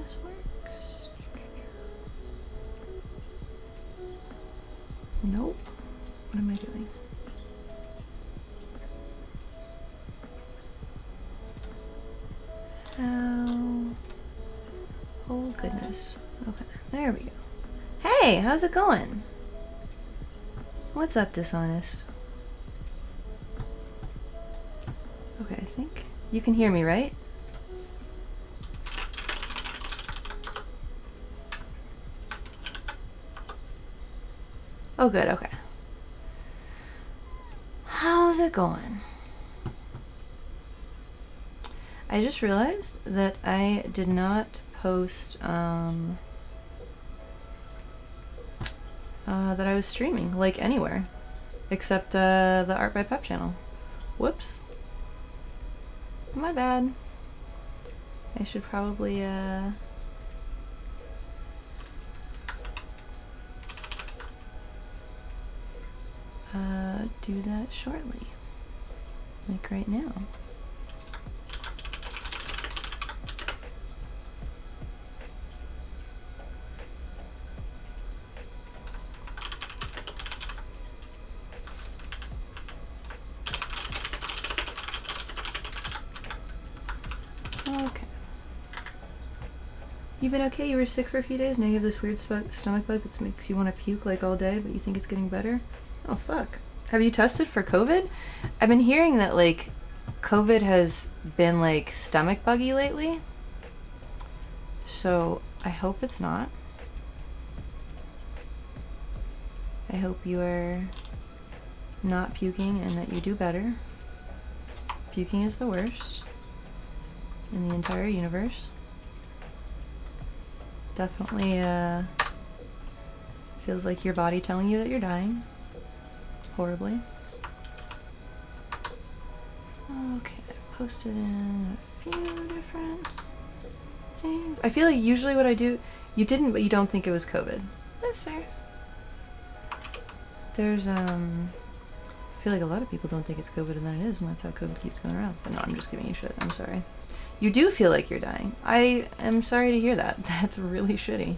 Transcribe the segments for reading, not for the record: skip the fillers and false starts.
this works. Nope. What am I doing? How? Oh goodness. Okay, there we go. Hey, how's it going? What's up, Dishonest? Okay, I think you can hear me, right? Oh good, okay. How's it going? I just realized that I did not post that I was streaming, like, anywhere except the Art by Pep channel. Whoops. My bad. I should probably do that shortly, like right now. Okay. You been okay? You were sick for a few days, now you have this weird stomach bug that makes you want to puke like all day, but you think it's getting better? Oh fuck. Have you tested for COVID? I've been hearing that, like, COVID has been, like, stomach buggy lately. So, I hope it's not. I hope you are not puking and that you do better. Puking is the worst in the entire universe. Definitely feels like your body telling you that you're dying. Horribly. Okay, I posted in a few different things. I feel like usually what I do, you didn't, but you don't think it was COVID. That's fair. There's, I feel like a lot of people don't think it's COVID and then it is, and that's how COVID keeps going around. But no, I'm just giving you shit. I'm sorry. You do feel like you're dying. I am sorry to hear that. That's really shitty.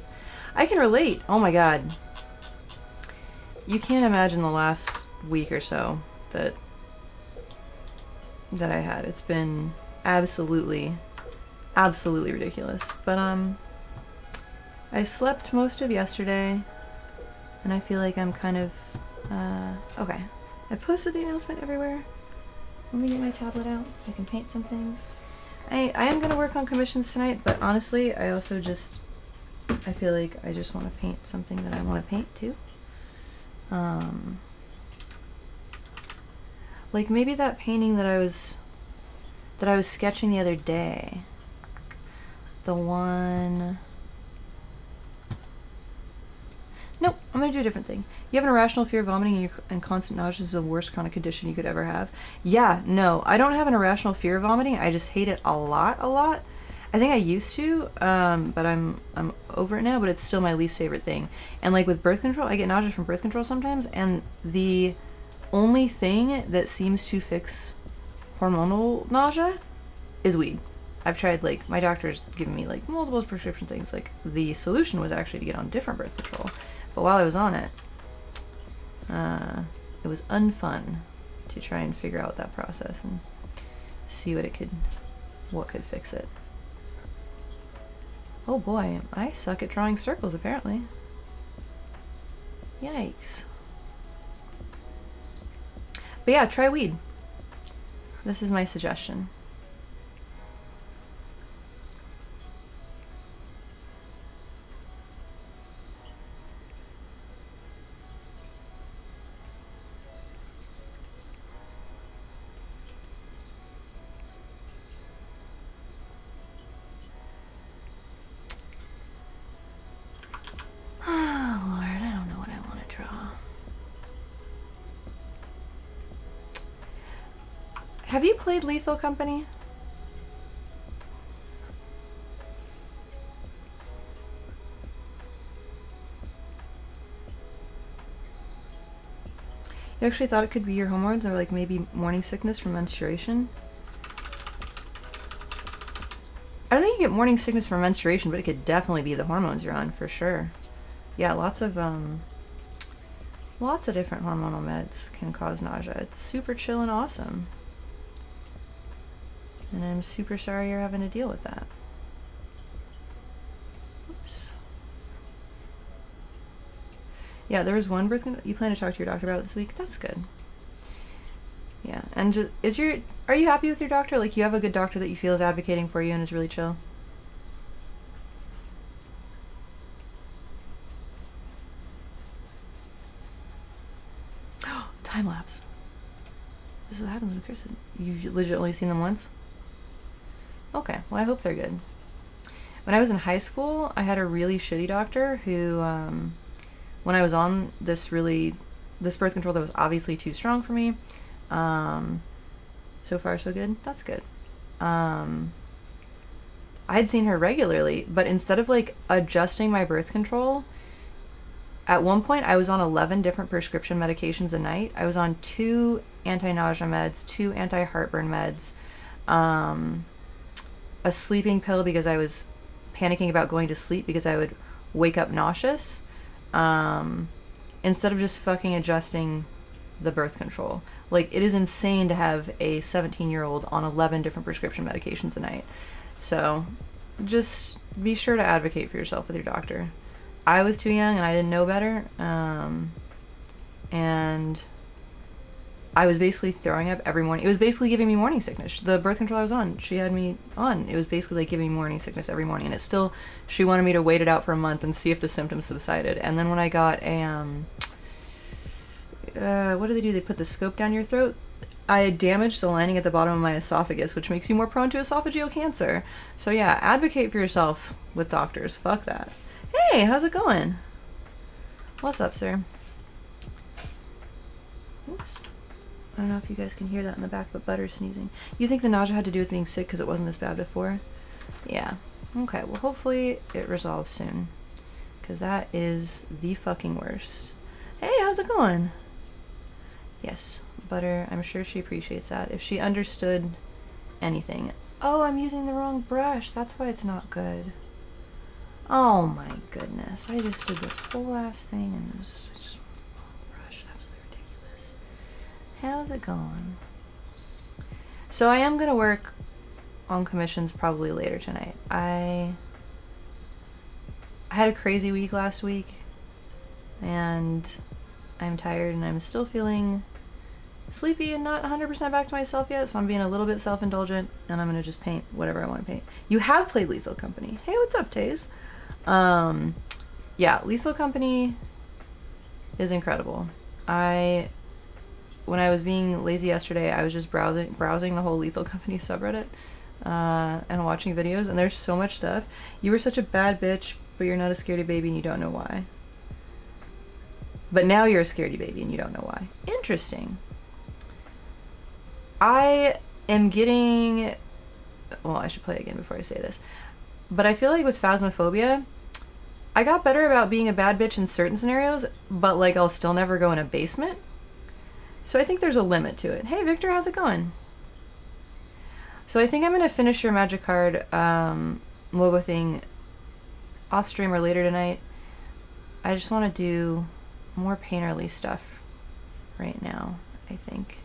I can relate. Oh my god. You can't imagine the last week or so that I had. It's been absolutely ridiculous. But I slept most of yesterday, and I feel like I'm kind of okay. I posted the announcement everywhere. Let me get my tablet out. I can paint some things. I am gonna work on commissions tonight, but honestly, I also just, I feel like I just want to paint something that I want to paint too. Like maybe that painting that I was sketching the other day. The one. Nope, I'm gonna do a different thing. You have an irrational fear of vomiting and constant nausea is the worst chronic condition you could ever have. Yeah, no, I don't have an irrational fear of vomiting. I just hate it a lot. I think I used to, but I'm over it now, but it's still my least favorite thing. And like with birth control, I get nausea from birth control sometimes, and the only thing that seems to fix hormonal nausea is weed. I've tried, like, my doctor's given me like multiple prescription things. Like the solution was actually to get on different birth control, but while I was on it, it was unfun to try and figure out that process and see what could fix it. Oh boy, I suck at drawing circles apparently. Yikes. But yeah, try weed. This is my suggestion. Oh Lord, I don't know what I want to draw. Have you played Lethal Company? You actually thought it could be your hormones or like maybe morning sickness from menstruation? I don't think you get morning sickness from menstruation, but it could definitely be the hormones you're on, for sure. Yeah, lots of different hormonal meds can cause nausea. It's super chill and awesome. And I'm super sorry you're having to deal with that. Oops. Yeah, there was one birth control you plan to talk to your doctor about this week. That's good. Yeah, and just, are you happy with your doctor? Like, you have a good doctor that you feel is advocating for you and is really chill? Time lapse. This is what happens with Kristen. You've legit only seen them once? Okay, well, I hope they're good. When I was in high school, I had a really shitty doctor who, when I was on this birth control that was obviously too strong for me, so far so good, that's good. I had seen her regularly, but instead of like adjusting my birth control, at one point I was on 11 different prescription medications a night. I was on 2 anti-nausea meds, 2 anti-heartburn meds, a sleeping pill because I was panicking about going to sleep because I would wake up nauseous, instead of just fucking adjusting the birth control. Like, it is insane to have a 17-year-old on 11 different prescription medications a night. So just be sure to advocate for yourself with your doctor. I was too young and I didn't know better, and I was basically throwing up every morning. It was basically giving me morning sickness. The birth control I was on, she had me on. It was basically like giving me morning sickness every morning. And it still, she wanted me to wait it out for a month and see if the symptoms subsided. And then when I got a, what do? They put the scope down your throat. I had damaged the lining at the bottom of my esophagus, which makes you more prone to esophageal cancer. So yeah, advocate for yourself with doctors. Fuck that. Hey, how's it going? What's up, sir? Oops. I don't know if you guys can hear that in the back, but Butter's sneezing. You think the nausea had to do with being sick because it wasn't this bad before? Yeah. Okay, well, hopefully it resolves soon, because that is the fucking worst. Hey, how's it going? Yes, Butter, I'm sure she appreciates that. If she understood anything. Oh, I'm using the wrong brush. That's why it's not good. Oh my goodness. I just did this whole ass thing and it was just wrong brush. Absolutely ridiculous. How's it going? So I am going to work on commissions probably later tonight. I had a crazy week last week and I'm tired and I'm still feeling sleepy and not 100% back to myself yet, so I'm being a little bit self-indulgent and I'm going to just paint whatever I want to paint. You have played Lethal Company. Hey, what's up, Taze? Yeah, Lethal Company is incredible. When I was being lazy yesterday, I was just browsing the whole Lethal Company subreddit and watching videos, and there's so much stuff. You were such a bad bitch, but you're not a scaredy baby and you don't know why. But now you're a scaredy baby and you don't know why. Interesting. I am getting... Well, I should play again before I say this. But I feel like with Phasmophobia, I got better about being a bad bitch in certain scenarios, but like I'll still never go in a basement. So I think there's a limit to it. Hey, Victor, how's it going? So I think I'm going to finish your magic card logo thing off stream or later tonight. I just want to do more painterly stuff right now, I think.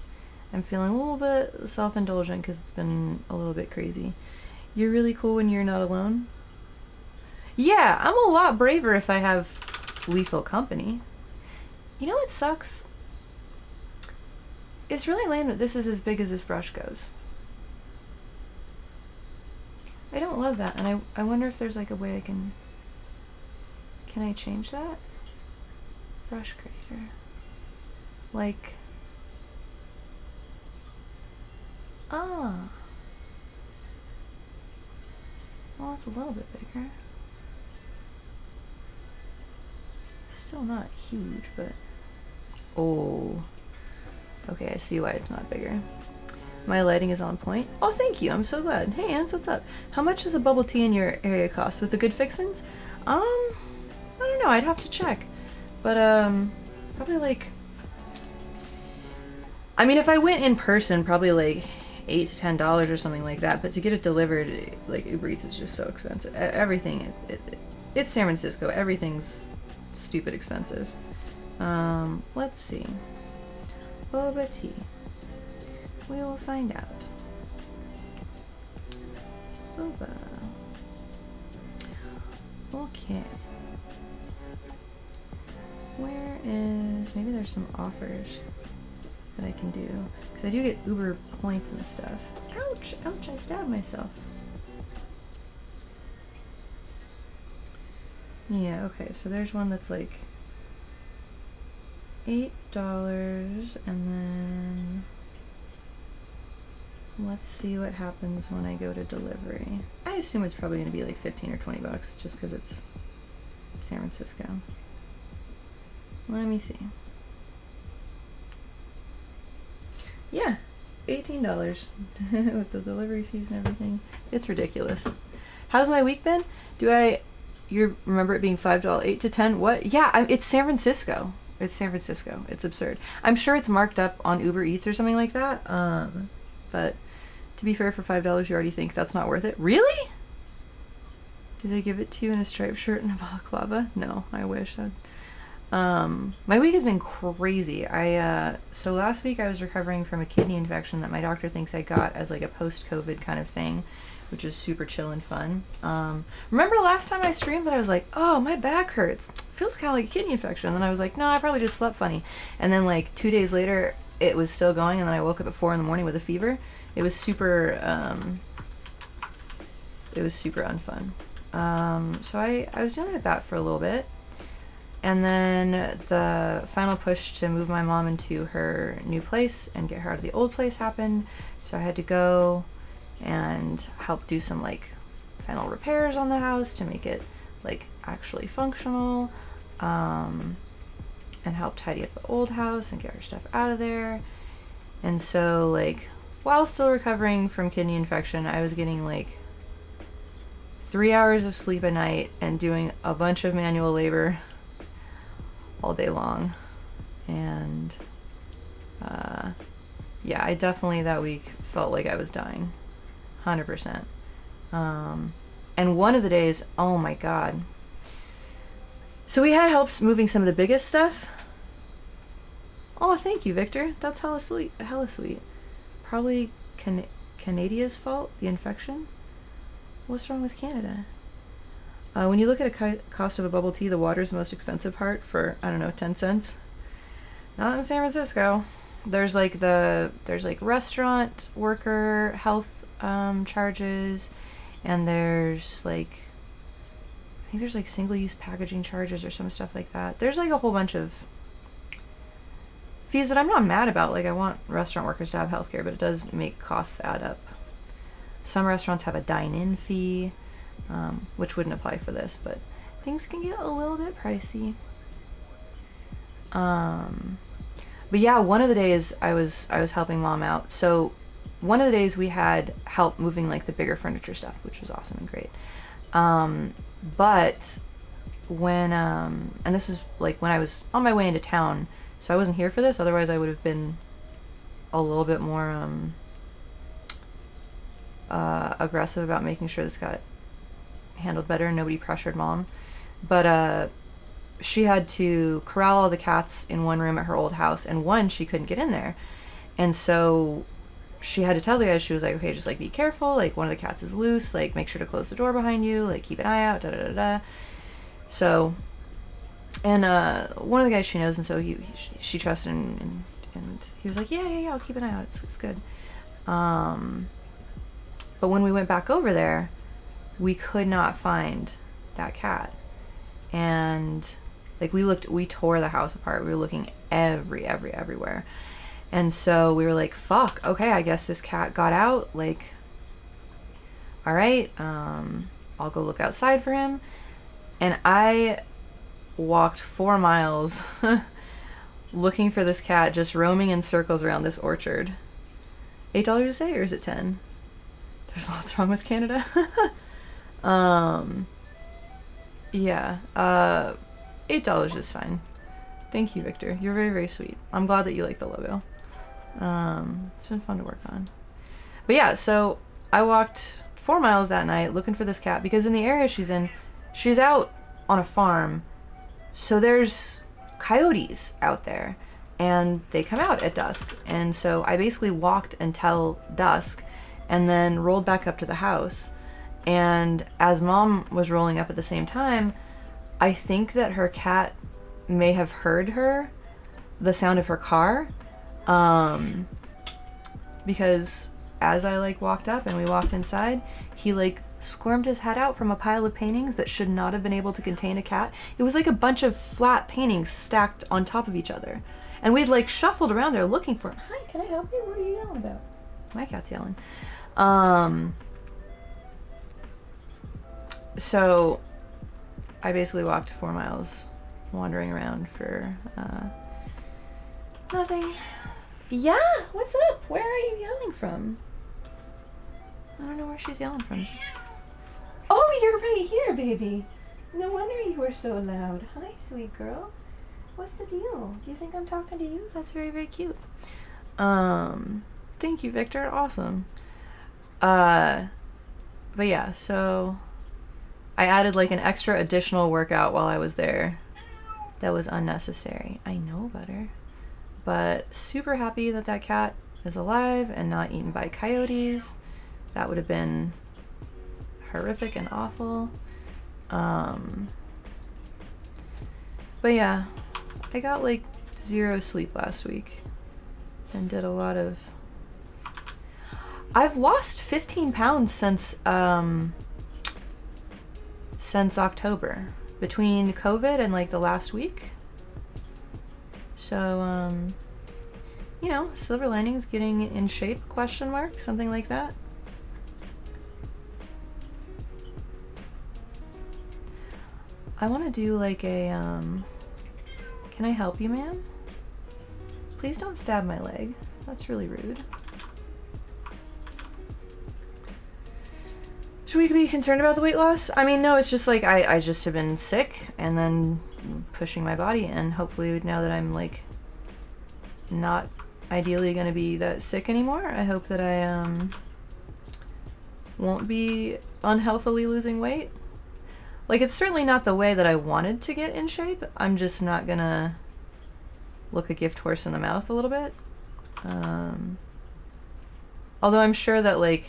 I'm feeling a little bit self-indulgent because it's been a little bit crazy. You're really cool when you're not alone? Yeah, I'm a lot braver if I have lethal company. You know what sucks? It's really lame that this is as big as this brush goes. I don't love that, and I wonder if there's like a way I can I change that? Brush creator. Like, well, it's a little bit bigger. Still not huge, but... Oh. Okay, I see why it's not bigger. My lighting is on point. Oh, thank you. I'm so glad. Hey, Ants, what's up? How much does a bubble tea in your area cost with the good fixins? I don't know. I'd have to check. But, probably like... I mean, if I went in person, probably like $8 to $10 or something like that. But to get it delivered, like Uber Eats is just so expensive. Everything, it's San Francisco. Everything's stupid expensive. Let's see. Boba tea. We will find out. Boba. Okay. Where is... Maybe there's some offers that I can do. Because I do get Uber points and stuff. Ouch! Ouch, I stabbed myself. Yeah, okay, so there's one that's like $8, and then let's see what happens when I go to delivery. I assume it's probably going to be like 15 or 20 bucks just because it's San Francisco. Let me see. Yeah, $18 with the delivery fees and everything. It's ridiculous. How's my week been? You remember it being $5, 8 to 10? What? Yeah, it's San Francisco. It's San Francisco. It's absurd. I'm sure it's marked up on Uber Eats or something like that. But to be fair, for $5, you already think that's not worth it. Really? Do they give it to you in a striped shirt and a balaclava? No, I wish. My week has been crazy. So last week I was recovering from a kidney infection that my doctor thinks I got as like a post-COVID kind of thing, which is super chill and fun. Remember last time I streamed that I was like, oh, my back hurts. Feels kind of like a kidney infection. And then I was like, no, I probably just slept funny. And then like 2 days later, it was still going. And then I woke up at 4 a.m. with a fever. It was super unfun. So I was dealing with that for a little bit. And then the final push to move my mom into her new place and get her out of the old place happened. So I had to go and help do some like final repairs on the house to make it like actually functional, and help tidy up the old house and get her stuff out of there. And so like while still recovering from kidney infection, I was getting like 3 hours of sleep a night and doing a bunch of manual labor all day long. And yeah, I definitely that week felt like I was dying. 100%. And one of the days, oh my god. So we had helps moving some of the biggest stuff. Oh, thank you, Victor. That's hella sweet. Hella sweet. Probably Canada's fault, the infection. What's wrong with Canada? When you look at a cost of a bubble tea, the water's the most expensive part for, I don't know, 10 cents. Not in San Francisco. There's like restaurant worker health charges, and there's like, I think there's like single-use packaging charges or some stuff like that. There's like a whole bunch of fees that I'm not mad about. Like I want restaurant workers to have healthcare, but it does make costs add up. Some restaurants have a dine-in fee, which wouldn't apply for this, but things can get a little bit pricey. But yeah, one of the days I was helping mom out. So one of the days we had help moving like the bigger furniture stuff, which was awesome and great. But when, and this is like when I was on my way into town, so I wasn't here for this. Otherwise I would have been a little bit more, aggressive about making sure this got handled better and nobody pressured mom. But, she had to corral all the cats in one room at her old house, and one, she couldn't get in there. And so she had to tell the guys, she was like, okay, just like be careful, like one of the cats is loose, like make sure to close the door behind you, like keep an eye out, da da da da. So, and one of the guys she knows, and so she trusted, and he was like, yeah, I'll keep an eye out, it's good. But when we went back over there, we could not find that cat. And like we tore the house apart. We were looking everywhere. And so we were like, fuck, okay, I guess this cat got out. Like, all right, I'll go look outside for him. And I walked 4 miles looking for this cat, just roaming in circles around this orchard. $8 a say, or is it 10? There's lots wrong with Canada. Yeah, $8 is fine. Thank you, Victor. You're very, very sweet. I'm glad that you like the logo. It's been fun to work on. But yeah, so I walked 4 miles that night looking for this cat because in the area she's in, she's out on a farm. So there's coyotes out there and they come out at dusk. And so I basically walked until dusk and then rolled back up to the house. And as Mom was rolling up at the same time, I think that her cat may have heard her, the sound of her car, because as I like walked up and we walked inside, he like squirmed his head out from a pile of paintings that should not have been able to contain a cat. It was like a bunch of flat paintings stacked on top of each other. And we'd like shuffled around there looking for him. Hi, can I help you? What are you yelling about? My cat's yelling. So I basically walked 4 miles wandering around for nothing. Yeah, what's up? Where are you yelling from? I don't know where she's yelling from. Oh, you're right here, baby. No wonder you were so loud. Hi, sweet girl. What's the deal? Do you think I'm talking to you? That's very, very cute. Thank you, Victor. Awesome. But yeah, so I added like an extra additional workout while I was there that was unnecessary. I know, Butter. But super happy that that cat is alive and not eaten by coyotes. That would have been horrific and awful. But yeah, I got like 0 sleep last week and did a lot of... I've lost 15 pounds since October, between COVID and like the last week. So, you know, silver linings, getting in shape, question mark, something like that. I want to do like a, can I help you, ma'am? Please don't stab my leg. That's really rude. Should we be concerned about the weight loss? I mean, no, it's just like I just have been sick and then pushing my body, and hopefully now that I'm like not ideally going to be that sick anymore, I hope that I won't be unhealthily losing weight. Like, it's certainly not the way that I wanted to get in shape. I'm just not gonna look a gift horse in the mouth a little bit. Although I'm sure that like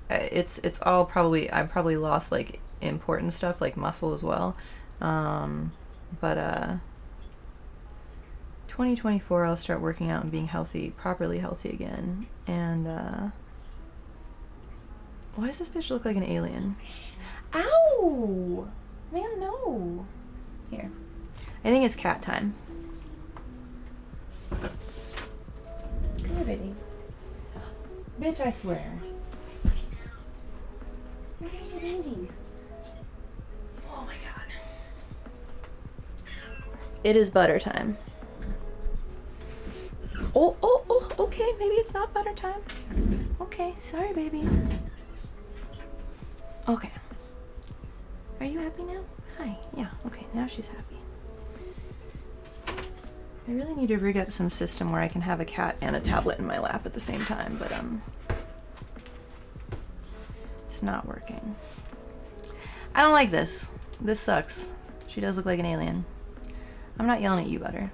it's all probably, I probably lost like important stuff like muscle as well. But 2024 I'll start working out and being healthy, properly healthy again. And why does this bitch look like an alien? Ow! Man, no. Here. I think it's cat time. Come here, baby. Bitch, I swear. Where are you, baby? Oh my god. It is butter time. Oh, okay, maybe it's not butter time. Okay, sorry, baby. Okay. Are you happy now? Hi. Yeah, okay, now she's happy. I really need to rig up some system where I can have a cat and a tablet in my lap at the same time, but it's not working. I don't like this. This sucks. She does look like an alien. I'm not yelling at you, Butter.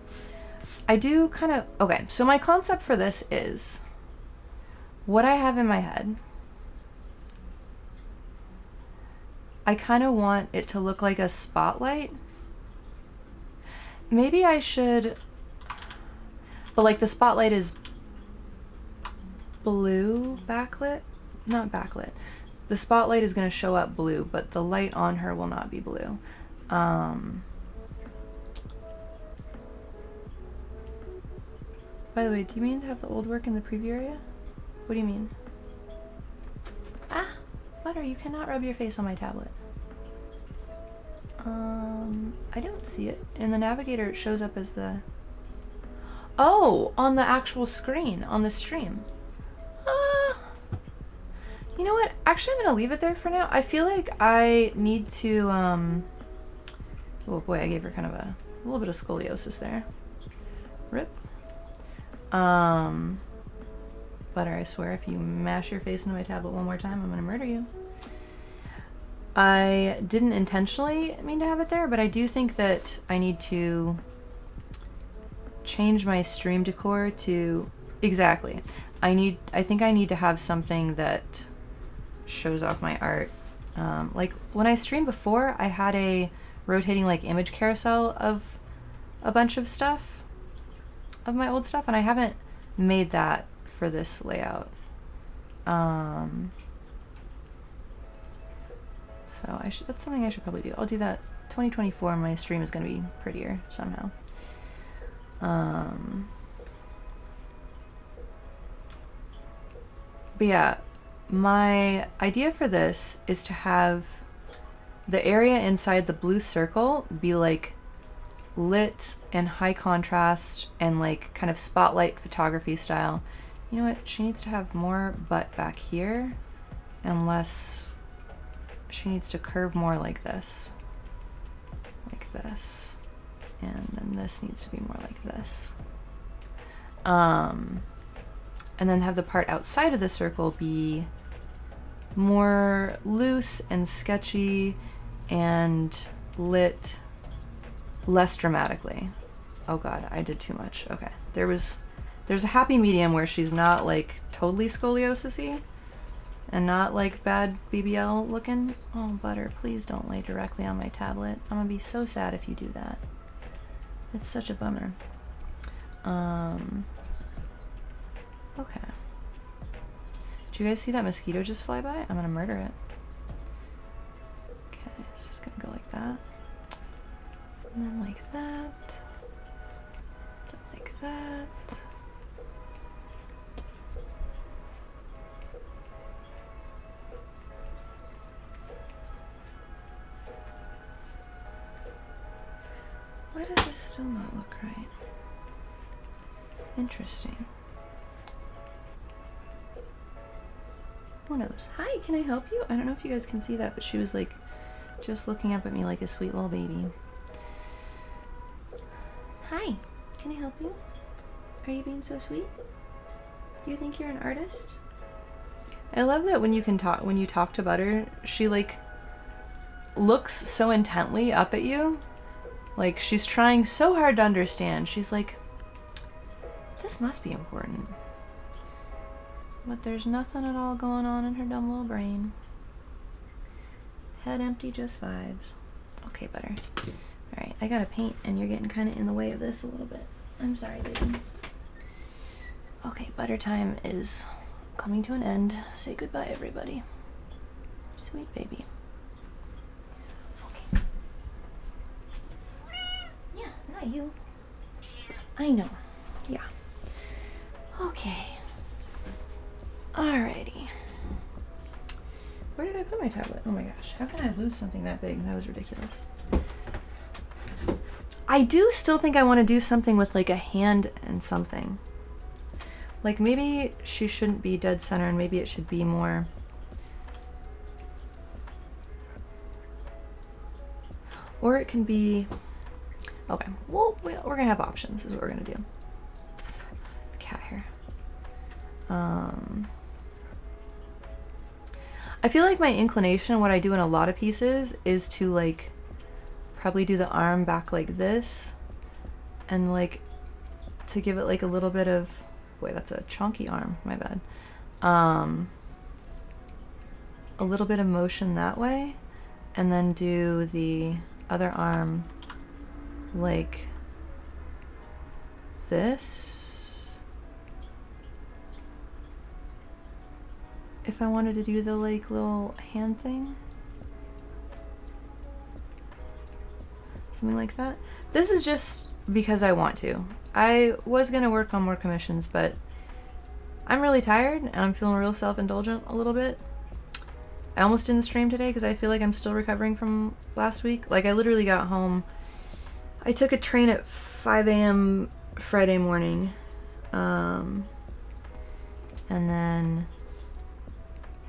I do kind of... Okay, so my concept for this is what I have in my head. I kind of want it to look like a spotlight. Maybe I should... But like the spotlight is blue backlit? Not backlit. The spotlight is going to show up blue, but the light on her will not be blue. By the way, do you mean to have the old work in the preview area? What do you mean? Ah, Butter, you cannot rub your face on my tablet. I don't see it. In the navigator, it shows up as the... Oh, on the actual screen, on the stream. You know what? Actually, I'm gonna leave it there for now. I feel like I need to, oh boy, I gave her kind of a little bit of scoliosis there. Rip. Butter, I swear, if you mash your face into my tablet one more time, I'm gonna murder you. I didn't intentionally mean to have it there, but I do think that I need to change my stream decor to... Exactly. I think I need to have something that shows off my art. Like, when I streamed before, I had a rotating, like, image carousel of a bunch of stuff, of my old stuff, and I haven't made that for this layout. So that's something I should probably do. I'll do that. 2024, my stream is going to be prettier somehow. But yeah, my idea for this is to have the area inside the blue circle be like lit and high contrast and like kind of spotlight photography style. You know what? She needs to have more butt back here and less... She needs to curve more like this. Like this. And then this needs to be more like this. And then have the part outside of the circle be more loose and sketchy and lit less dramatically. Oh god, I did too much. Okay. There's a happy medium where she's not like totally scoliosis-y and not like bad BBL looking. Oh, Butter, please don't lay directly on my tablet. I'm gonna be so sad if you do that. It's such a bummer. Okay. Did you guys see that mosquito just fly by? I'm gonna murder it. Okay, it's just gonna go like that. And then like that. Then like that. Why does this still not look right? Interesting. Who knows? Hi, can I help you? I don't know if you guys can see that, but she was like just looking up at me like a sweet little baby. Hi, can I help you? Are you being so sweet? Do you think you're an artist? I love that when you talk to Butter, she like looks so intently up at you. Like she's trying so hard to understand. She's like, this must be important. But there's nothing at all going on in her dumb little brain. Head empty, just vibes. Okay, Butter. Alright, I gotta paint and you're getting kind of in the way of this a little bit. I'm sorry, baby. Okay, Butter time is coming to an end. Say goodbye, everybody. Sweet baby. Okay. Yeah, not you. I know. Yeah. Okay. Alrighty. Where did I put my tablet? Oh my gosh. How can I lose something that big? That was ridiculous. I do still think I want to do something with like a hand and something. Like maybe she shouldn't be dead center and maybe it should be more... Or it can be... Okay, well, we're gonna have options is what we're gonna do. Cat hair. I feel like my inclination, what I do in a lot of pieces, is to like probably do the arm back like this and like to give it like a little bit of... Wait, that's a chunky arm, my bad. A little bit of motion that way and then do the other arm like this. If I wanted to do the like little hand thing. Something like that. This is just because I want to. I was gonna work on more commissions, but I'm really tired and I'm feeling real self-indulgent a little bit. I almost didn't stream today because I feel like I'm still recovering from last week. Like I literally got home. I took a train at 5 a.m. Friday morning. And then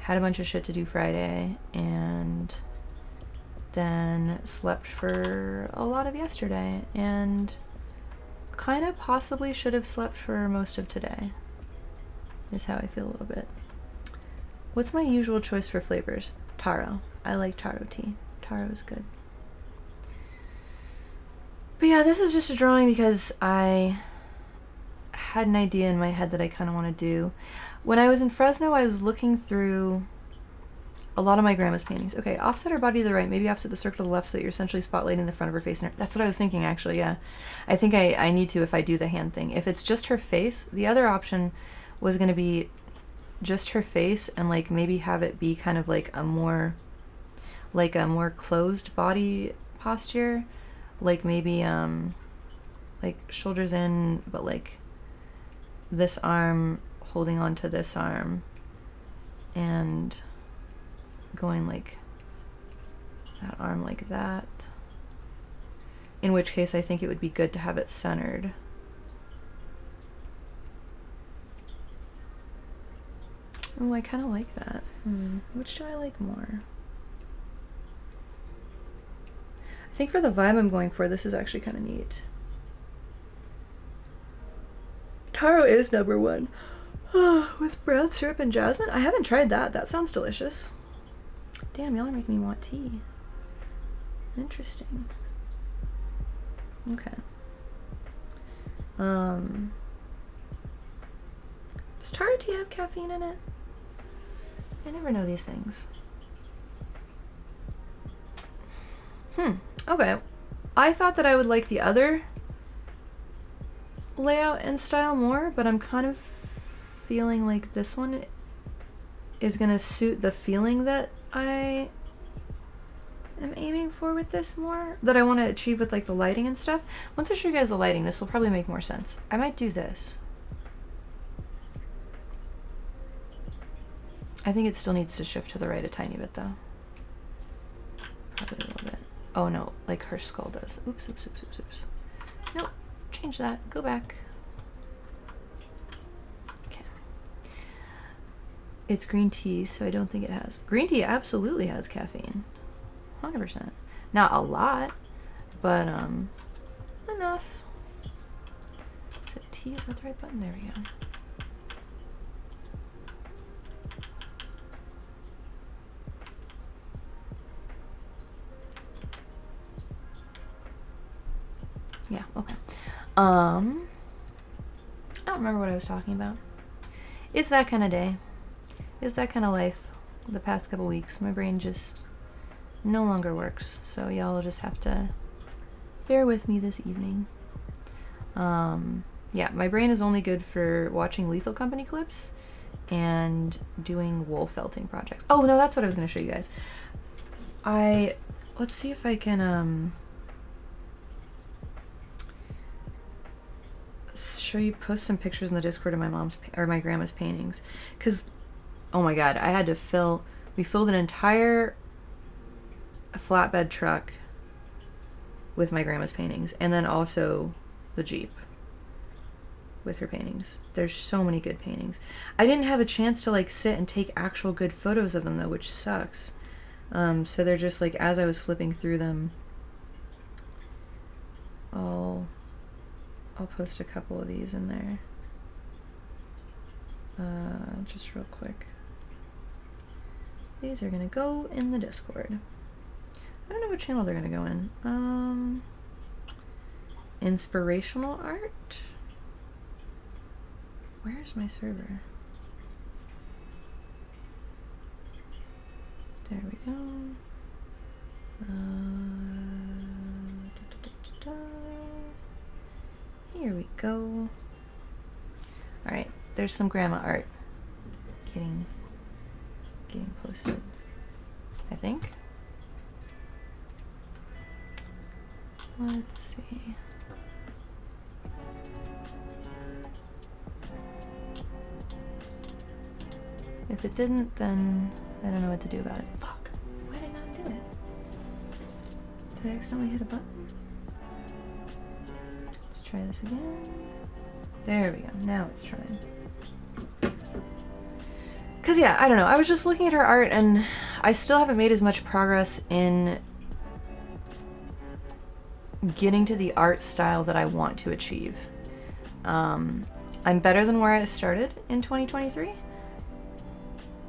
had a bunch of shit to do Friday and then slept for a lot of yesterday and kind of possibly should have slept for most of today. is how I feel a little bit. What's my usual choice for flavors? Taro. I like taro tea. Taro is good. But yeah, this is just a drawing because I had an idea in my head that I kind of want to do. When I was in Fresno, I was looking through a lot of my grandma's paintings. Okay, offset her body to the right, maybe offset the circle to the left so that you're essentially spotlighting the front of her face. That's what I was thinking, actually, yeah. I think I need to if I do the hand thing. If it's just her face, the other option was going to be just her face and like maybe have it be kind of like a more closed body posture. Like maybe like shoulders in, but like this arm holding on to this arm and going like that arm like that. In which case I think it would be good to have it centered. Oh, I kind of like that. Which do I like more? I think for the vibe I'm going for, this is actually kind of neat. Taro is number one. With brown syrup and jasmine? I haven't tried that. That sounds delicious. Damn, y'all are making me want tea. Interesting. Okay. Does taro tea have caffeine in it? I never know these things. Okay. I thought that I would like the other layout and style more, but I'm kind of feeling like this one is gonna suit the feeling that I am aiming for with this more, that I want to achieve with like the lighting and stuff. Once I show you guys the lighting, this will probably make more sense. I might do this. I think it still needs to shift to the right a tiny bit though. Probably a little bit. Oh no, like her skull does. Oops. Nope, change that, go back. Okay. It's green tea, so I don't think it has. Green tea absolutely has caffeine. 100%. Not a lot, but enough. Is it T? Is that the right button? There we go. Yeah, okay. I don't remember what I was talking about. It's that kind of day. It's that kind of life. The past couple weeks, my brain just no longer works. So y'all will just have to bear with me this evening. Yeah, my brain is only good for watching Lethal Company clips and doing wool felting projects. Oh no, that's what I was going to show you guys. Let's see if I can show you, post some pictures in the Discord of my grandma's paintings, because oh my god, we filled an entire flatbed truck with my grandma's paintings, and then also the Jeep with her paintings. There's so many good paintings. I didn't have a chance to like sit and take actual good photos of them though, which sucks. So they're just like, as I was flipping through them, I'll post a couple of these in there. Just real quick. These are gonna go in the Discord. I don't know what channel they're gonna go in. Inspirational art? Where's my server? There we go. Here we go. Alright, there's some grandma art getting posted, I think. Let's see. If it didn't, then I don't know what to do about it. Fuck. Why did I not do it? Did I accidentally hit a button? Let's try this again. There we go. Now it's trying. Cause yeah, I don't know. I was just looking at her art and I still haven't made as much progress in getting to the art style that I want to achieve. I'm better than where I started in 2023,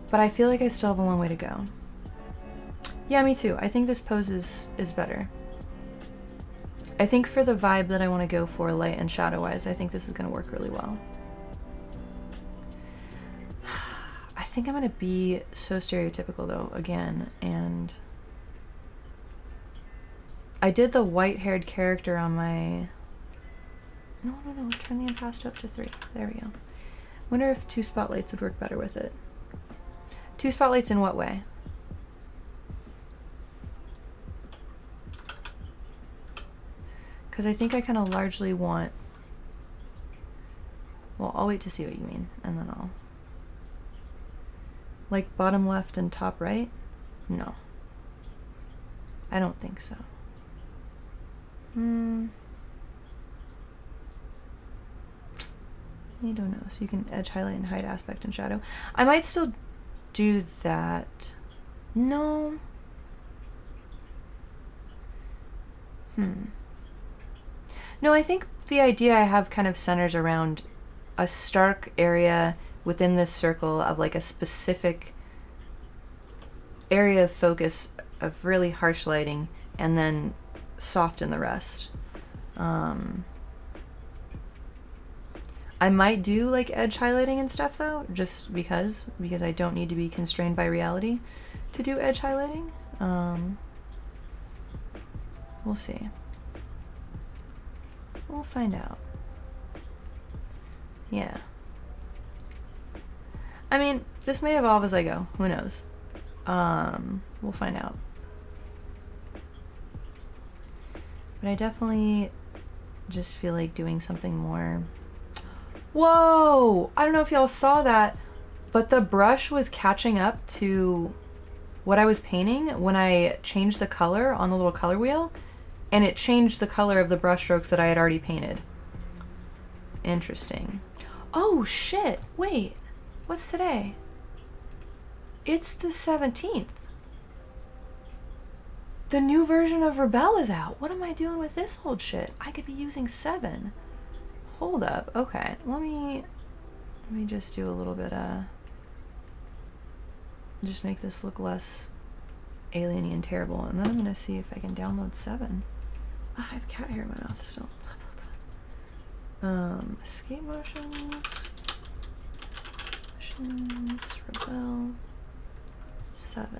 but I feel like I still have a long way to go. Yeah, me too. I think this pose is better. I think for the vibe that I want to go for, light and shadow-wise, I think this is going to work really well. I think I'm going to be so stereotypical, though, again, and I did the white-haired character on my... No, turn the impasto up to 3. There we go. Wonder if 2 spotlights would work better with it. 2 spotlights in what way? Because I think I kind of largely want... Well, I'll wait to see what you mean, and then I'll... Like bottom left and top right? No. I don't think so. I don't know. So you can edge, highlight, and hide aspect and shadow. I might still do that. No. No, I think the idea I have kind of centers around a stark area within this circle of like a specific area of focus of really harsh lighting and then soft in the rest. I might do like edge highlighting and stuff though, just because I don't need to be constrained by reality to do edge highlighting. We'll see. We'll find out. Yeah. I mean, this may evolve as I go. Who knows? We'll find out. But I definitely just feel like doing something more... Whoa! I don't know if y'all saw that, but the brush was catching up to what I was painting when I changed the color on the little color wheel, and it changed the color of the brush strokes that I had already painted. Interesting. Oh shit! Wait, what's today? It's the 17th. The new version of Rebel is out. What am I doing with this old shit? I could be using 7. Hold up. Okay, let me just do a little bit just make this look less alien-y and terrible, and then I'm gonna see if I can download 7. Oh, I have cat hair in my mouth still. Escape motions, Rebel 7.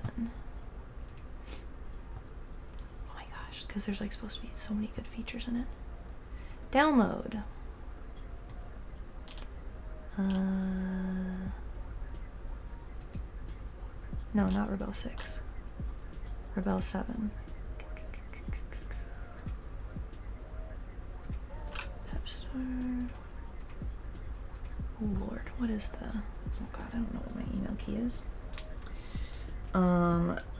Oh my gosh, because there's like supposed to be so many good features in it. Download. No, not Rebel 6. Rebel 7. Pepstar. Oh lord, what is the... Oh god, I don't know what my email key is.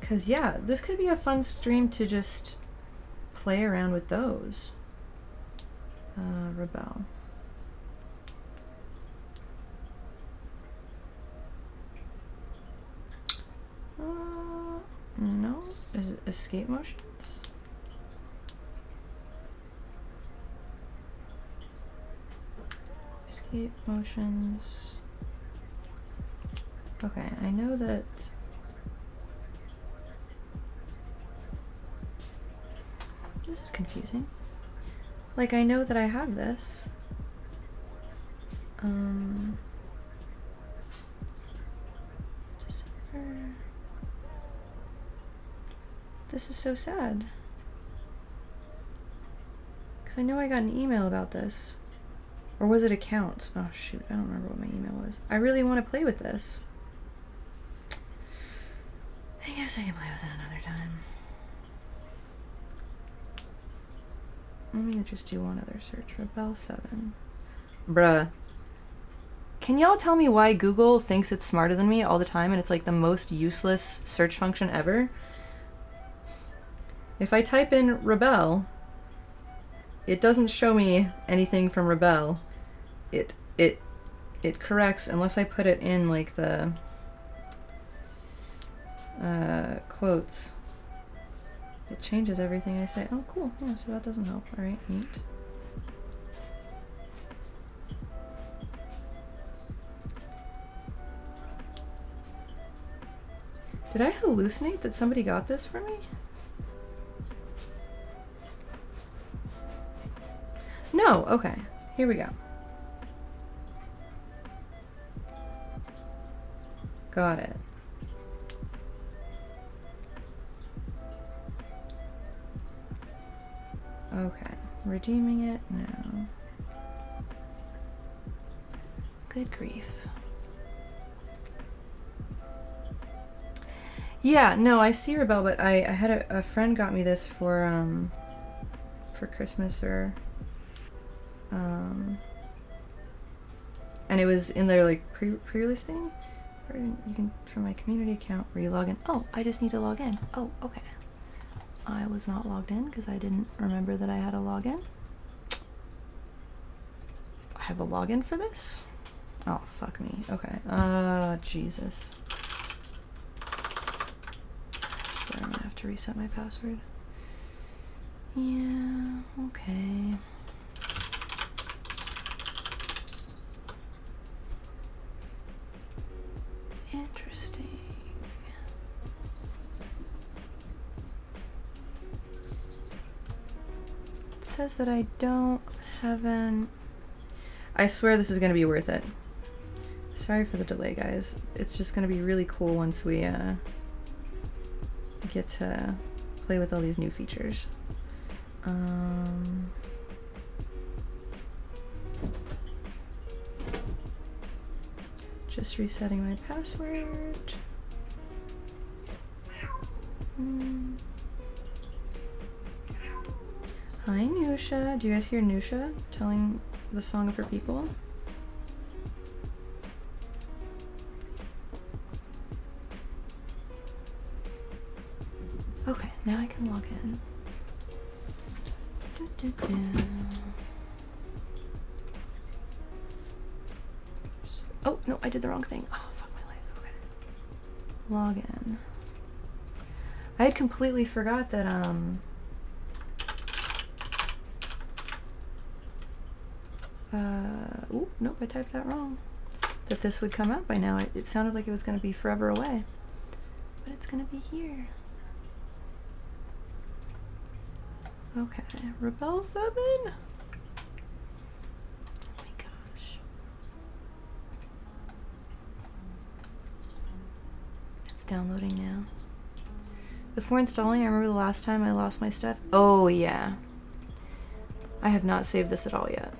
Cause yeah, this could be a fun stream to just play around with those. Rebel. No, is it escape motions? Escape motions. Okay, I know that. This is confusing. Like, I know that I have this. December. This is so sad. Because I know I got an email about this. Or was it accounts? Oh shoot, I don't remember what my email was. I really want to play with this. I guess I can play with it another time. Let me just do one other search. Rebel 7. Bruh. Can y'all tell me why Google thinks it's smarter than me all the time and it's like the most useless search function ever? If I type in Rebel, it doesn't show me anything from Rebel. It corrects unless I put it in like the quotes. It changes everything I say. Oh, cool. Yeah, so that doesn't help. All right, neat. Did I hallucinate that somebody got this for me? No, okay. Here we go. Got it. Okay. Redeeming it now. Good grief. Yeah, no, I see Rebel, but I had a friend got me this for Christmas or and it was in their like pre-release thing. Or you can from my community account where you log in. Oh, I just need to log in. Oh, okay. I was not logged in because I didn't remember that I had a login. I have a login for this? Oh, fuck me. Okay. Jesus. I swear I'm gonna have to reset my password. Yeah, okay. Interesting. It says that I haven't. I swear this is gonna be worth it. Sorry for the delay, guys. It's just gonna be really cool once we get to play with all these new features. Just resetting my password. Hi, Nusha. Do you guys hear Nusha telling the song of her people? Okay, now I can log in. Oh, no, I did the wrong thing. Oh, fuck my life. Okay. Log in. I had completely forgot that, ooh, nope, I typed that wrong. That this would come out by now. It sounded like it was going to be forever away. But it's going to be here. Okay, Rebel 7? Oh my gosh. It's downloading now. Before installing, I remember the last time I lost my stuff. Oh yeah. I have not saved this at all yet.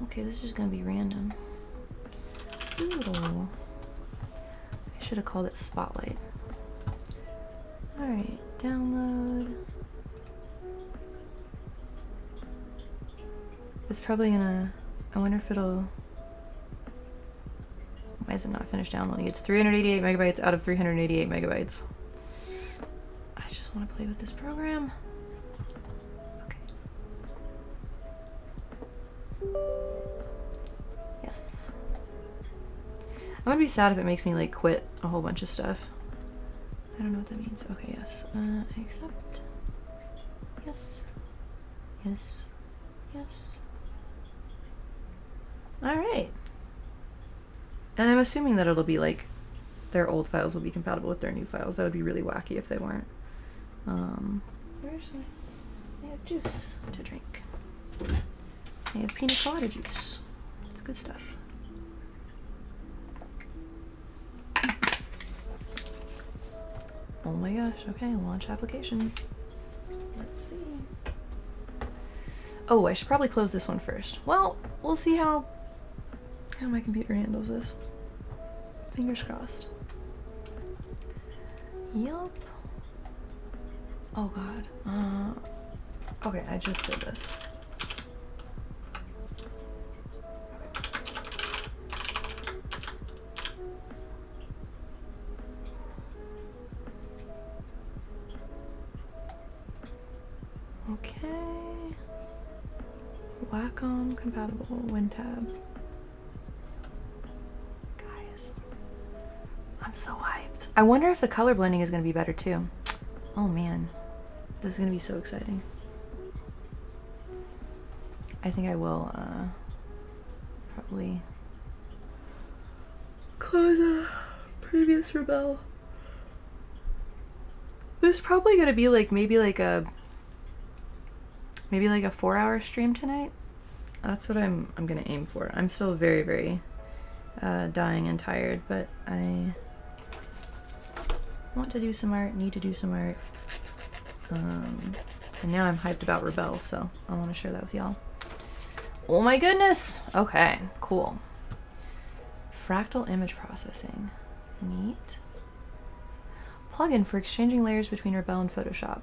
Okay, this is just gonna be random. Ooh. I should have called it Spotlight. Alright, download. It's probably gonna... I wonder if it'll... Why is it not finished downloading? It's 388 megabytes out of 388 megabytes. I just want to play with this program. Okay. Yes. I'm gonna be sad if it makes me like quit a whole bunch of stuff. I don't know what that means. Okay, yes. Accept. Yes. Yes. Yes. Alright. And I'm assuming that it'll be like their old files will be compatible with their new files. That would be really wacky if they weren't. Where's my... I have juice to drink. I have pina colada juice. It's good stuff. Oh my gosh, okay, launch application. Let's see. Oh, I should probably close this one first. Well, we'll see how my computer handles this. Fingers crossed. Yup. Oh god. Okay, I just did this. Okay. Wacom compatible WinTab. Guys, I'm so hyped. I wonder if the color blending is going to be better too. Oh man, this is going to be so exciting. I think I will probably close a previous Rebel. This is probably gonna be like maybe like a 4-hour stream tonight. That's what I'm gonna aim for. I'm still very, very dying and tired, but I want to do some art, need to do some art. And now I'm hyped about Rebel, so I want to share that with y'all. Oh my goodness! Okay, cool. Fractal image processing. Neat. Plugin for exchanging layers between Rebel and Photoshop.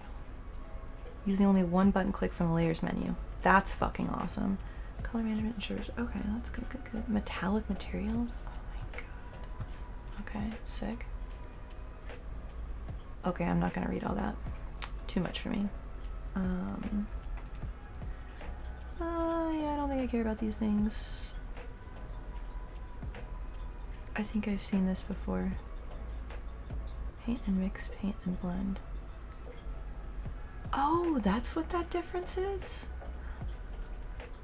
Using only one button click from the layers menu. That's fucking awesome. Color management ensures. Okay, that's good, good, good. Metallic materials? Oh my god. Okay, sick. Okay, I'm not gonna read all that. Too much for me. Yeah, I don't think I care about these things. I think I've seen this before. Paint and mix, paint and blend. Oh, that's what that difference is?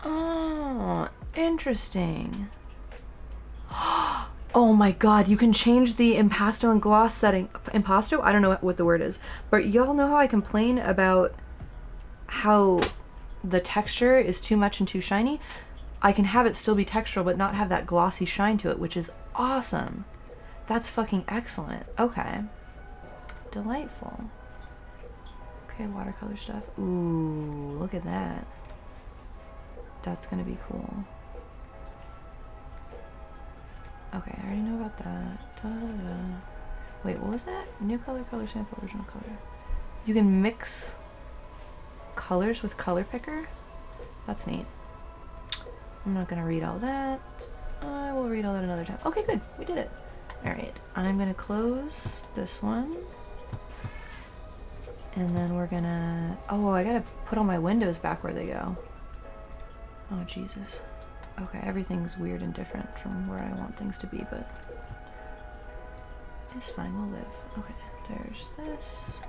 Oh, interesting. Oh my god, you can change the impasto and gloss setting. Impasto? I don't know what the word is. But y'all know how I complain about how the texture is too much and too shiny? I can have it still be textural but not have that glossy shine to it, which is awesome. That's fucking excellent. Okay. Delightful. Okay, watercolor stuff. Ooh, look at that. That's gonna be cool. Okay, I already know about that. Da-da-da. Wait, what was that? New color, color sample, original color. You can mix colors with color picker? That's neat. I'm not gonna read all that. I will read all that another time. Okay, good. We did it. Alright, I'm gonna close this one. And then we're gonna... Oh, I gotta put all my windows back where they go. Oh, Jesus. Okay, everything's weird and different from where I want things to be, but... It's fine, we'll live. Okay, there's this.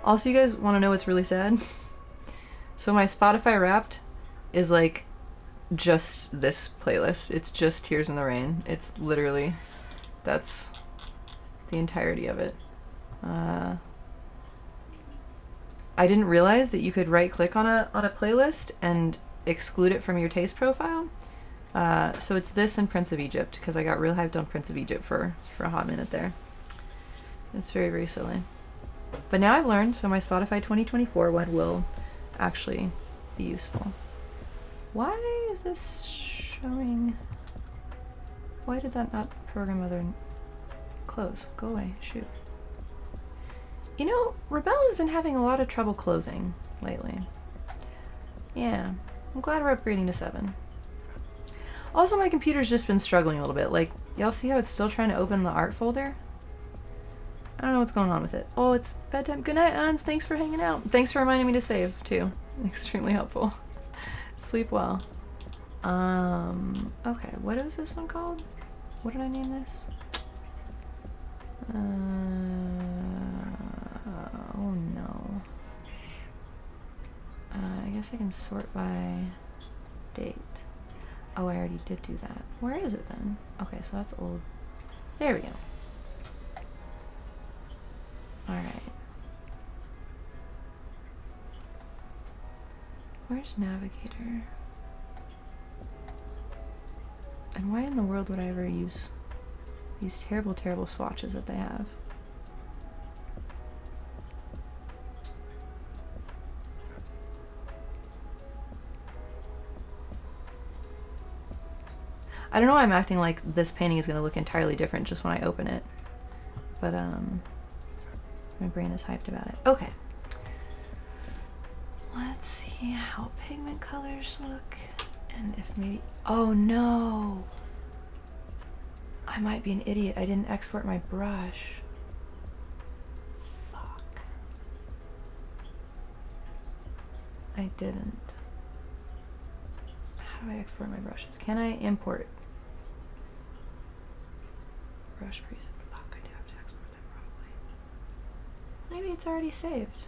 Also, you guys want to know what's really sad? So my Spotify Wrapped is like just this playlist. It's just Tears in the Rain. It's literally... That's the entirety of it. I didn't realize that you could right-click on a playlist and exclude it from your taste profile. So it's this and Prince of Egypt, because I got real hyped on Prince of Egypt for a hot minute there. It's very, very silly. But now I've learned, so my Spotify 2024 one will actually be useful. Why is this showing... Why did that not program other... Close. Go away. Shoot. You know, Rebel has been having a lot of trouble closing lately. Yeah. I'm glad we're upgrading to 7. Also, my computer's just been struggling a little bit. Like, y'all see how it's still trying to open the art folder? I don't know what's going on with it. Oh, it's bedtime. Good night, Ans. Thanks for hanging out. Thanks for reminding me to save, too. Extremely helpful. Sleep well. Okay, what is this one called? What did I name this? Oh no. I guess I can sort by date. Oh, I already did do that. Where is it then? Okay, so that's old. There we go. Alright. Where's Navigator? And why in the world would I ever use these terrible, terrible swatches that they have? I don't know why I'm acting like this painting is going to look entirely different just when I open it. But, my brain is hyped about it. Okay. Let's see how pigment colors look. And if maybe... Oh, no! I might be an idiot. I didn't export my brush. Fuck. I didn't. How do I export my brushes? Can I import? Brush preset. Fuck, I do have to export them probably. Maybe it's already saved.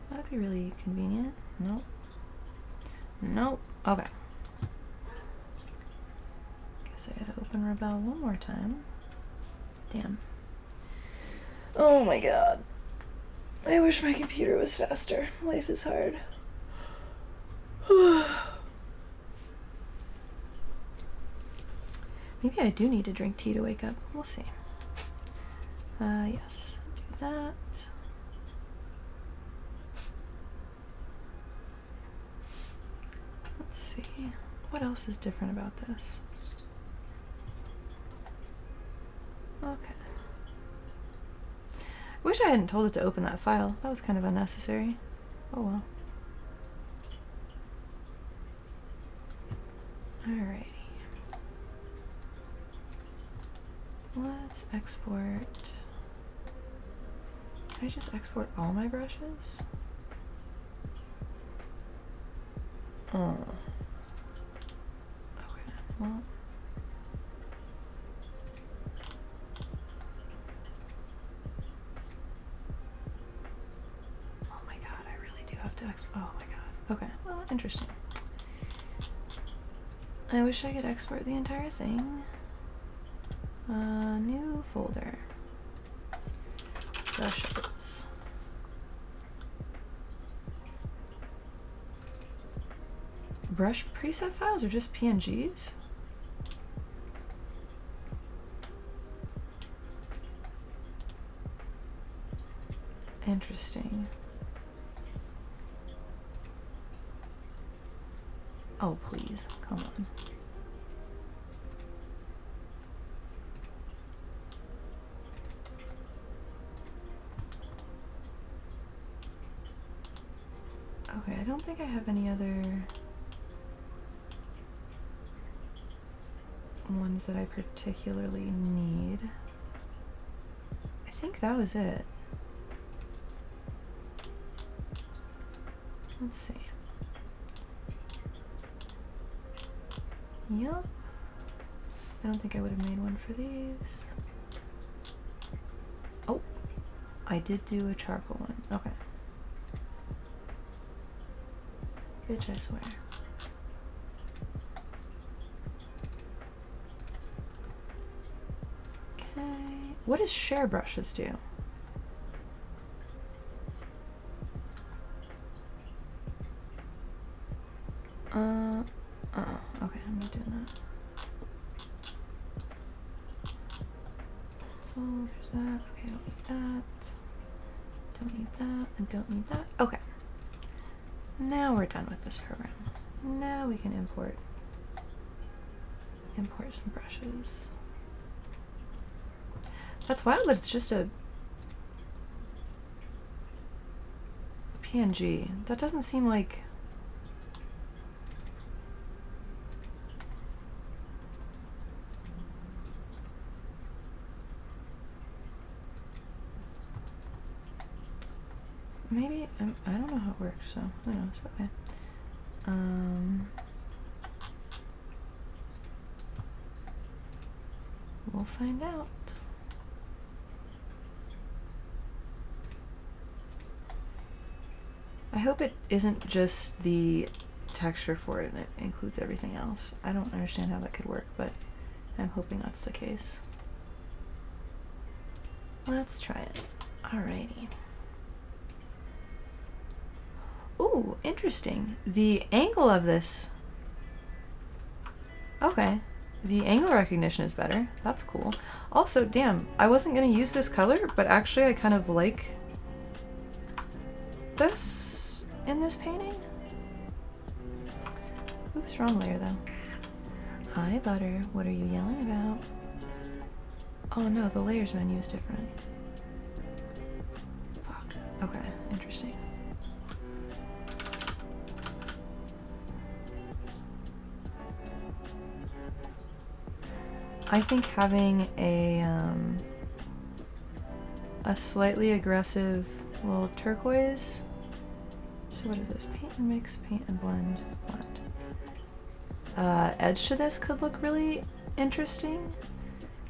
That would be really convenient. Nope. Nope. Okay. guess I gotta open Rebel one more time. Damn. Oh my god. I wish my computer was faster. Life is hard. Maybe I do need to drink tea to wake up. We'll see. Yes. Do that. Let's see. What else is different about this? Okay. Wish I hadn't told it to open that file. That was kind of unnecessary. Oh well. Alrighty. Let's export. Can I just export all my brushes? Oh. Okay, well. Oh my god, I really do have to export. Oh my god. Okay, well, interesting. I wish I could export the entire thing. New folder. Brushes. Brush preset files are just PNGs? Interesting. Oh, please. Come on. Okay, I don't think I have any other ones that I particularly need. I think that was it. Let's see. Yup. I don't think I would have made one for these. Oh, I did do a charcoal one. Okay. Bitch, I swear. Okay. What does share brushes do? Okay, I'm not doing that. So there's that. Okay, I don't need that. Don't need that, and don't need that. Okay. Now we're done with this program. Now we can import some brushes. That's wild that it's just a PNG. That doesn't seem like... Maybe, I don't know how it works, so who knows, okay. We'll find out. I hope it isn't just the texture for it and it includes everything else. I don't understand how that could work, but I'm hoping that's the case. Let's try it. Alrighty. Ooh, interesting. The angle of this... Okay. The angle recognition is better. That's cool. Also, damn, I wasn't going to use this color, but actually I kind of like this in this painting. Oops, wrong layer though. Hi, Butter. What are you yelling about? Oh no, the layers menu is different. Fuck. Okay, interesting. I think having a slightly aggressive little turquoise. So what is this? Paint and mix, paint and blend, blend. Edge to this could look really interesting.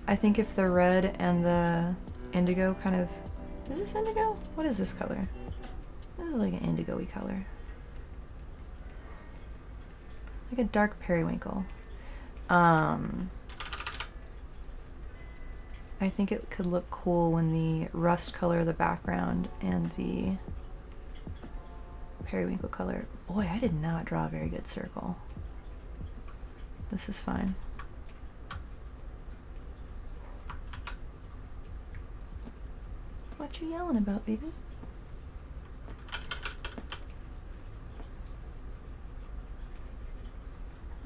I think if the red and the indigo kind of... Is this indigo? What is this color? This is like an indigo-y color. Like a dark periwinkle. I think it could look cool when the rust color of the background and the periwinkle color. Boy, I did not draw a very good circle. This is fine. What you yelling about, baby?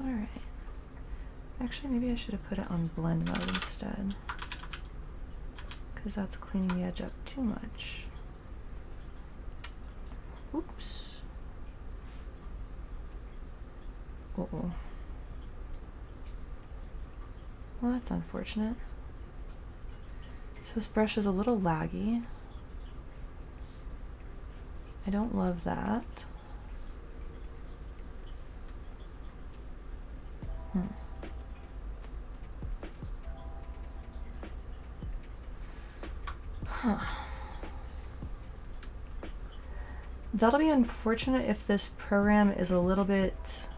Alright. Actually, maybe I should have put it on blend mode instead, because that's cleaning the edge up too much. Oops. Uh-oh. Well, that's unfortunate. So this brush is a little laggy. I don't love that. Huh. That'll be unfortunate if this program is a little bit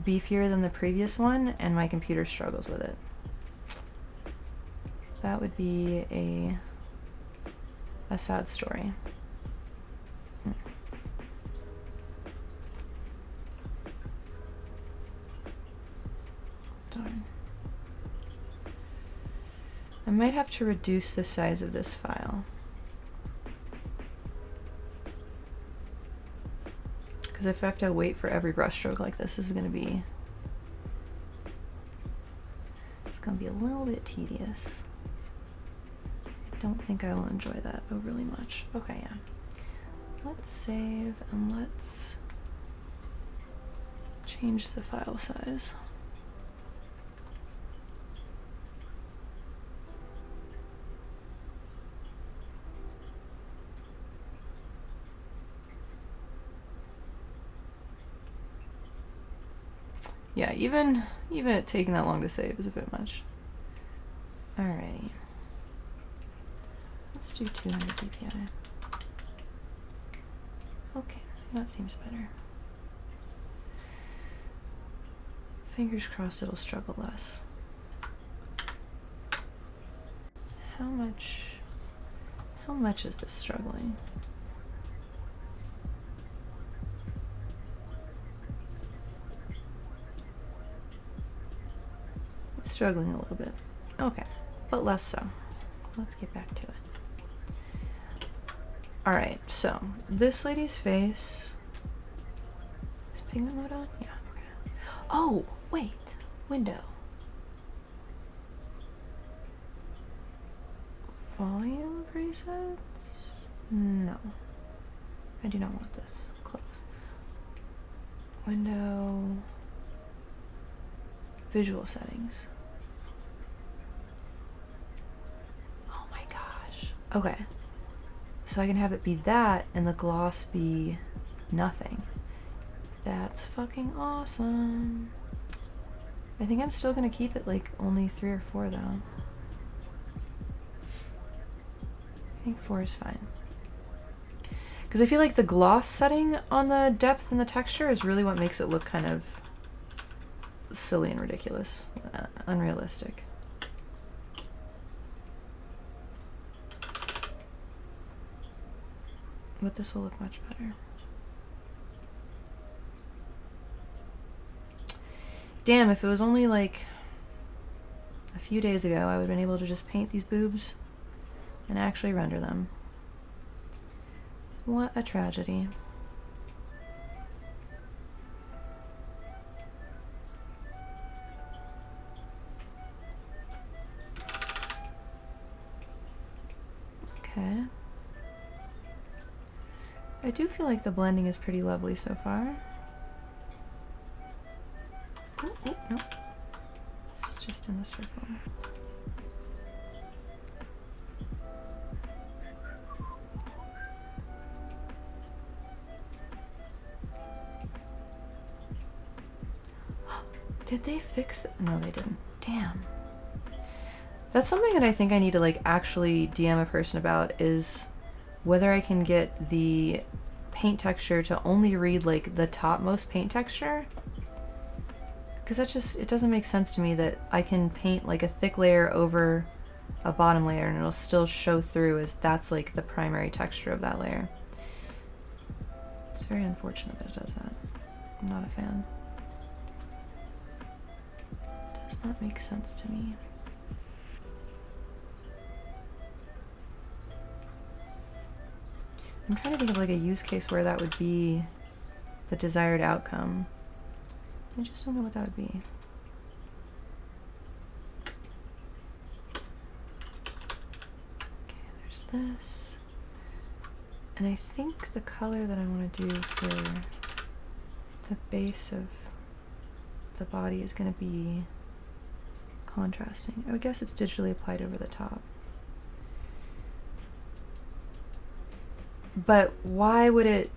beefier than the previous one and my computer struggles with it. That would be a sad story. Darn. I might have to reduce the size of this file, because if I have to wait for every brushstroke like this is going to be, it's going to be a little bit tedious. I don't think I will enjoy that overly much. Okay, yeah. Let's save and let's change the file size. Yeah, even it taking that long to save is a bit much. Alrighty. Let's do 200 dpi. Okay, that seems better. Fingers crossed it'll struggle less. How much is this struggling? It's struggling a little bit. Okay, but less so. Let's get back to it. Alright, so this lady's face is pigment mode on? Yeah, okay. Oh, wait, window. Volume presets? No. I do not want this. Close. Window. Visual settings. Oh my gosh. Okay. So I can have it be that and the gloss be nothing. That's fucking awesome. I think I'm still gonna keep it like only 3 or 4 though. I think 4 is fine. Because I feel like the gloss setting on the depth and the texture is really what makes it look kind of silly and ridiculous, unrealistic. But this will look much better. Damn, if it was only like a few days ago, I would have been able to just paint these boobs and actually render them. What a tragedy. Okay. I do feel like the blending is pretty lovely so far. Oh, no. This is just in the circle. Did they fix it? No, they didn't. Damn. That's something that I think I need to like actually DM a person about, is whether I can get the paint texture to only read like the topmost paint texture. Because that just, it doesn't make sense to me that I can paint like a thick layer over a bottom layer and it'll still show through as that's like the primary texture of that layer. It's very unfortunate that it does that. I'm not a fan. It does not make sense to me. I'm trying to think of like a use case where that would be the desired outcome. I just don't know what that would be. Okay, there's this. And I think the color that I want to do for the base of the body is going to be contrasting. I would guess it's digitally applied over the top. But why would it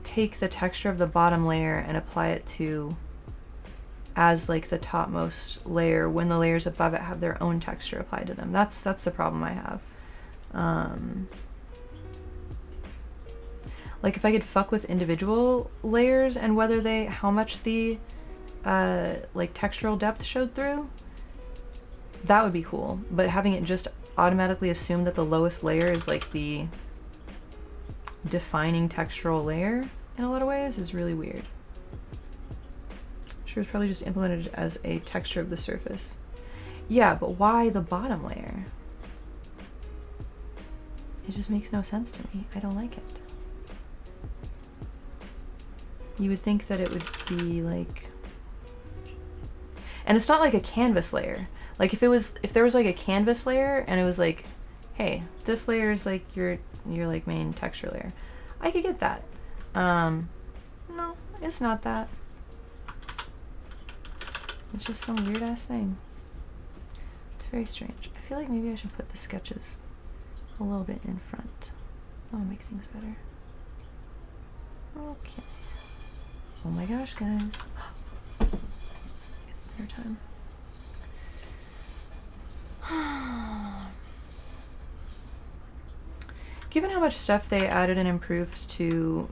take the texture of the bottom layer and apply it to as like the topmost layer when the layers above it have their own texture applied to them? That's the problem I have. Like if I could fuck with individual layers and whether how much the like textural depth showed through, that would be cool. But having it just automatically assume that the lowest layer is like the defining textural layer in a lot of ways is really weird. Sure, it's probably just implemented as a texture of the surface. Yeah, but why the bottom layer? It just makes no sense to me. I don't like it. You would think that it would be like, and it's not like a canvas layer. Like if there was like a canvas layer and it was like, hey, this layer is like your like main texture layer, I could get that. No, it's not that. It's just some weird ass thing. It's very strange. I feel like maybe I should put the sketches a little bit in front. That'll make things better. Okay. Oh my gosh, guys. It's their time. Given how much stuff they added and improved to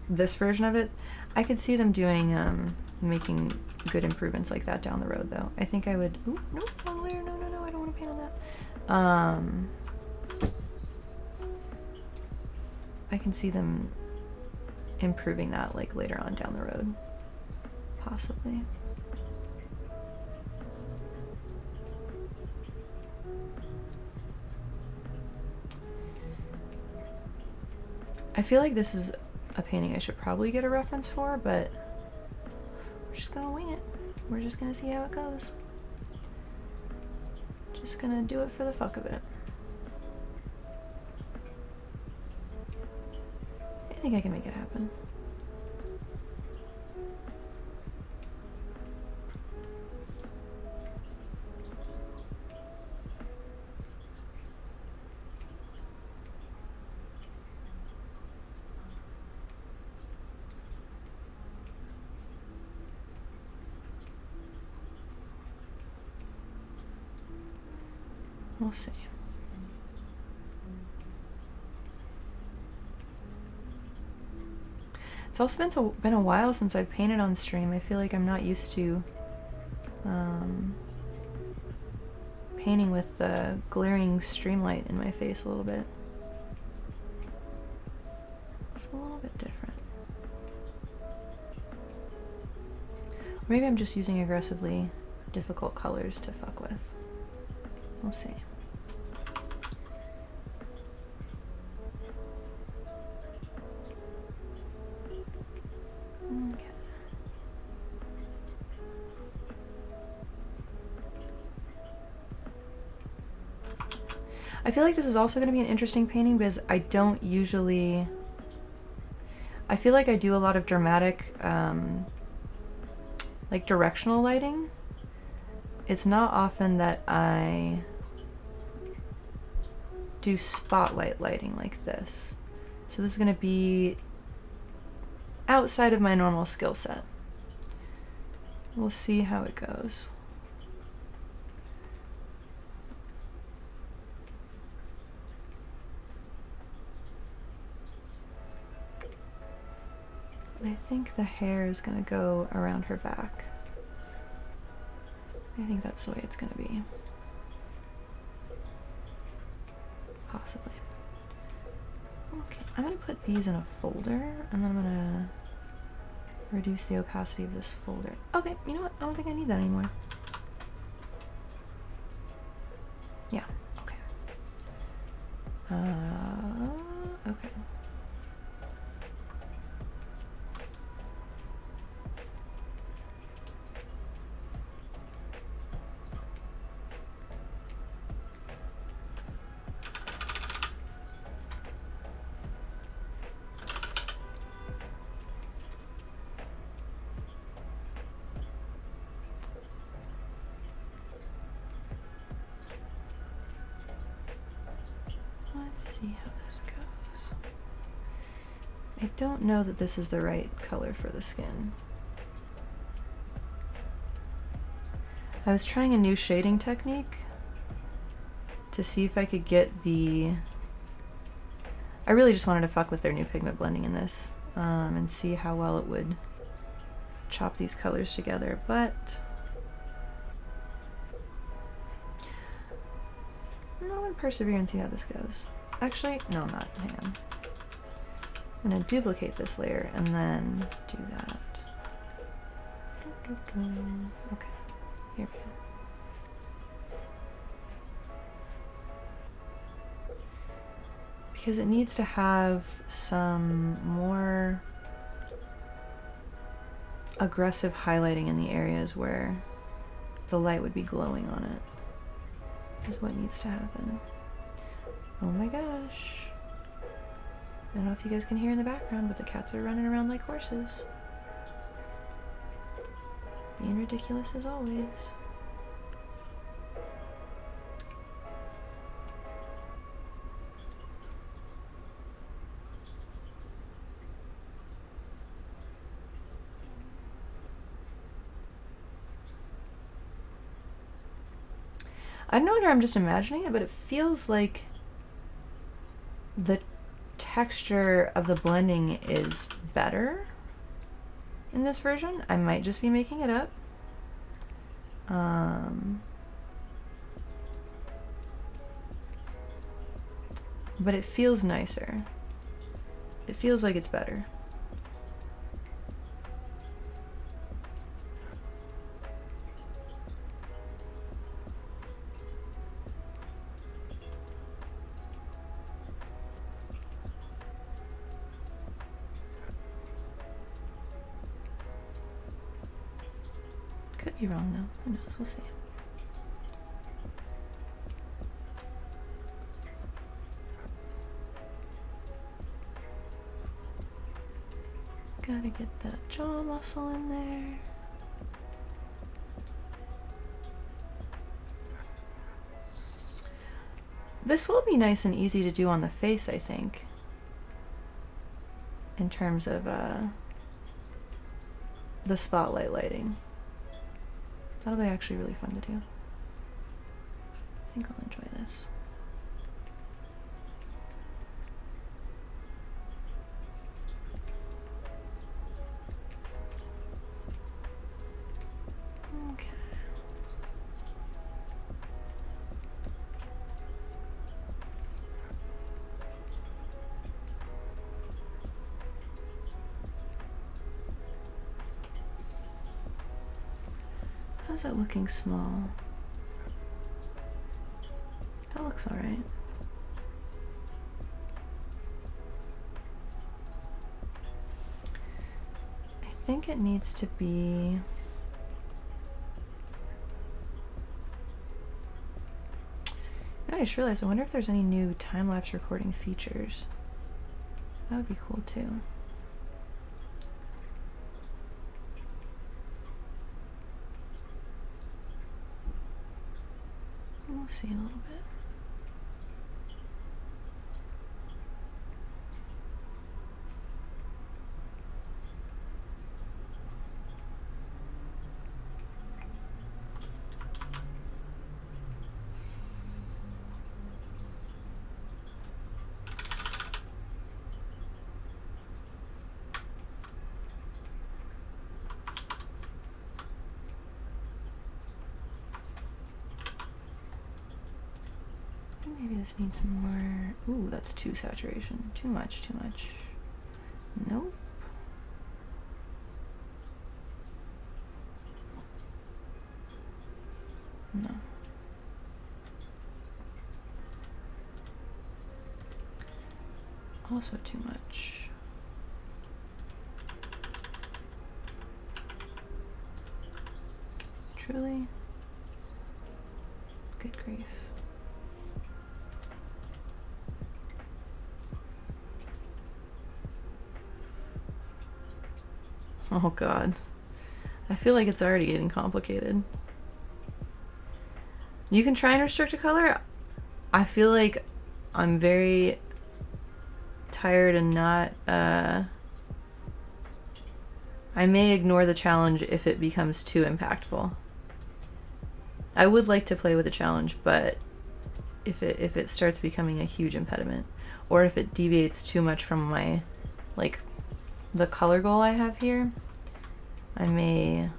this version of it, I could see them doing, making good improvements like that down the road, though. I think I would... Ooh, no, wrong layer. No, I don't want to paint on that. I can see them improving that, like, later on down the road. Possibly. I feel like this is a painting I should probably get a reference for, but we're just gonna wing it. We're just gonna see how it goes. Just gonna do it for the fuck of it. I think I can make it happen. We'll see. It's also been a while since I've painted on stream. I feel like I'm not used to painting with the glaring stream light in my face a little bit. It's a little bit different. Or maybe I'm just using aggressively difficult colors to fuck with. We'll see. Okay. I feel like this is also going to be an interesting painting because I don't usually... I feel like I do a lot of dramatic, like directional lighting. It's not often that I do spotlight lighting like this. So this is going to be outside of my normal skill set. We'll see how it goes. I think the hair is going to go around her back. I think that's the way it's going to be. Possibly. Okay, I'm gonna put these in a folder, and then I'm gonna reduce the opacity of this folder. Okay, you know what? I don't think I need that anymore. Yeah, okay. Okay. Let's see how this goes. I don't know that this is the right color for the skin. I was trying a new shading technique to see if I could get the... I really just wanted to fuck with their new pigment blending in this, and see how well it would chop these colors together, but... I'm gonna persevere and see how this goes. Actually, no, I'm not. Hang on. I'm gonna duplicate this layer and then do that. Okay, here we go. Because it needs to have some more aggressive highlighting in the areas where the light would be glowing on it, is what needs to happen. Oh my gosh. I don't know if you guys can hear in the background, but the cats are running around like horses. Being ridiculous as always. I don't know whether I'm just imagining it, but it feels like the texture of the blending is better in this version. I might just be making it up. But it feels nicer. It feels like it's better. Could be wrong though. Who knows? We'll see. Gotta get that jaw muscle in there. This will be nice and easy to do on the face, I think. In terms of the spotlight lighting. That'll be actually really fun to do. I think I'll enjoy this. Okay. How's that looking small? That looks alright. I think it needs to be... I just realized, I wonder if there's any new time-lapse recording features. That would be cool too. We'll see in a little bit. Maybe this needs more. Ooh, that's too saturation. Too much, too much. Nope. No. Also too much. Truly? Good grief. Oh god. I feel like it's already getting complicated. You can try and restrict a color. I feel like I'm very tired and not, I may ignore the challenge if it becomes too impactful. I would like to play with the challenge, but if it starts becoming a huge impediment, or if it deviates too much from my, like, the color goal I have here, I may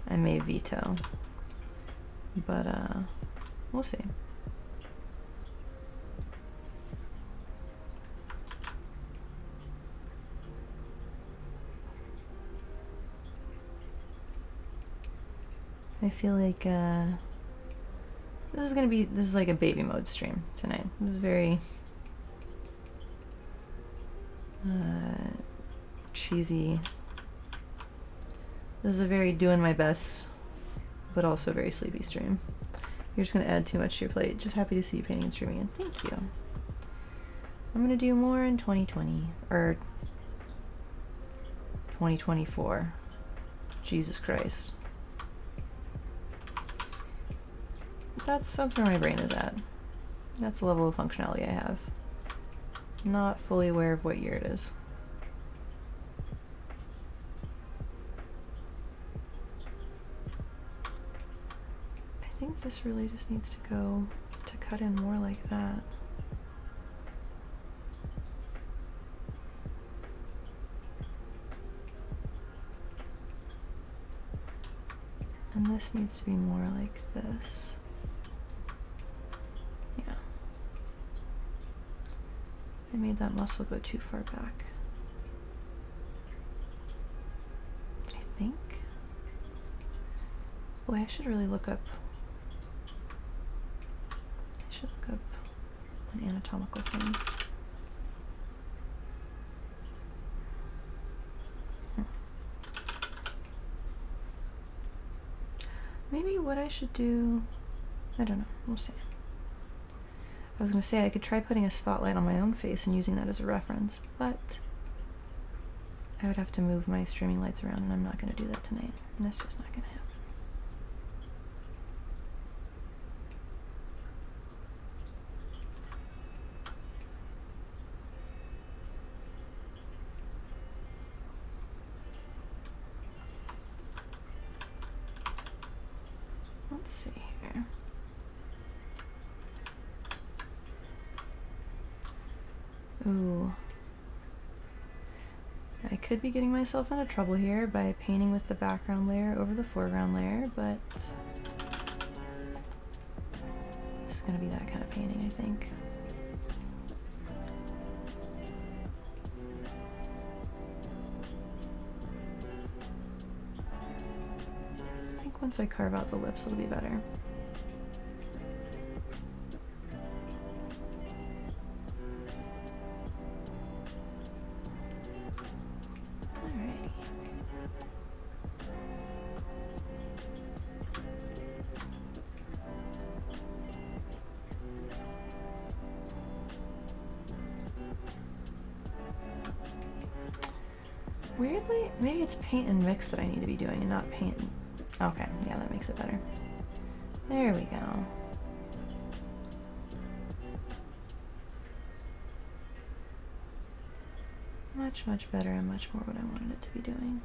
veto. But we'll see. I feel like this is like a baby mode stream tonight. This is very cheesy. This is a very doing my best, but also very sleepy stream. You're just gonna add too much to your plate. Just happy to see you painting and streaming, and thank you. I'm gonna do more in 2020 or 2024. Jesus Christ. That's where my brain is at. That's the level of functionality I have. Not fully aware of what year it is. I think this really just needs to go to cut in more like that. And this needs to be more like this. Yeah. I made that muscle go too far back. I think. Boy, I should really look up. I should look up an anatomical thing. Maybe what I should do, I don't know, we'll see. I was gonna say I could try putting a spotlight on my own face and using that as a reference, but I would have to move my streaming lights around, and I'm not gonna do that tonight. And that's just not gonna happen. Let's see here. Ooh. I could be getting myself into trouble here by painting with the background layer over the foreground layer, but it's gonna be that kind of painting, I think. I think once I carve out the lips, it'll be better. Weirdly, maybe it's paint and mix that I need to be doing and not paint. Okay, yeah, that makes it better. There we go. Much, much better and much more what I wanted it to be doing.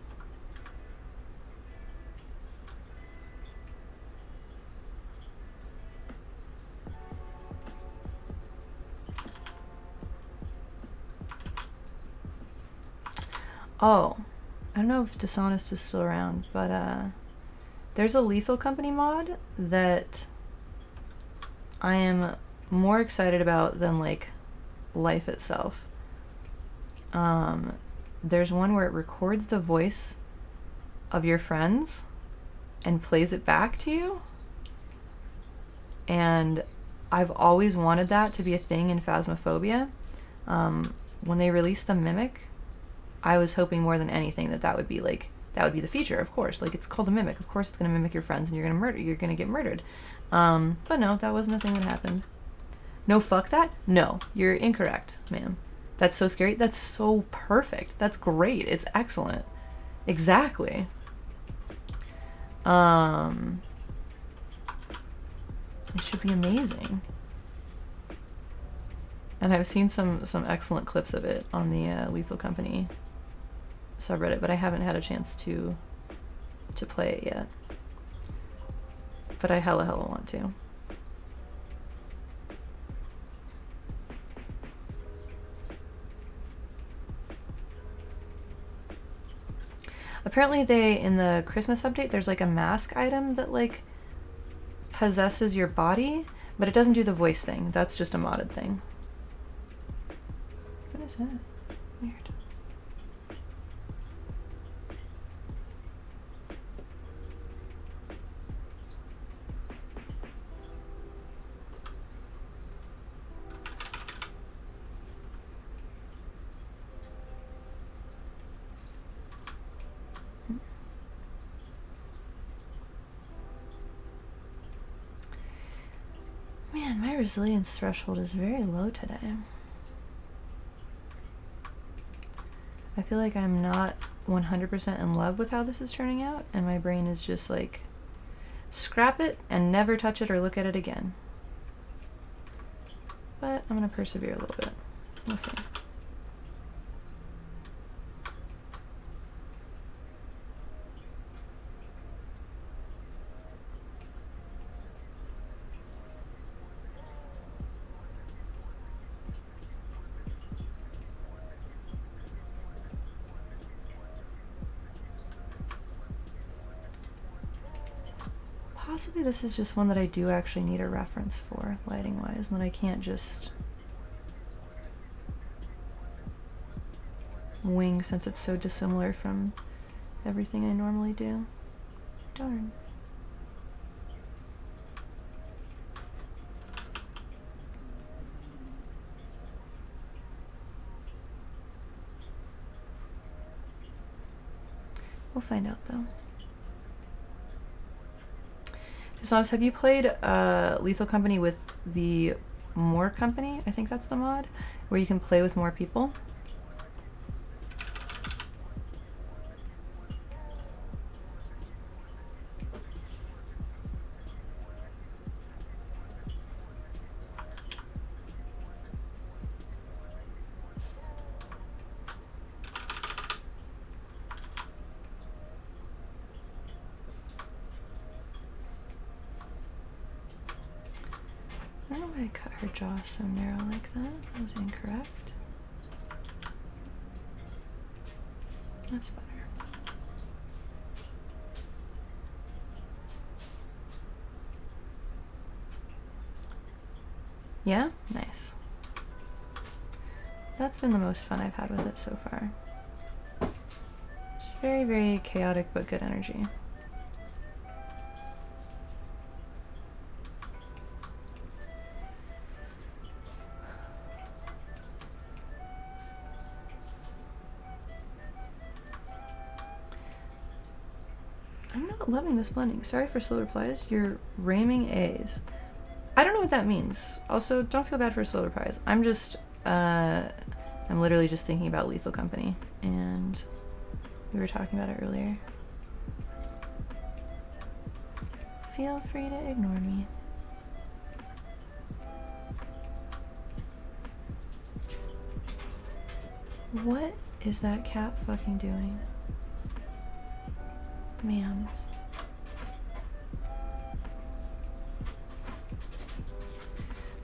Oh, I don't know if Dishonest is still around, but there's a Lethal Company mod that I am more excited about than like life itself. There's one where it records the voice of your friends and plays it back to you. And I've always wanted that to be a thing in Phasmophobia. When they released the Mimic, I was hoping more than anything that would be like, that would be the feature, of course. Like, it's called a Mimic. Of course it's going to mimic your friends and you're going to get murdered. But no, that wasn't a thing that happened. No, fuck that? No, you're incorrect, ma'am. That's so scary. That's so perfect. That's great. It's excellent. Exactly. It should be amazing. And I've seen some excellent clips of it on the Lethal Company subreddit, but I haven't had a chance to play it yet. But I hella want to. Apparently in the Christmas update, there's like a mask item that like possesses your body, but it doesn't do the voice thing. That's just a modded thing. What is that? Weird. Man, my resilience threshold is very low today. I feel like I'm not 100% in love with how this is turning out, and my brain is just like, scrap it and never touch it or look at it again. But I'm gonna persevere a little bit. We'll see. Possibly this is just one that I do actually need a reference for, lighting-wise, and that I can't just wing since it's so dissimilar from everything I normally do. Darn. We'll find out though. Dishonest, have you played Lethal Company with the More Company? I think that's the mod, where you can play with more people. I don't know why I cut her jaw so narrow like that. That was incorrect. That's better. Yeah? Nice. That's been the most fun I've had with it so far. Just very, very chaotic but good energy. I'm not loving this blending. Sorry for slow replies. You're ramming A's. I don't know what that means. Also, don't feel bad for slow replies. I'm just, I'm literally just thinking about Lethal Company, and we were talking about it earlier. Feel free to ignore me. What is that cat fucking doing? Man.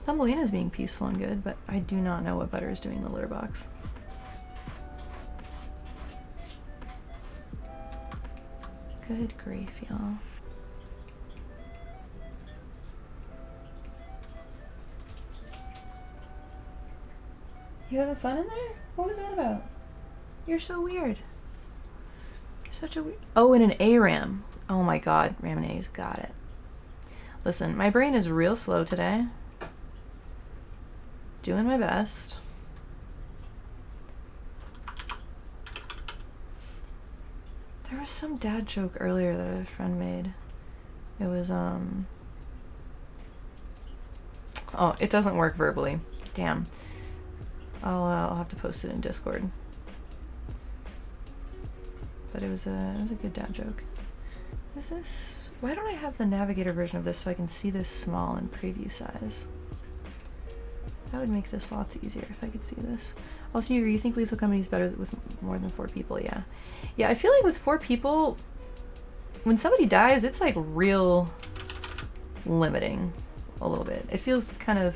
Thumbelina's being peaceful and good, but I do not know what Butter is doing in the litter box. Good grief, y'all. You having fun in there? What was that about? You're so weird. Such a weird... Oh, and an ARAM. Oh my god, Ram and A's got it. Listen, my brain is real slow today. Doing my best. There was some dad joke earlier that a friend made. It was, Oh, it doesn't work verbally. Damn. I'll have to post it in Discord. But it was a good dad joke. Is this... Why don't I have the navigator version of this so I can see this small in preview size? That would make this lots easier if I could see this. Also, you think Lethal Company is better with more than 4 people? Yeah. Yeah, I feel like with 4 people, when somebody dies, it's like real limiting a little bit. It feels kind of...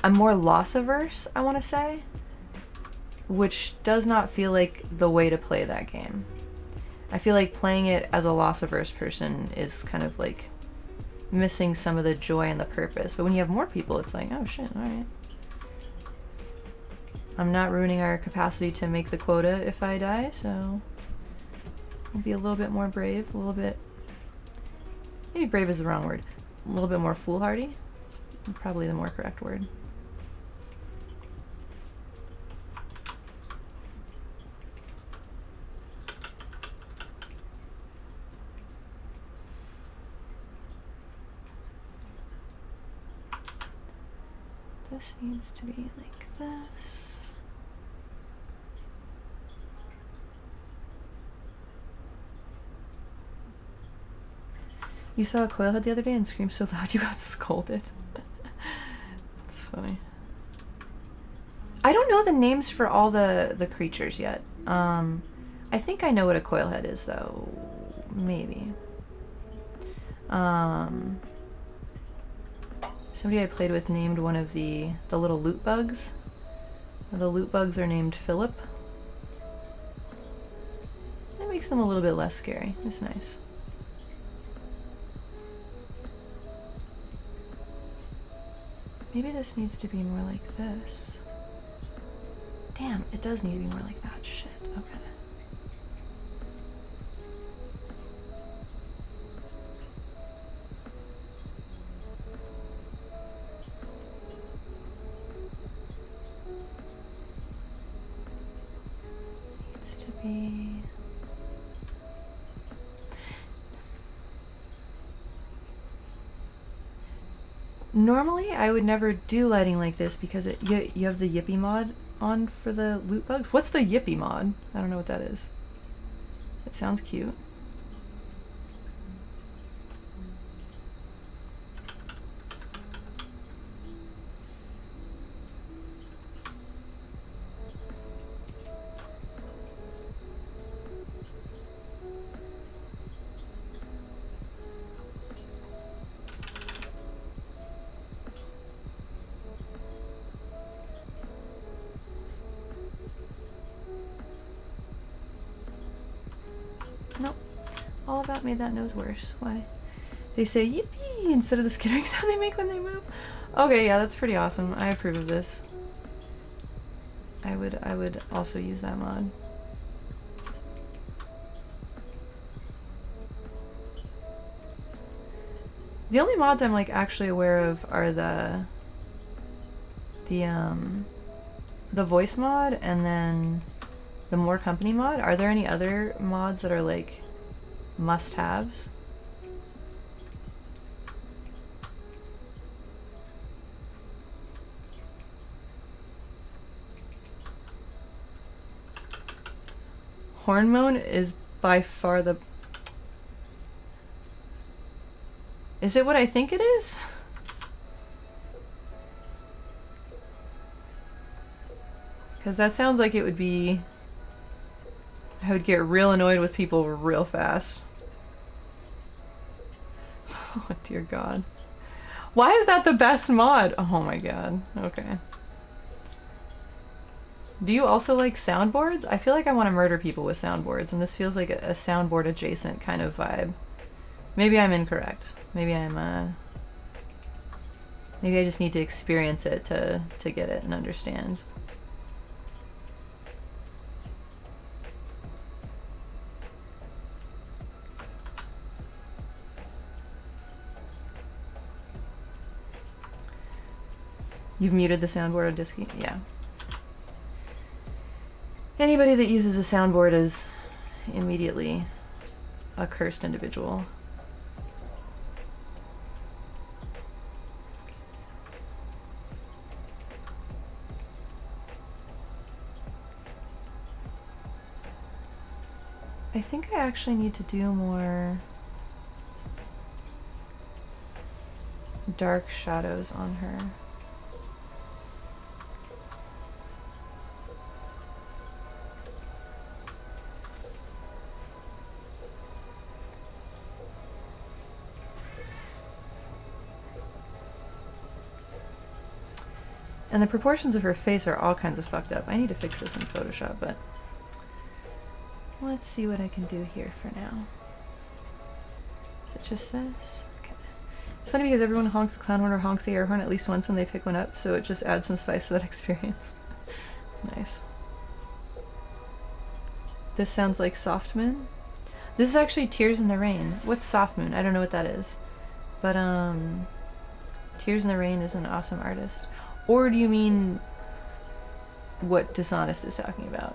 I'm more loss averse, I want to say, which does not feel like the way to play that game. I feel like playing it as a loss averse person is kind of like missing some of the joy and the purpose. But when you have more people, it's like, oh shit, alright. I'm not ruining our capacity to make the quota if I die, so I'll be a little bit more brave, a little bit... Maybe brave is the wrong word. A little bit more foolhardy. It's probably the more correct word. This needs to be like this. You saw a coilhead the other day and screamed so loud you got scolded. That's funny. I don't know the names for all the creatures yet. I think I know what a coilhead is though. Maybe. Somebody I played with named one of the little loot bugs. The loot bugs are named Philip. That makes them a little bit less scary. It's nice. Maybe this needs to be more like this. Damn, it does need to be more like that. Shit, okay. Needs to be... Normally, I would never do lighting like this because you have the Yippee mod on for the loot bugs. What's the Yippee mod? I don't know what that is. It sounds cute. Nope. All of that made that nose worse. Why? They say yippee instead of the skittering sound they make when they move. Okay, yeah, that's pretty awesome. I approve of this. I would also use that mod. The only mods I'm like actually aware of are the voice mod and then the more company mod. Are there any other mods that are like must-haves? Hormone is by far the... Is it what I think it is? Because that sounds like it would be... I would get real annoyed with people real fast. Oh dear god. Why is that the best mod? Oh my god. Okay. Do you also like soundboards? I feel like I want to murder people with soundboards, and this feels like a soundboard adjacent kind of vibe. Maybe I'm incorrect. Maybe I'm Maybe I just need to experience it to get it and understand. You've muted the soundboard on Disky? Yeah. Anybody that uses a soundboard is immediately a cursed individual. I think I actually need to do more dark shadows on her. And the proportions of her face are all kinds of fucked up. I need to fix this in Photoshop, but let's see what I can do here for now. Is it just this? Okay. It's funny because everyone honks the clown horn or honks the air horn at least once when they pick one up, so it just adds some spice to that experience. Nice. This sounds like Soft Moon. This is actually Tears in the Rain. What's Soft Moon? I don't know what that is. But, Tears in the Rain is an awesome artist. Or do you mean what Dishonest is talking about?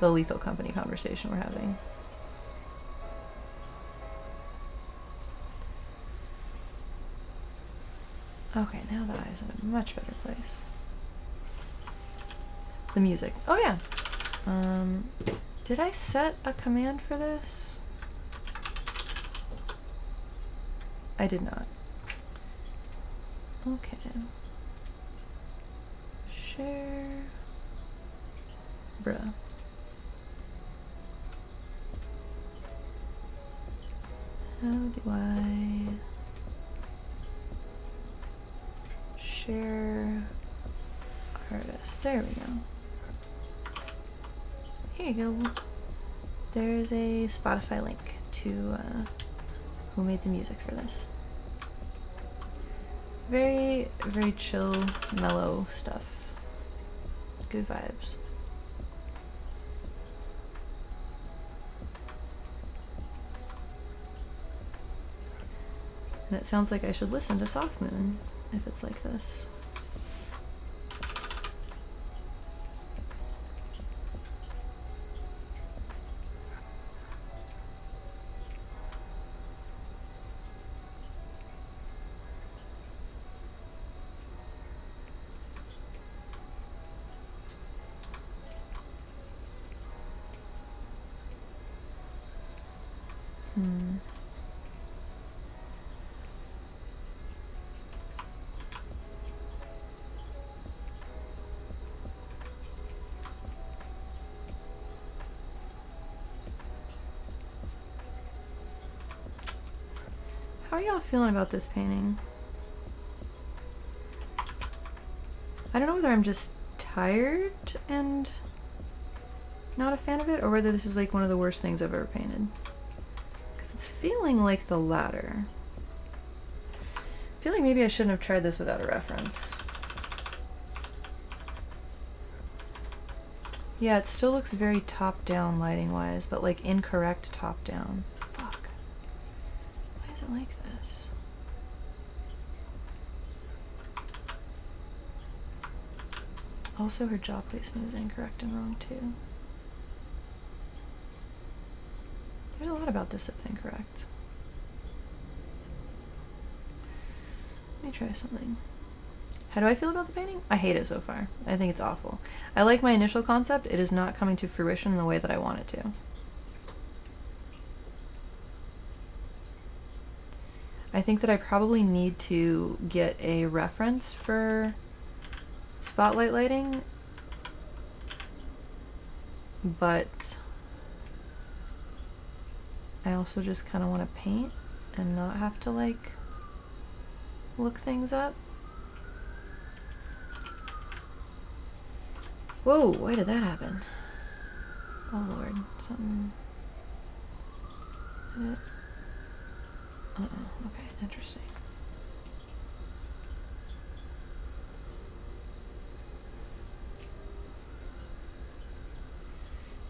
The Lethal Company conversation we're having. Okay, now the eye's in a much better place. The music. Oh yeah. Did I set a command for this? I did not. Okay. Share. Bruh. How do I share artist? There we go. Here you go. There's a Spotify link to who made the music for this. Very, very chill, mellow stuff. Good vibes. And it sounds like I should listen to Soft Moon if it's like this. How are y'all feeling about this painting? I don't know whether I'm just tired and not a fan of it, or whether this is like one of the worst things I've ever painted. Because it's feeling like the latter. I feel like maybe I shouldn't have tried this without a reference. Yeah, it still looks very top-down lighting-wise, but like incorrect top-down. Fuck. Why is it like this? Also, her jaw placement is incorrect and wrong too. There's a lot about this that's incorrect. Let me try something. How do I feel about the painting? I hate it so far. I think it's awful. I like my initial concept. It is not coming to fruition in the way that I want it to. I think that I probably need to get a reference for spotlight lighting, but I also just kind of want to paint and not have to like look things up. Whoa, why did that happen? Oh lord, something. Did it? Uh-oh, okay, interesting.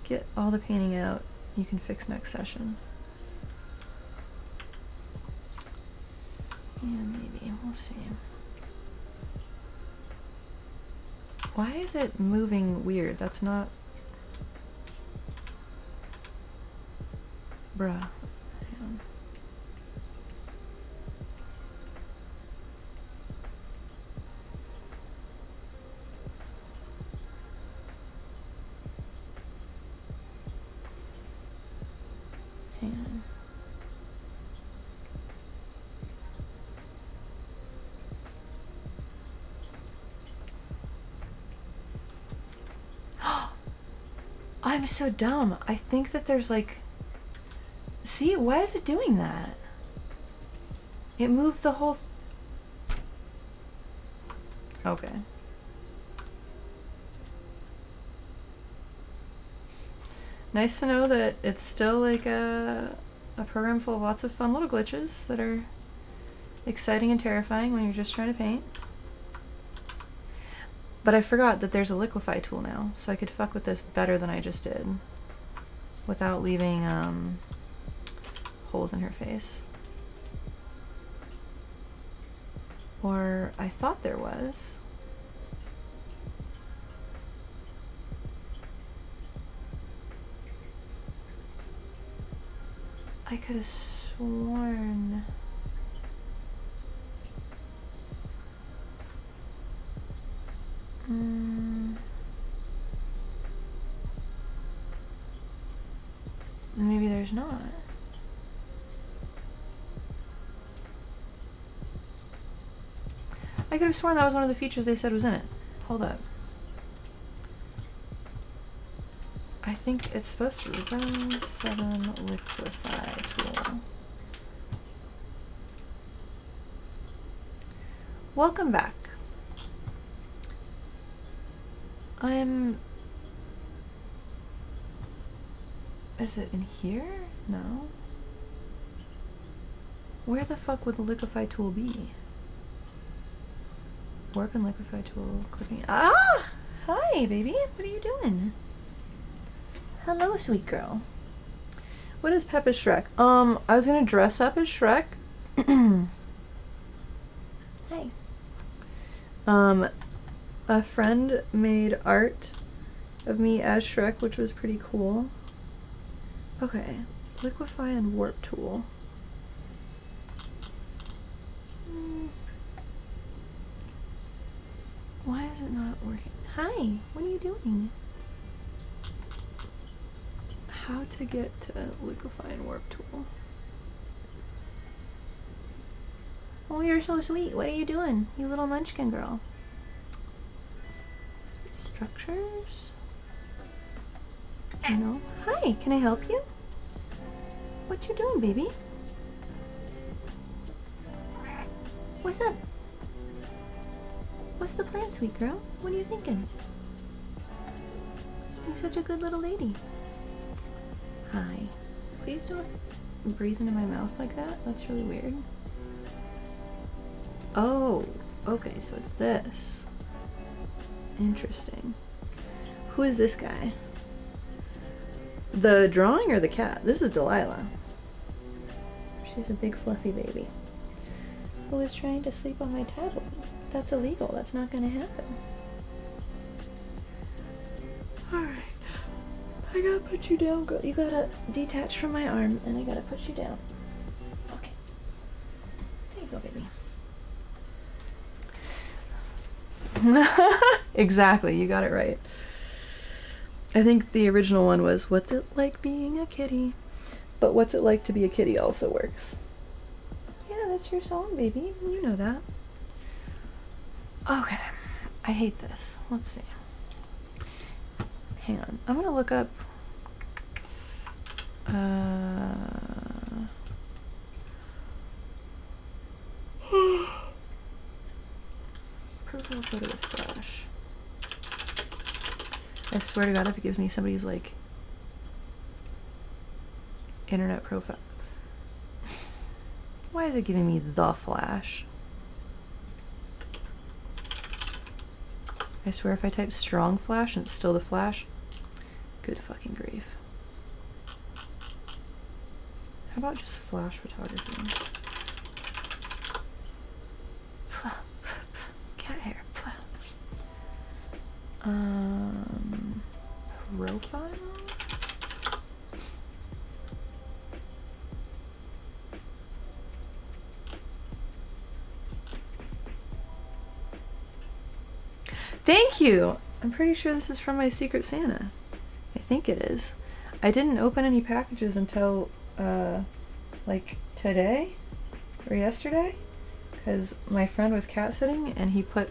get all the painting out, you can fix next session. Yeah, maybe. We'll see. Why is it moving weird? That's not... Bruh. Hang on. Hang on. I'm so dumb. I think that there's like... See, why is it doing that? It moved the whole... Okay. Nice to know that it's still like a program full of lots of fun little glitches that are exciting and terrifying when you're just trying to paint. But I forgot that there's a liquefy tool now, so I could fuck with this better than I just did without leaving holes in her face. Or I thought there was. I could have sworn... Maybe there's not. I could have sworn that was one of the features they said was in it. Hold up. I think it's supposed to be Run 7 Liquefy Tool. Welcome back. Is it in here? No. Where the fuck would the liquefy tool be? Warp and liquefy tool clipping. Ah! Hi, baby. What are you doing? Hello, sweet girl. What is Pep as Shrek? I was gonna dress up as Shrek. Hi. A friend made art of me as Shrek, which was pretty cool. Okay, liquefy and warp tool. Why is it not working? Hi, what are you doing? How to get to liquefy and warp tool. Oh, you're so sweet. What are you doing, you little munchkin girl? Is it structures? No. Hi, can I help you? What you doing, baby? What's up? What's the plan, sweet girl? What are you thinking? You're such a good little lady. Hi. Please don't breathe into my mouth like that. That's really weird. Oh, okay, so it's this. Interesting. Who is this guy? The drawing or the cat? This is Delilah. She's a big fluffy baby who is trying to sleep on my tablet. That's illegal. That's not going to happen. Alright. I gotta put you down, girl. You gotta detach from my arm and I gotta put you down. Okay. There you go, baby. Exactly. You got it right. I think the original one was, what's it like being a kitty? But what's it like to be a kitty also works. Yeah, that's your song, baby. You know that. Okay. I hate this. Let's see. Hang on. I'm gonna look up... Profile photo with flash. I swear to God, if it gives me somebody's, like, internet profile. Why is it giving me the flash? I swear if I type strong flash and it's still the flash. Good fucking grief. How about just flash photography? Cat hair. Profile? Thank you! I'm pretty sure this is from my Secret Santa. I think it is. I didn't open any packages until, like, today? Or yesterday? Because my friend was cat sitting, and he put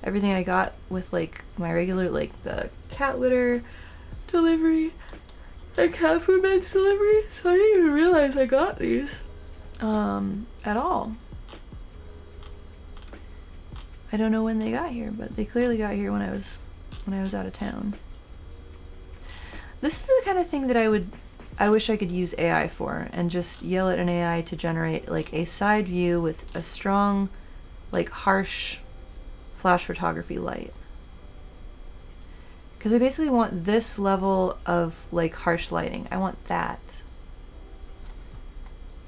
everything I got with, like, my regular, like, the cat litter delivery and cat food meds delivery, so I didn't even realize I got these, at all. I don't know when they got here, but they clearly got here when I was out of town. This is the kind of thing that I wish I could use AI for, and just yell at an AI to generate like a side view with a strong, like harsh flash photography light. Because I basically want this level of like harsh lighting. I want that.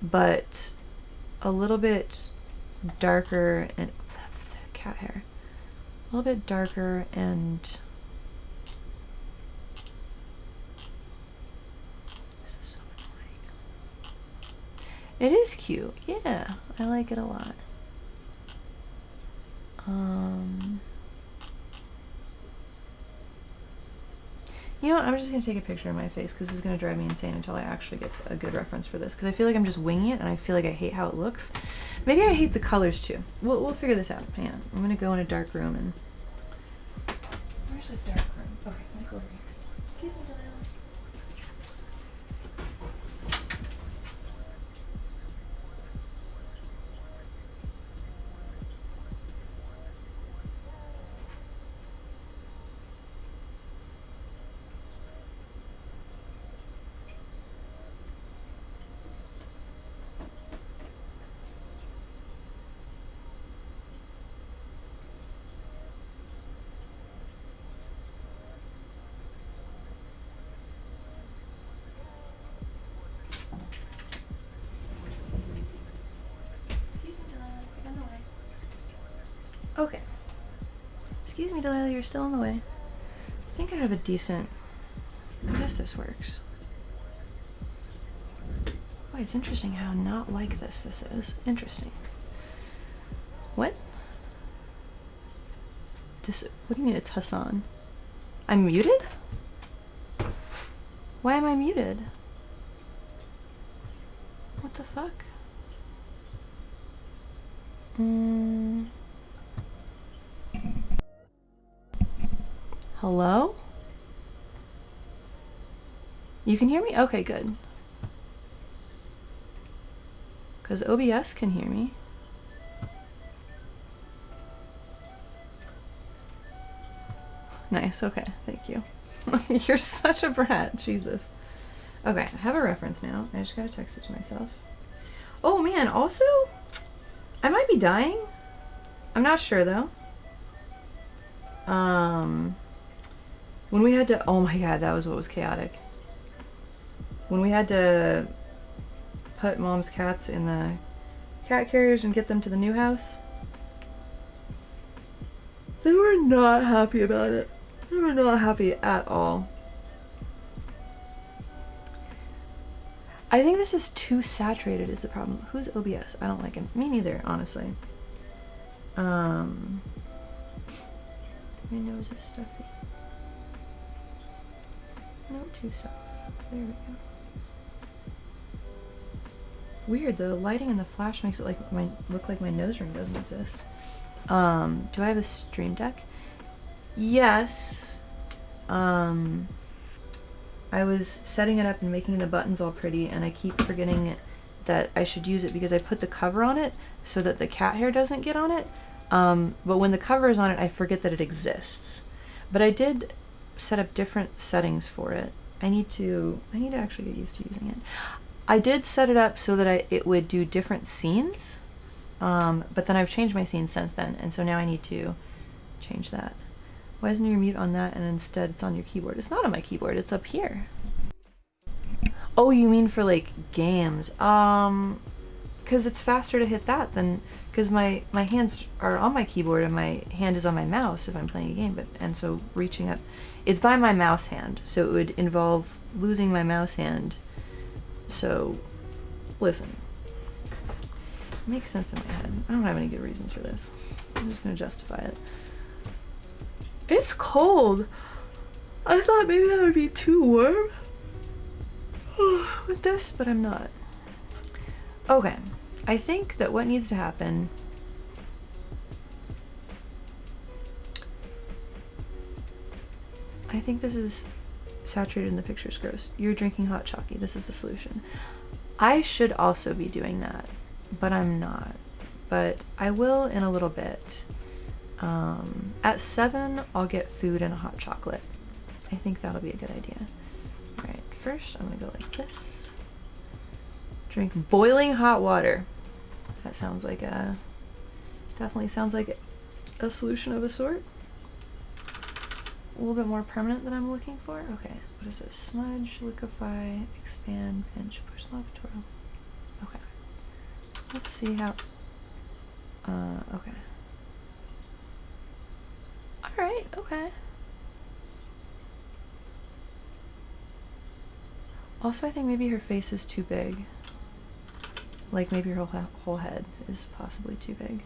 But a little bit darker and cat hair. A little bit darker and this is so annoying. It is cute. Yeah, I like it a lot. You know what? I'm just going to take a picture of my face because this is going to drive me insane until I actually get a good reference for this. Because I feel like I'm just winging it and I feel like I hate how it looks. Maybe I hate the colors too. We'll figure this out. Hang on. I'm going to go in a dark room and... Where's a dark room? Okay, let me go over here. Excuse me, Delilah. Okay. Excuse me, Delilah, you're still in the way. I think I have a decent... I guess this works. Boy, it's interesting how not like this is. Interesting. What? What do you mean it's Hassan? I'm muted? Why am I muted? What the fuck? Hello? You can hear me? Okay, good. Because OBS can hear me. Nice, okay, thank you. You're such a brat, Jesus. Okay, I have a reference now. I just gotta text it to myself. Oh man, also, I might be dying. I'm not sure though. When we had to, oh my god, that was what was chaotic. When we had to put mom's cats in the cat carriers and get them to the new house, they were not happy about it. They were not happy at all. I think this is too saturated is the problem. Who's OBS? I don't like him. Me neither, honestly. My nose is stuffy. Not too soft. There we go. Weird, the lighting in the flash makes it like look like my nose ring doesn't exist. Do I have a stream deck? Yes. I was setting it up and making the buttons all pretty, and I keep forgetting that I should use it because I put the cover on it so that the cat hair doesn't get on it. But when the cover is on it, I forget that it exists. But I did set up different settings for it. I need to actually get used to using it. I did set it up so that it would do different scenes, but then I've changed my scenes since then, and so now I need to change that. Why isn't your mute on that and instead it's on your keyboard? It's not on my keyboard, it's up here. Oh, you mean for like games? Because it's faster to hit that than, because my hands are on my keyboard and my hand is on my mouse if I'm playing a game, and so reaching up, it's by my mouse hand, so it would involve losing my mouse hand. So, listen, it makes sense in my head. I don't have any good reasons for this. I'm just gonna justify it. It's cold. I thought maybe that would be too warm with this, but I'm not. Okay, I think that what needs to happen, I think this is saturated in the picture's gross. You're drinking hot chalky. This is the solution. I should also be doing that, but I'm not. But I will in a little bit. At 7, I'll get food and a hot chocolate. I think that'll be a good idea. Alright, first I'm gonna go like this. Drink boiling hot water. That sounds like a, definitely sounds like a solution of a sort. A little bit more permanent than I'm looking for. Okay, what is this? Smudge, liquefy, expand, pinch, push left, twirl. Okay. Let's see how, okay. Alright, okay. Also, I think maybe her face is too big. Like maybe her whole head is possibly too big.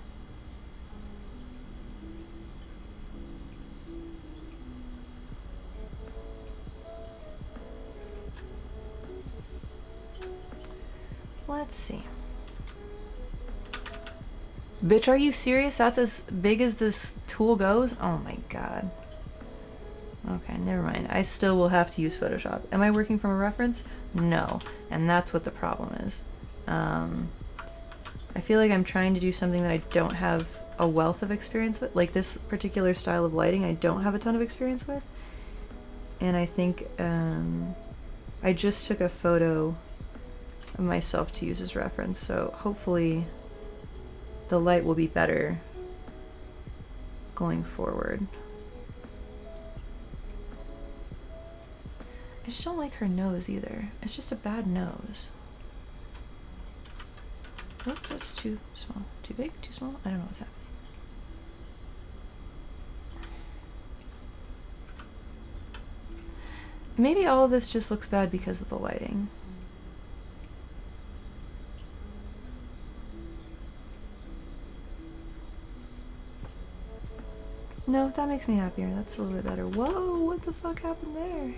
Let's see. Bitch, are you serious? That's as big as this tool goes? Oh my god. Okay, never mind. I still will have to use Photoshop. Am I working from a reference? No. And that's what the problem is. I feel like I'm trying to do something that I don't have a wealth of experience with. Like this particular style of lighting, I don't have a ton of experience with. And I think I just took a photo of myself to use as reference, so hopefully the light will be better going forward. I just don't like her nose either. It's just a bad nose. Oh, that's too small. Too big? Too small? I don't know what's happening. Maybe all of this just looks bad because of the lighting. No, that makes me happier. That's a little bit better. Whoa, what the fuck happened there?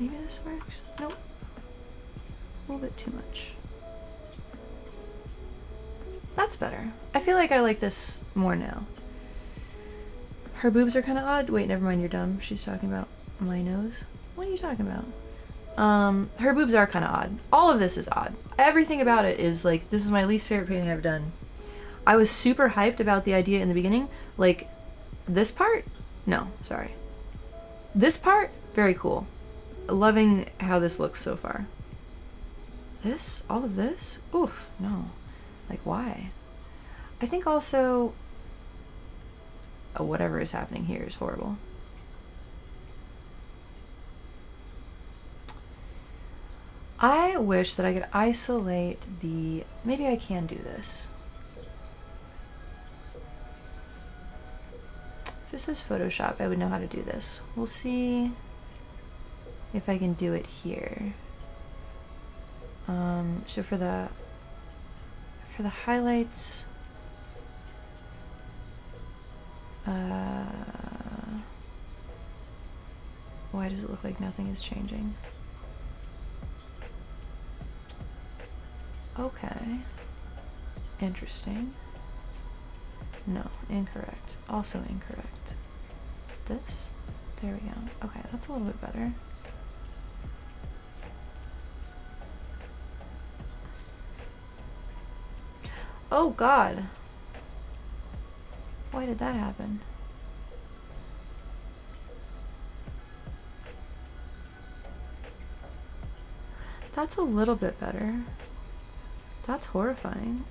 Maybe this works? Nope. A little bit too much. That's better. I feel like I like this more now. Her boobs are kind of odd. Wait, never mind, you're dumb. She's talking about my nose. What are you talking about? Her boobs are kind of odd. All of this is odd. Everything about it is like, this is my least favorite painting I've done. I was super hyped about the idea in the beginning. Like, this part? No, sorry. This part? Very cool. Loving how this looks so far. This? All of this? Oof, no. Like, why? I think also, whatever is happening here is horrible. I wish that I could isolate the, maybe I can do this. If this was Photoshop, I would know how to do this. We'll see if I can do it here. So for the highlights, why does it look like nothing is changing? Okay. Interesting. No, incorrect. Also incorrect. This? There we go. Okay, that's a little bit better. Oh god. Why did that happen? That's a little bit better. That's horrifying.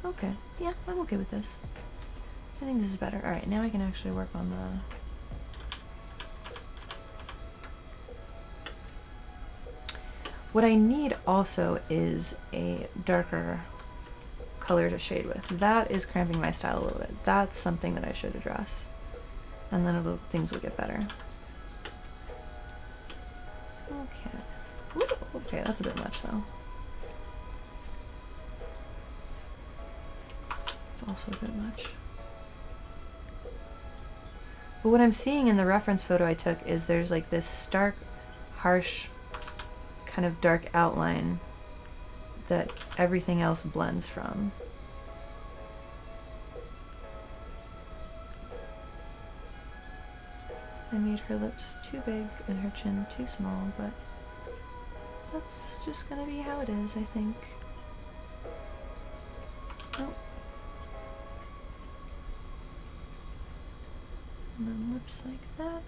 Okay. Yeah, I'm okay with this. I think this is better. Alright, now I can actually work on the... What I need also is a darker color to shade with. That is cramping my style a little bit. That's something that I should address. And then things will get better. Okay. Ooh, okay, that's a bit much though. It's also a bit much. But what I'm seeing in the reference photo I took is there's like this stark, harsh, kind of dark outline that everything else blends from. I made her lips too big and her chin too small, but that's just gonna be how it is, I think. Oh. And then lips like that.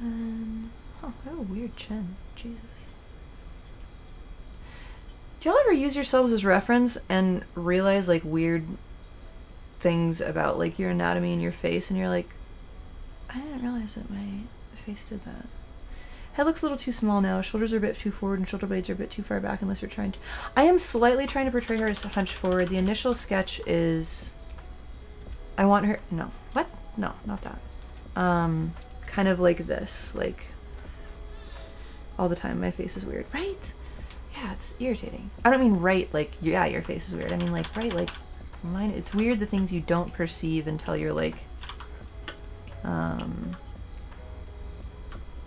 Then, oh, I have a weird chin. Jesus. Do y'all ever use yourselves as reference and realize like weird things about like your anatomy and your face, and you're like, I didn't realize that my face did that. Head looks a little too small now. Shoulders are a bit too forward and shoulder blades are a bit too far back unless you're trying to... I am slightly trying to portray her as hunched forward. The initial sketch is... I want her... No. What? No, not that. Kind of like this. Like, all the time. My face is weird. Right? Yeah, it's irritating. I don't mean right, like, yeah, your face is weird. I mean, like, right, like, mine... It's weird the things you don't perceive until you're, like,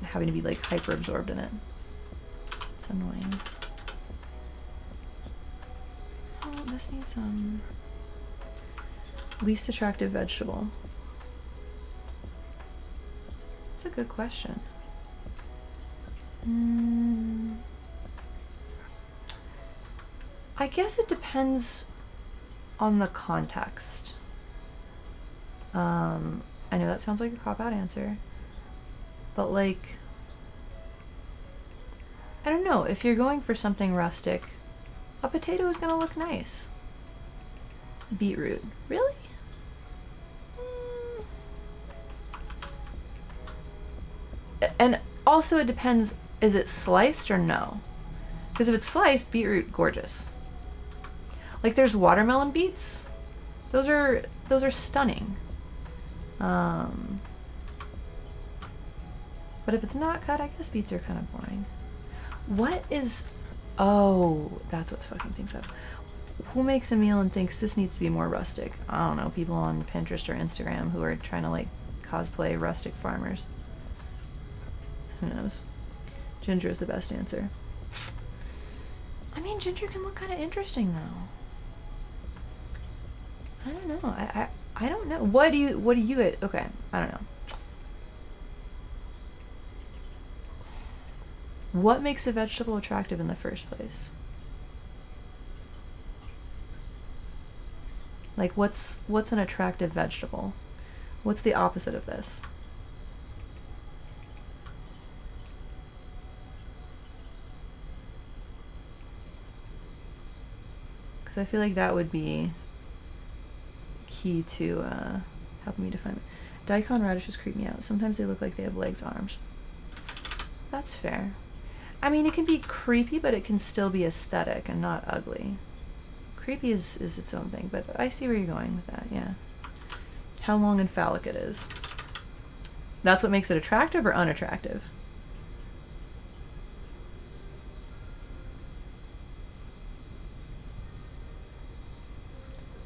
having to be, like, hyper-absorbed in it. It's annoying. Oh, this needs, least attractive vegetable. That's a good question. I guess it depends on the context. I know that sounds like a cop-out answer, but like, I don't know, if you're going for something rustic, a potato is gonna look nice. Beetroot, really? And also it depends, is it sliced or no? Because if it's sliced, beetroot, gorgeous. Like there's watermelon beets. Those are stunning. But if it's not cut, I guess beets are kind of boring. What is... Oh, that's what's fucking things up. Who makes a meal and thinks this needs to be more rustic? I don't know, people on Pinterest or Instagram who are trying to like cosplay rustic farmers. Who knows? Ginger is the best answer. I mean, ginger can look kind of interesting though. I don't know. I don't know. What do you get? Okay, I don't know. What makes a vegetable attractive in the first place? Like what's an attractive vegetable? What's the opposite of this? Because I feel like that would be key to helping me define it. Daikon radishes creep me out. Sometimes they look like they have legs, arms. That's fair. I mean, it can be creepy, but it can still be aesthetic and not ugly. Creepy is its own thing, but I see where you're going with that, yeah. How long and phallic it is. That's what makes it attractive or unattractive?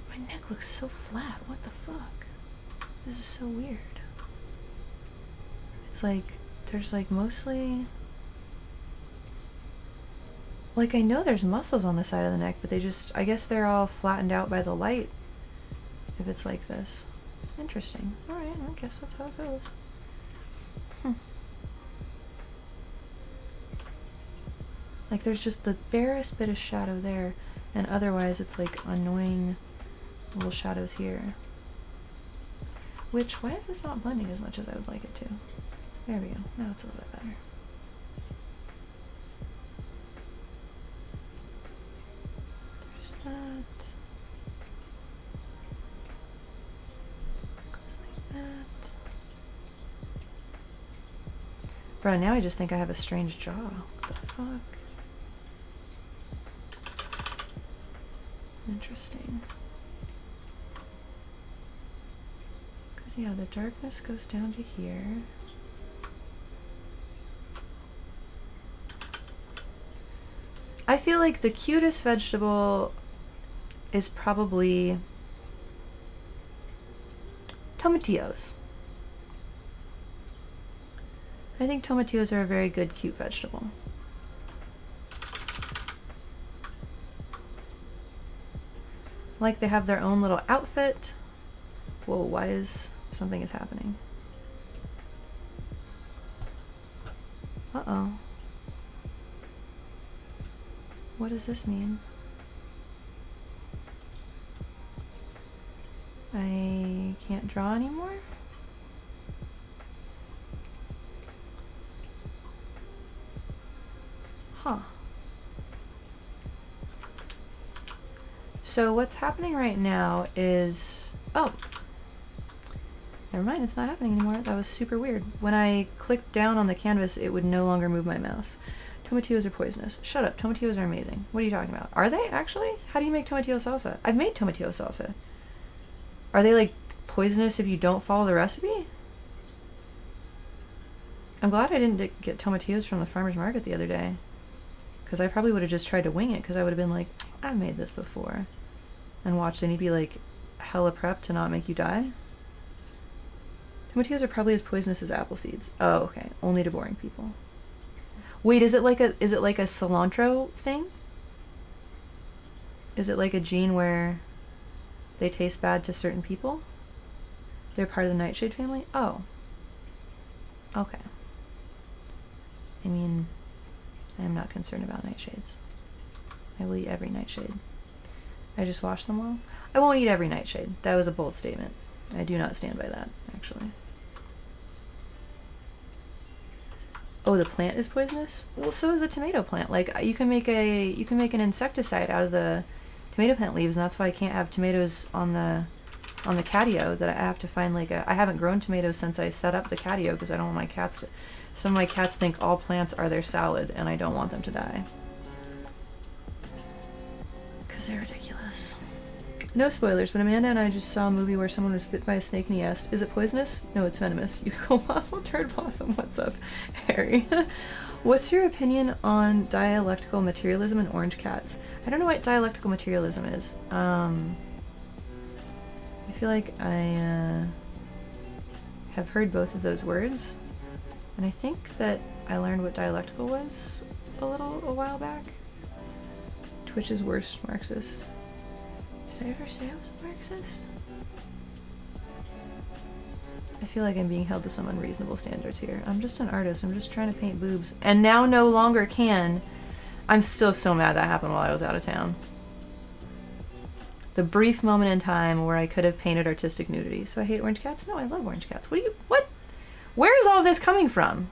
My neck looks so flat. What the fuck? This is so weird. It's like, there's like mostly... Like, I know there's muscles on the side of the neck, but they just, I guess they're all flattened out by the light if it's like this. Interesting. Alright, I guess that's how it goes. Like, there's just the barest bit of shadow there, and otherwise it's like annoying Little shadows here. Which, why is this not blending as much as I would like it to? There we go. Now it's a little bit better. There's that. Goes like that. Bro, now I just think I have a strange jaw. What the fuck? Interesting. Because, yeah, the darkness goes down to here. I feel like the cutest vegetable is probably tomatillos. I think tomatillos are a very good, cute vegetable. Like they have their own little outfit. Whoa, why is something is happening? Uh-oh. What does this mean? I can't draw anymore? Huh. So what's happening right now is... Oh! Never mind, it's not happening anymore. That was super weird. When I clicked down on the canvas, it would no longer move my mouse. Tomatillos are poisonous. Shut up. Tomatillos are amazing. What are you talking about? Are they, actually? How do you make tomatillo salsa? I've made tomatillo salsa. Are they, like, poisonous if you don't follow the recipe? I'm glad I didn't get tomatillos from the farmer's market the other day. Because I probably would have just tried to wing it, because I would have been like, I've made this before. And watched, and he'd be like, hella prepped to not make you die. Tomatillos are probably as poisonous as apple seeds. Oh, okay. Only to boring people. Wait, is it like a cilantro thing? Is it like a gene where they taste bad to certain people? They're part of the nightshade family? Oh. Okay. I mean, I am not concerned about nightshades. I will eat every nightshade. I just wash them all? I won't eat every nightshade. That was a bold statement. I do not stand by that, actually. Oh, the plant is poisonous? Well, so is a tomato plant. Like, you can make an insecticide out of the tomato plant leaves, and that's why I can't have tomatoes on the catio. That I have to find like I haven't grown tomatoes since I set up the catio because I don't want my cats to, some of my cats think all plants are their salad, and I don't want them to die. Because they're ridiculous. No spoilers, but Amanda and I just saw a movie where someone was bit by a snake and he asked, "Is it poisonous?" "No, it's venomous." You go, "Fossil turd possum, what's up, Harry?" What's your opinion on dialectical materialism and orange cats? I don't know what dialectical materialism is. I feel like I have heard both of those words, and I think that I learned what dialectical was a while back. Twitch's worst Marxist. Did I ever say I was a Marxist? I feel like I'm being held to some unreasonable standards here. I'm just an artist. I'm just trying to paint boobs. And now no longer can. I'm still so mad that happened while I was out of town. The brief moment in time where I could have painted artistic nudity. So I hate orange cats? No, I love orange cats. What? Where is all this coming from?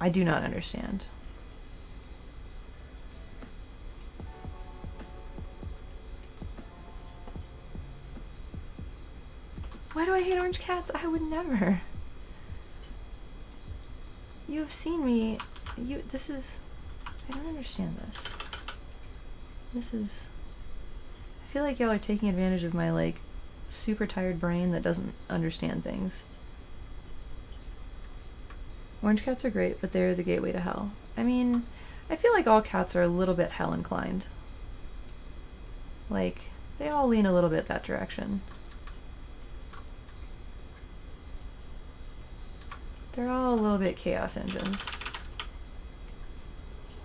I do not understand. Why do I hate orange cats? I would never. You have seen me. I don't understand this. I feel like y'all are taking advantage of my, like, super tired brain that doesn't understand things. Orange cats are great, but they're the gateway to hell. I mean, I feel like all cats are a little bit hell inclined. Like, they all lean a little bit that direction. They're all a little bit chaos engines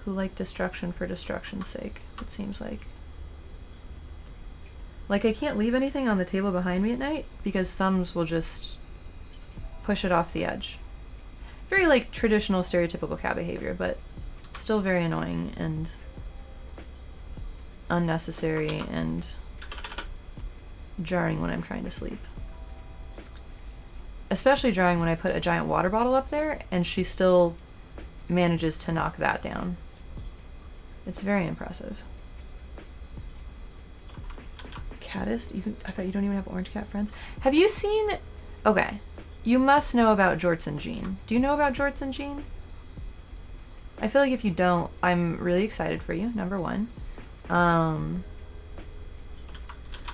who like destruction for destruction's sake, it seems like. Like, I can't leave anything on the table behind me at night because thumbs will just push it off the edge. Very, like, traditional stereotypical cat behavior, but still very annoying and unnecessary and jarring when I'm trying to sleep. Especially jarring when I put a giant water bottle up there and she still manages to knock that down. It's very impressive. Catist? I bet you don't even have orange cat friends. Have you seen... Okay. You must know about Jorts and Jean. Do you know about Jorts and Jean? I feel like if you don't, I'm really excited for you, number one.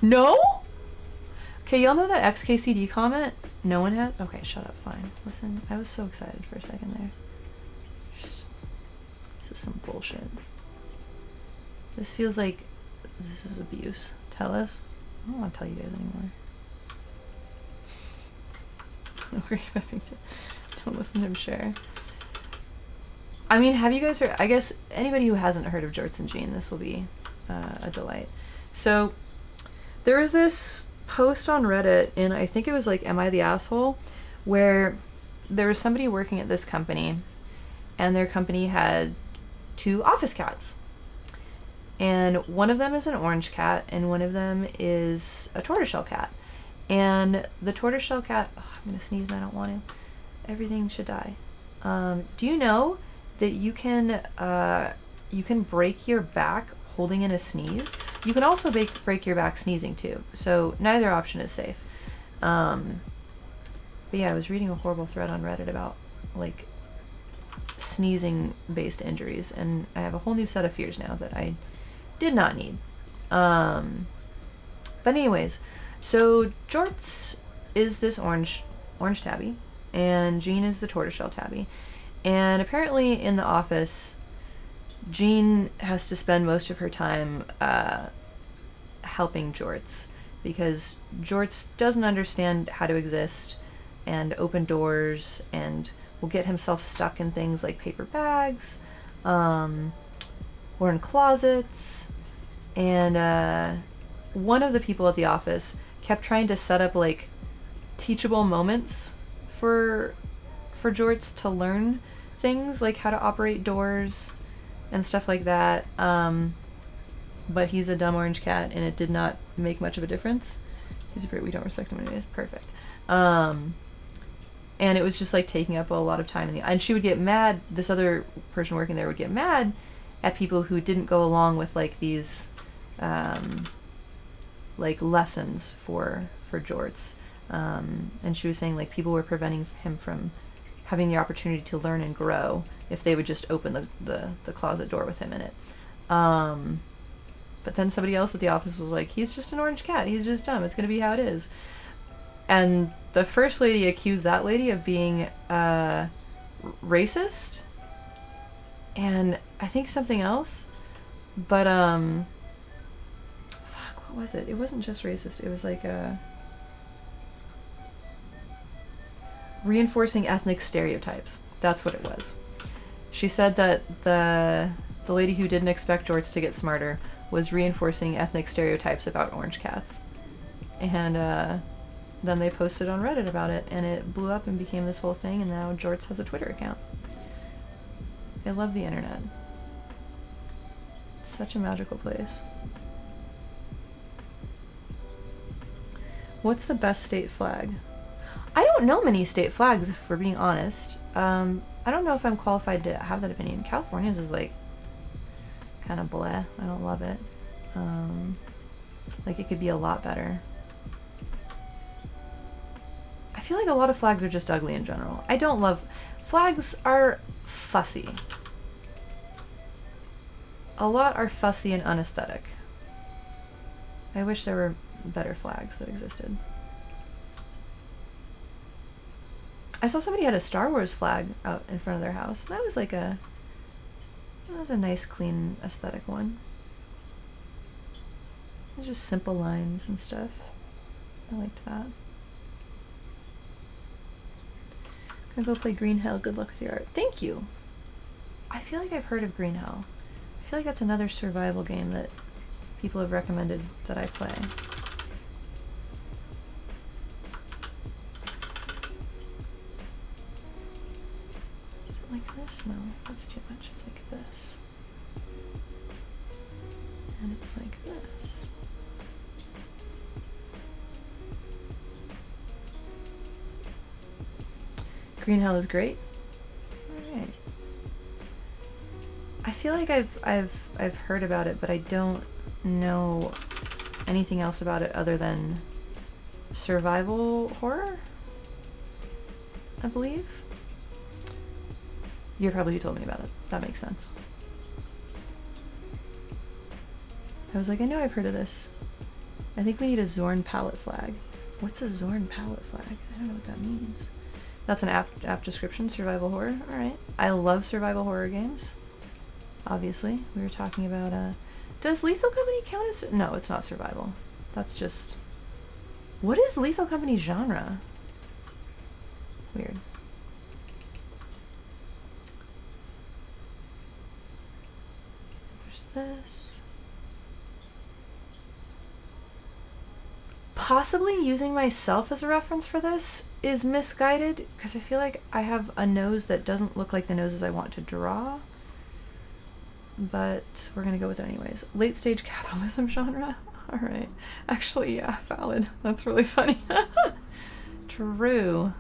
No? Okay, y'all know that XKCD comment? No one had? Okay, shut up, fine. Listen, I was so excited for a second there. This is some bullshit. This feels like this is abuse. Tell us. I don't want to tell you guys anymore. Don't listen to him share. I mean, have you guys heard? I guess anybody who hasn't heard of Jorts and Jean, this will be a delight. So there was this post on Reddit, and I think it was like, "Am I the Asshole?" where there was somebody working at this company, and their company had 2 office cats. And one of them is an orange cat, and one of them is a tortoiseshell cat. And the tortoiseshell cat... Oh, I'm going to sneeze and I don't want to. Everything should die. Do you know that you can break your back holding in a sneeze? You can also break your back sneezing too. So neither option is safe. But yeah, I was reading a horrible thread on Reddit about like sneezing-based injuries, and I have a whole new set of fears now that I did not need. But anyways, so Jorts is this orange tabby, and Jean is the tortoiseshell tabby. And apparently in the office, Jean has to spend most of her time helping Jorts, because Jorts doesn't understand how to exist and open doors, and will get himself stuck in things like paper bags, or in closets. And one of the people at the office kept trying to set up like teachable moments for Jorts to learn things like how to operate doors and stuff like that. But he's a dumb orange cat, and it did not make much of a difference. He's a Brit. We don't respect him anyways. Perfect. And it was just like taking up a lot of time and she would get mad. This other person working there would get mad at people who didn't go along with like these like lessons for Jorts. And she was saying like people were preventing him from having the opportunity to learn and grow if they would just open the closet door with him in it. But then somebody else at the office was like, he's just an orange cat. He's just dumb. It's going to be how it is. And the first lady accused that lady of being racist. And I think something else. But, fuck, what was it? It wasn't just racist. It was like reinforcing ethnic stereotypes. That's what it was. She said that the lady who didn't expect Jorts to get smarter was reinforcing ethnic stereotypes about orange cats. And then they posted on Reddit about it, and it blew up and became this whole thing, and now Jorts has a Twitter account. I love the internet. It's such a magical place. What's the best state flag? I don't know many state flags, if we're being honest. I don't know if I'm qualified to have that opinion. California's is like kind of bleh. I don't love it. Like it could be a lot better. I feel like a lot of flags are just ugly in general. I don't love... Flags are fussy. A lot are fussy and unaesthetic. I wish there were better flags that existed. I saw somebody had a Star Wars flag out in front of their house. That was like that was a nice, clean, aesthetic one. It was just simple lines and stuff. I liked that. Gonna go play Green Hell. Good luck with your art. Thank you. I feel like I've heard of Green Hell. I feel like that's another survival game that people have recommended that I play. Is it like this? No, that's too much. It's like this. And it's like this. Green Hell is great. All right. I feel like I've heard about it, but I don't know anything else about it other than survival horror, I believe. You're probably who told me about it. That makes sense. I was like, I know I've heard of this. I think we need a Zorn palette flag. What's a Zorn palette flag? I don't know what that means. That's an app description, survival horror. All right. I love survival horror games. Obviously, we were talking about, does Lethal Company count as, no, it's not survival. That's just, what is Lethal Company's genre? Weird. There's this. Possibly using myself as a reference for this is misguided, because I feel like I have a nose that doesn't look like the noses I want to draw. But we're gonna go with it anyways. Late stage capitalism genre? Alright. Actually, yeah, valid. That's really funny. True.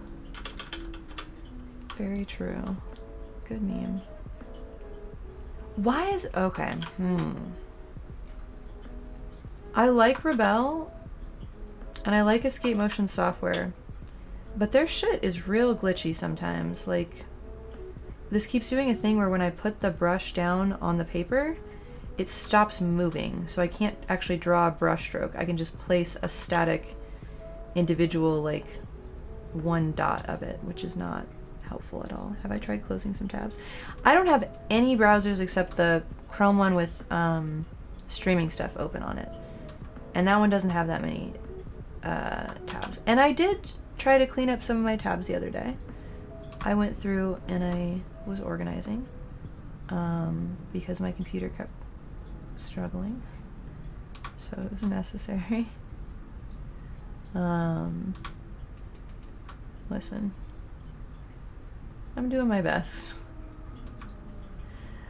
Very true. Good meme. Why is... okay. I like Rebel, and I like Escape Motion Software, but their shit is real glitchy sometimes. Like, this keeps doing a thing where when I put the brush down on the paper, it stops moving, so I can't actually draw a brush stroke. I can just place a static individual, like, one dot of it, which is not helpful at all. Have I tried closing some tabs? I don't have any browsers except the Chrome one with streaming stuff open on it. And that one doesn't have that many tabs. And I did try to clean up some of my tabs the other day. I went through and I was organizing because my computer kept struggling, so it was necessary. Listen, I'm doing my best.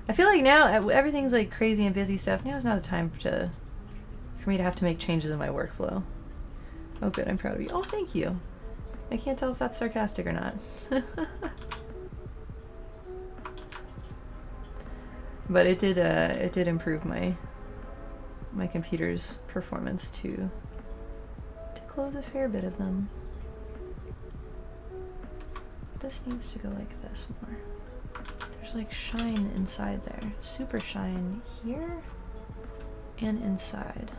I feel like now everything's like crazy and busy stuff. Now is not the time for me to have to make changes in my workflow. Oh good, I'm proud of you. Oh, thank you. I can't tell if that's sarcastic or not. But it did improve my computer's performance to close a fair bit of them. This needs to go like this more. There's like shine inside there. Super shine here and inside.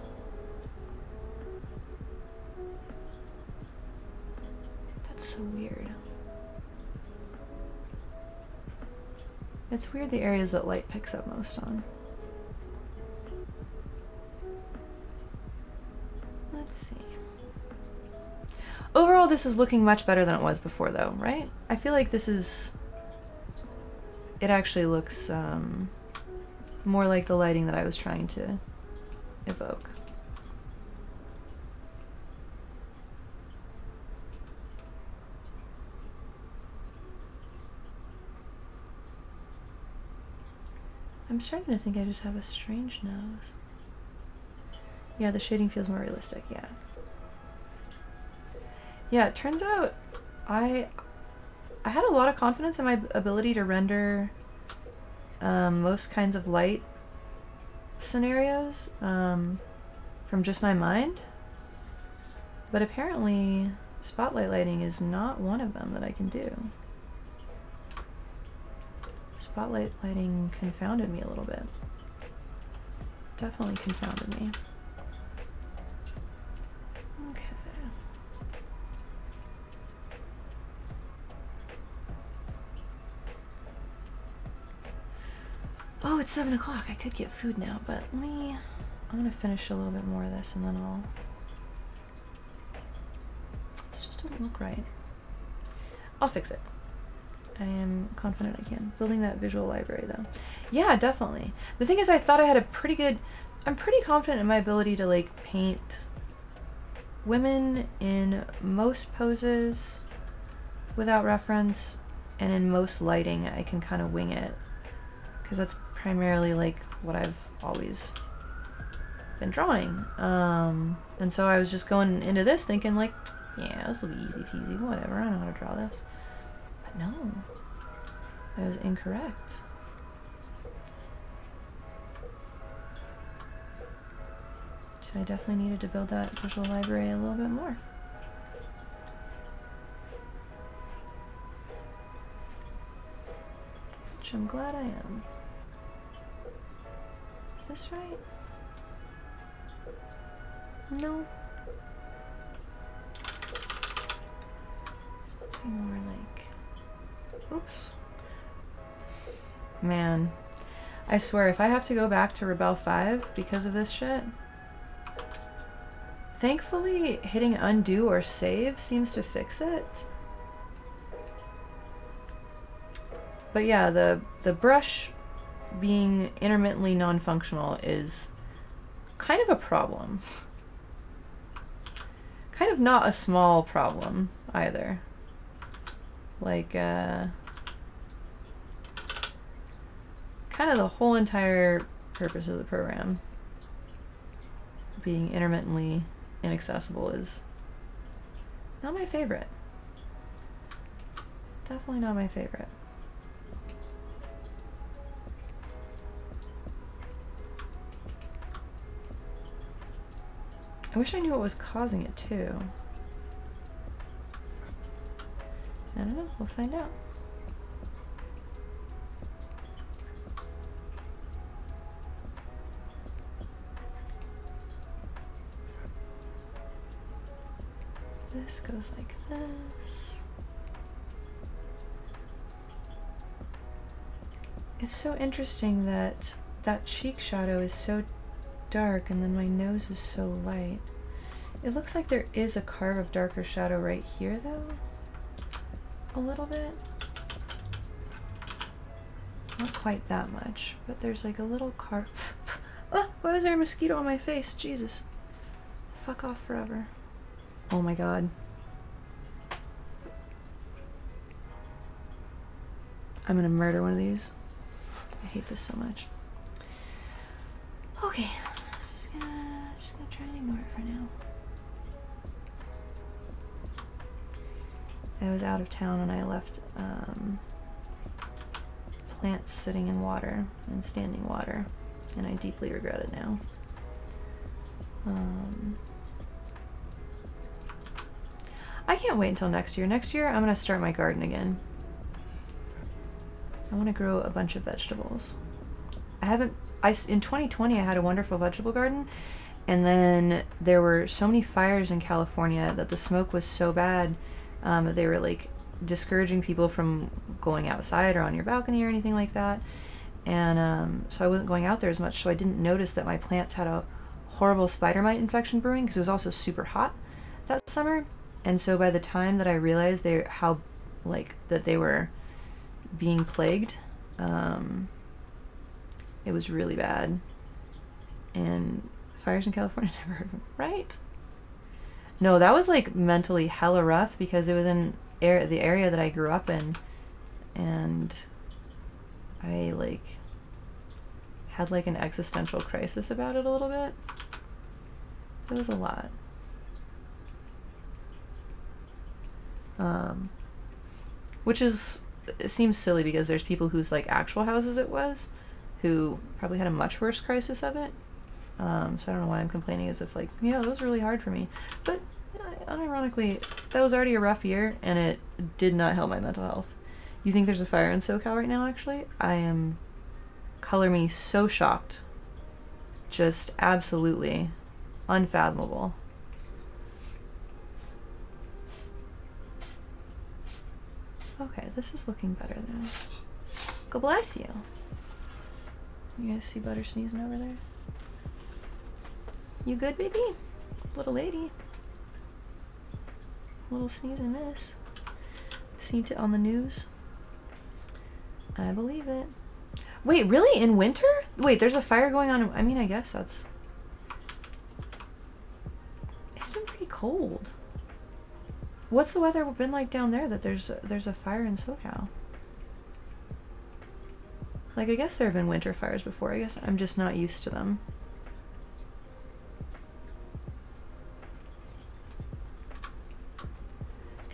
That's so weird. It's weird the areas that light picks up most on. Let's see. Overall, this is looking much better than it was before, though, right? I feel like this is... it actually looks more like the lighting that I was trying to evoke. I'm starting to think I just have a strange nose. Yeah, the shading feels more realistic, yeah. Yeah, it turns out I had a lot of confidence in my ability to render most kinds of light scenarios from just my mind. But apparently spotlight lighting is not one of them that I can do. Spotlight lighting confounded me a little bit. Definitely confounded me. Okay. Oh, it's 7 o'clock. I could get food now, but I'm gonna finish a little bit more of this and then I'll... This just doesn't look right. I'll fix it. I am confident I can. Building that visual library, though. Yeah, definitely. The thing is, I thought I had a pretty good... I'm pretty confident in my ability to, like, paint women in most poses without reference, and in most lighting, I can kind of wing it. Because that's primarily, like, what I've always been drawing. And so I was just going into this thinking, like, yeah, this will be easy peasy, whatever, I know how to draw this. No. That was incorrect. So I definitely needed to build that visual library a little bit more. Which I'm glad I am. Is this right? No. Let's be more like... Oops. Man. I swear, if I have to go back to Rebel 5 because of this shit... Thankfully, hitting undo or save seems to fix it. But yeah, the brush being intermittently non-functional is kind of a problem. Kind of not a small problem either. Like, kind of the whole entire purpose of the program being intermittently inaccessible is not my favorite. Definitely not my favorite. I wish I knew what was causing it too. I don't know, we'll find out. This goes like this. It's so interesting that that cheek shadow is so dark and then my nose is so light. It looks like there is a carve of darker shadow right here though. A little bit. Not quite that much, but there's like a little carve. Oh, why was there a mosquito on my face? Jesus. Fuck off forever. Oh my god. I'm gonna murder one of these. I hate this so much. Okay. Just gonna try and ignore it for now. I was out of town and I left plants sitting in water and standing water, and I deeply regret it now. I can't wait until next year. Next year I'm gonna start my garden again. I want to grow a bunch of vegetables. In 2020 I had a wonderful vegetable garden, and then there were so many fires in California that the smoke was so bad that they were like discouraging people from going outside or on your balcony or anything like that. And so I wasn't going out there as much, so I didn't notice that my plants had a horrible spider mite infection brewing because it was also super hot that summer. And so by the time that I realized that they were being plagued, it was really bad. And fires in California, never heard of them, right? No, that was like mentally hella rough because it was in the area that I grew up in, and I like had like an existential crisis about it a little bit. It was a lot. Which is, it seems silly because there's people whose like actual houses it was, who probably had a much worse crisis of it. So I don't know why I'm complaining as if like, yeah, that was really hard for me. But unironically, that was already a rough year and it did not help my mental health. You think there's a fire in SoCal right now, actually? I am, color me so shocked. Just absolutely unfathomable. Okay, this is looking better now. God bless you. You guys see Butter sneezing over there? You good, baby? Little lady. Little sneezing miss. Seen it on the news. I believe it. Wait, really? In winter? Wait, there's a fire going on. I mean, I guess that's... It's been pretty cold. What's the weather been like down there that there's a fire in SoCal? Like, I guess there have been winter fires before. I guess I'm just not used to them.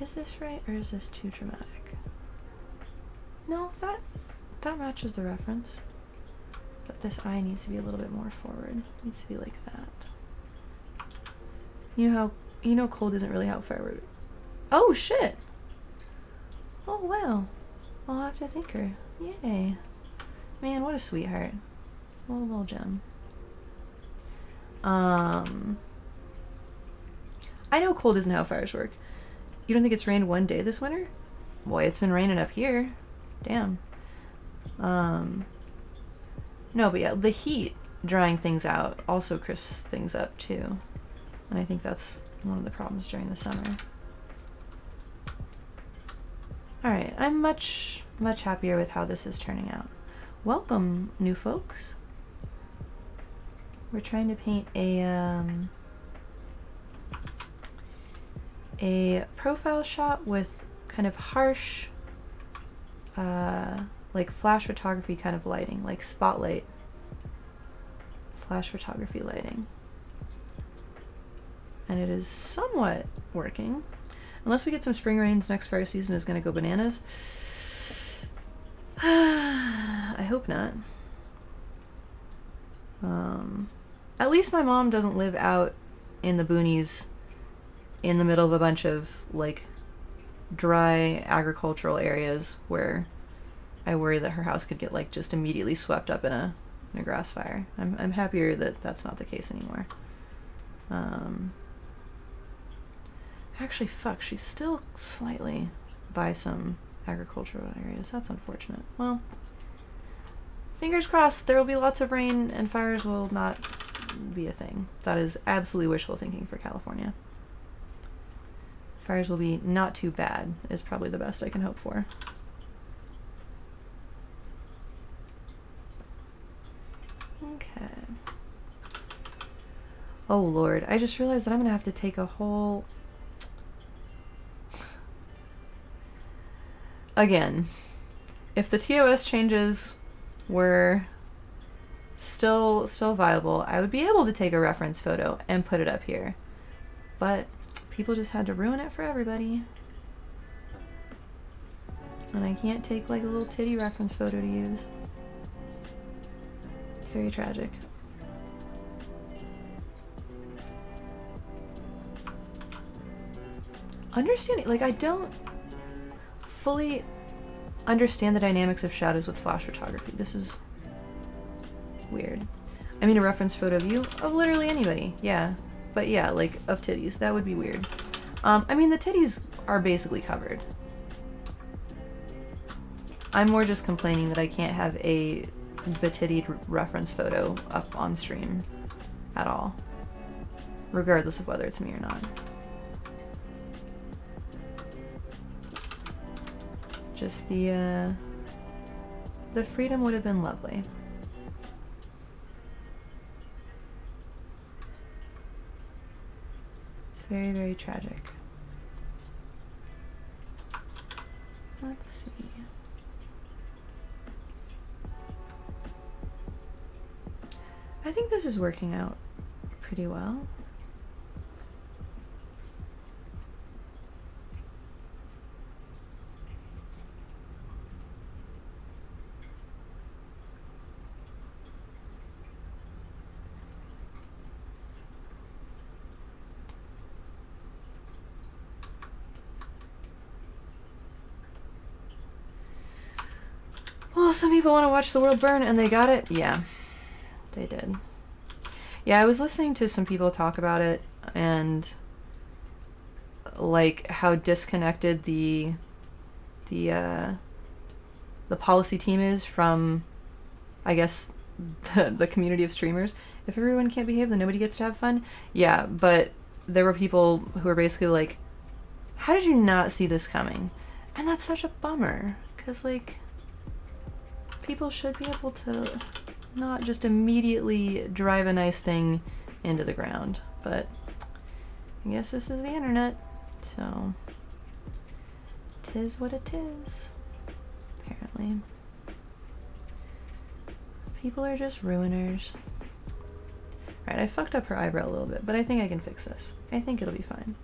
Is this right, or is this too dramatic? No, that matches the reference. But this eye needs to be a little bit more forward. It needs to be like that. You know cold isn't really how far we're... Oh, shit! Oh, wow. I'll have to thank her. Yay. Man, what a sweetheart. What a little gem. I know cold isn't how fires work. You don't think it's rained one day this winter? Boy, it's been raining up here. Damn. No, but yeah, the heat drying things out also crisps things up too. And I think that's one of the problems during the summer. Alright, I'm much happier with how this is turning out. Welcome, new folks. We're trying to paint a profile shot with kind of harsh, like flash photography kind of lighting, like spotlight flash photography lighting. And it is somewhat working. Unless we get some spring rains, next fire season is going to go bananas. I hope not. At least my mom doesn't live out in the boonies in the middle of a bunch of like dry agricultural areas where I worry that her house could get like just immediately swept up in a grass fire. I'm happier that that's not the case anymore. Actually, fuck, she's still slightly by some agricultural areas. That's unfortunate. Well, fingers crossed there will be lots of rain and fires will not be a thing. That is absolutely wishful thinking for California. Fires will be not too bad is probably the best I can hope for. Okay. Oh Lord, I just realized that I'm gonna have to take a whole... Again, if the TOS changes were still viable, I would be able to take a reference photo and put it up here. But people just had to ruin it for everybody. And I can't take like a little titty reference photo to use. Very tragic. Understanding, like I don't fully understand the dynamics of shadows with flash photography. This is weird. I mean a reference photo of you, of literally anybody, yeah. But yeah, like of titties, that would be weird. I mean the titties are basically covered. I'm more just complaining that I can't have a betittied reference photo up on stream at all, regardless of whether it's me or not. Just the freedom would have been lovely. It's very, very tragic. Let's see. I think this is working out pretty well. Well, some people want to watch the world burn and they got it. Yeah, they did. Yeah, I was listening to some people talk about it and like how disconnected the policy team is from, I guess, the community of streamers. If everyone can't behave, then nobody gets to have fun. Yeah, but there were people who were basically like, how did you not see this coming? And that's such a bummer, because like people should be able to not just immediately drive a nice thing into the ground. But I guess this is the internet, so 'tis what it is, apparently. People are just ruiners. Right, I fucked up her eyebrow a little bit, but I think I can fix this. I think it'll be fine.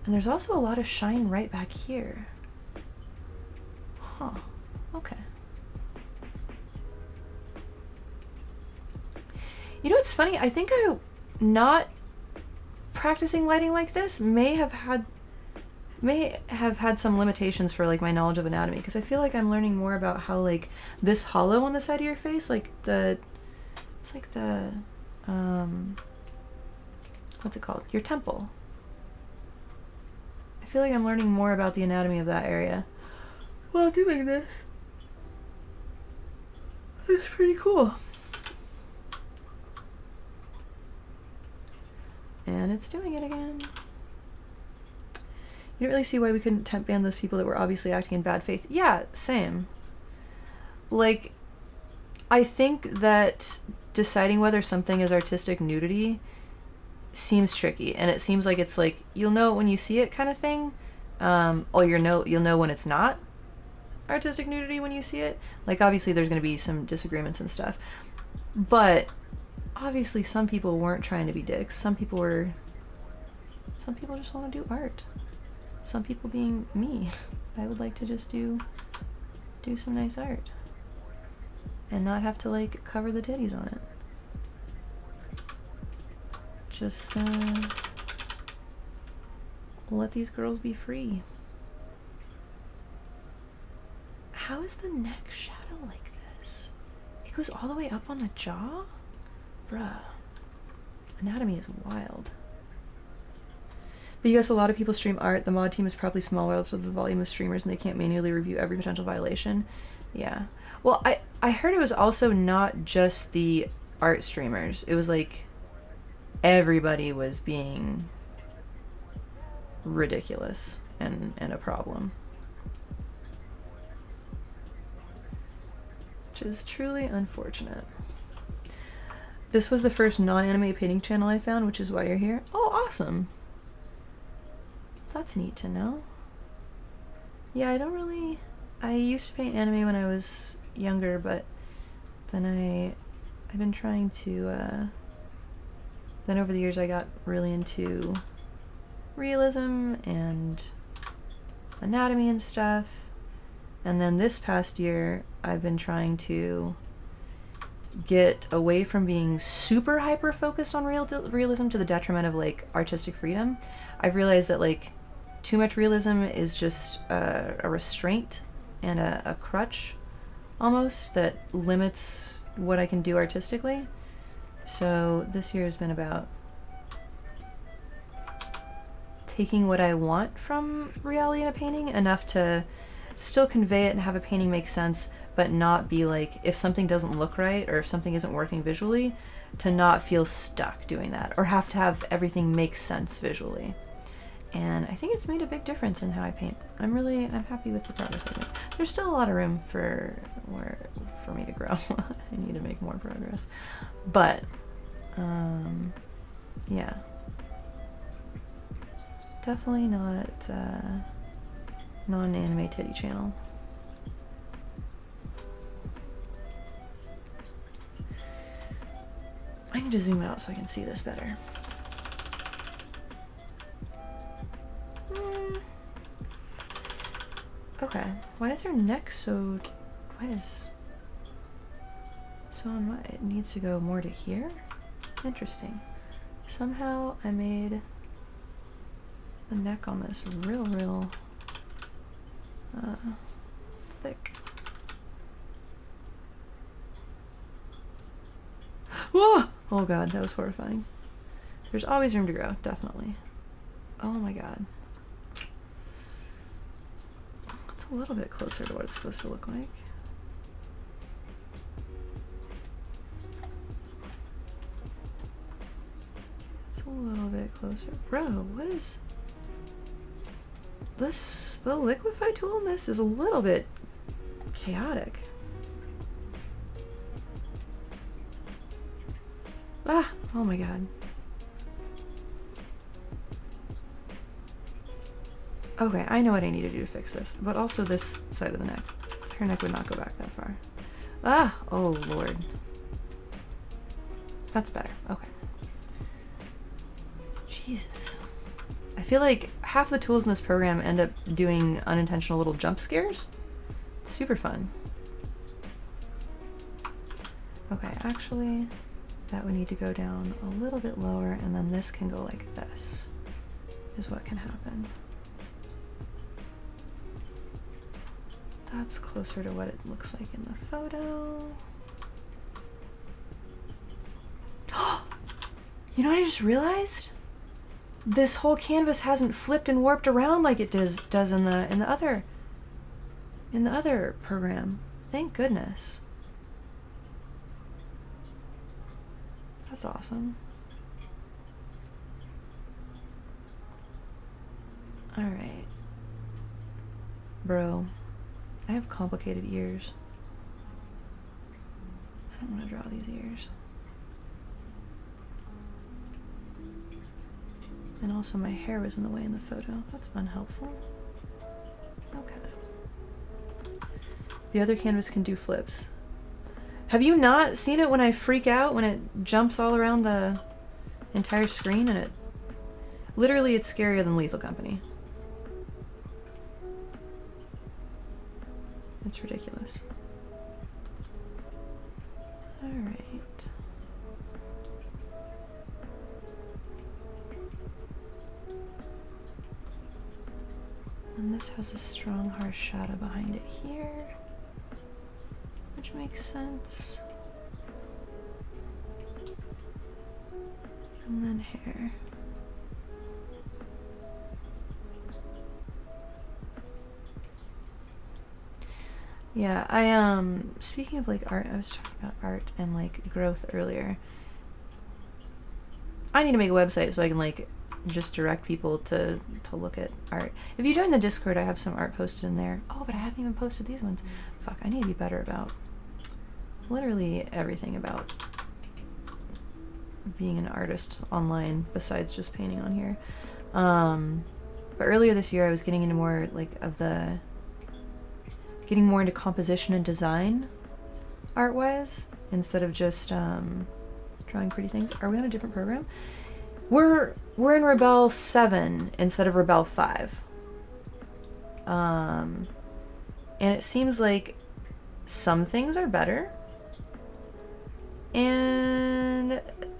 And there's also a lot of shine right back here. Huh. Okay. You know what's funny? I think not practicing lighting like this may have had some limitations for like my knowledge of anatomy, because I feel like I'm learning more about how like this hollow on the side of your face, like it's like the what's it called? Your temple. I feel like I'm learning more about the anatomy of that area while doing this. It's pretty cool. And it's doing it again. You don't really see why we couldn't temp ban those people that were obviously acting in bad faith. Yeah, same. Like, I think that deciding whether something is artistic nudity seems tricky, and it seems like it's like you'll know it when you see it kind of thing, or you'll know when it's not artistic nudity when you see it. Like, obviously there's going to be some disagreements and stuff, but obviously some people weren't trying to be dicks. Some people just want to do art. Some people being me. I would like to just do some nice art and not have to like cover the titties on it. Just let these girls be free. How is the neck shadow like this? It goes all the way up on the jaw? Bruh. Anatomy is wild. But yes, a lot of people stream art. The mod team is probably small relative to the volume of streamers, and they can't manually review every potential violation. Yeah. Well, I heard it was also not just the art streamers. It was like everybody was being ridiculous and a problem. Which is truly unfortunate. This was the first non-anime painting channel I found, which is why you're here. Oh, awesome. That's neat to know. Yeah, I used to paint anime when I was younger, but then I've been trying to, then over the years I got really into realism and anatomy and stuff. And then this past year, I've been trying to get away from being super hyper focused on realism to the detriment of like artistic freedom. I've realized that like too much realism is just a restraint and a crutch almost that limits what I can do artistically. So this year has been about taking what I want from reality in a painting enough to still convey it and have a painting make sense, but not be like, if something doesn't look right or if something isn't working visually, to not feel stuck doing that or have to have everything make sense visually. And I think it's made a big difference in how I paint. I'm happy with the progress I've made. There's still a lot of room for me to grow. I need to make more progress. But, yeah. Definitely not non-anime titty channel. I need to zoom out so I can see this better. Okay, why is her neck so... So on what? It needs to go more to here? Interesting. Somehow I made the neck on this real thick. Whoa! Oh god, that was horrifying. There's always room to grow, definitely. Oh my god. It's a little bit closer to what it's supposed to look like. It's a little bit closer. Bro, what is... This, the liquify tool in this is a little bit chaotic. Ah, oh my god. Okay, I know what I need to do to fix this, but also this side of the neck. Her neck would not go back that far. Ah, oh lord. That's better, okay. Jesus. I feel like half the tools in this program end up doing unintentional little jump scares Super fun. Okay, actually, that would need to go down a little bit lower, and then this can go like this, is what can happen. That's closer to what it looks like in the photo. You know what I just realized? This whole canvas hasn't flipped and warped around like it does in the other program. Thank goodness. That's awesome. All right. Bro, I have complicated ears. I don't want to draw these ears. And also my hair was in the way in the photo. That's unhelpful. Okay. The other canvas can do flips. Have you not seen it when I freak out, when it jumps all around the entire screen and it... Literally, it's scarier than Lethal Company. It's ridiculous. Alright. And this has a strong, harsh shadow behind it here, which makes sense. And then hair. Yeah, speaking of like art, I was talking about art and like growth earlier. I need to make a website so I can like just direct people to look at art. If you join the Discord, I have some art posted in there. Oh, but I haven't even posted these ones. Fuck, I need to be better about literally everything about being an artist online besides just painting on here. But earlier this year I was getting into more like of the getting more into composition and design art-wise instead of just drawing pretty things. Are we on a different program? We're in Rebel 7 instead of Rebel 5. And it seems like some things are better.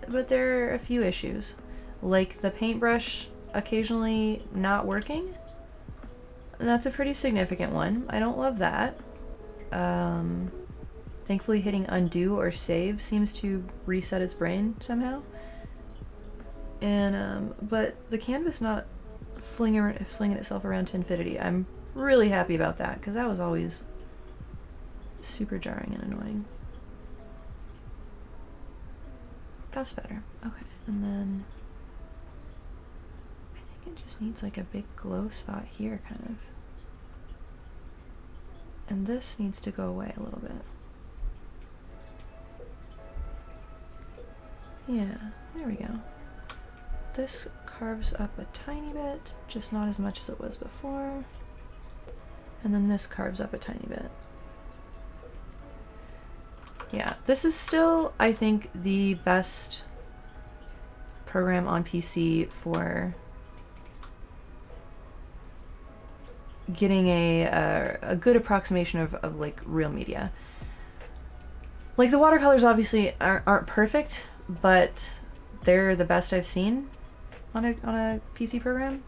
But there are a few issues. Like the paintbrush occasionally not working. And that's a pretty significant one. I don't love that. Thankfully hitting undo or save seems to reset its brain somehow. And but the canvas not flinging itself around to infinity. I'm really happy about that because that was always super jarring and annoying. That's better. Okay, and then I think it just needs like a big glow spot here, kind of. And this needs to go away a little bit. Yeah, there we go. This carves up a tiny bit, just not as much as it was before. And then this carves up a tiny bit. Yeah, this is still, I think, the best program on PC for getting a good approximation of like real media. Like the watercolors obviously aren't perfect, but they're the best I've seen on a PC program,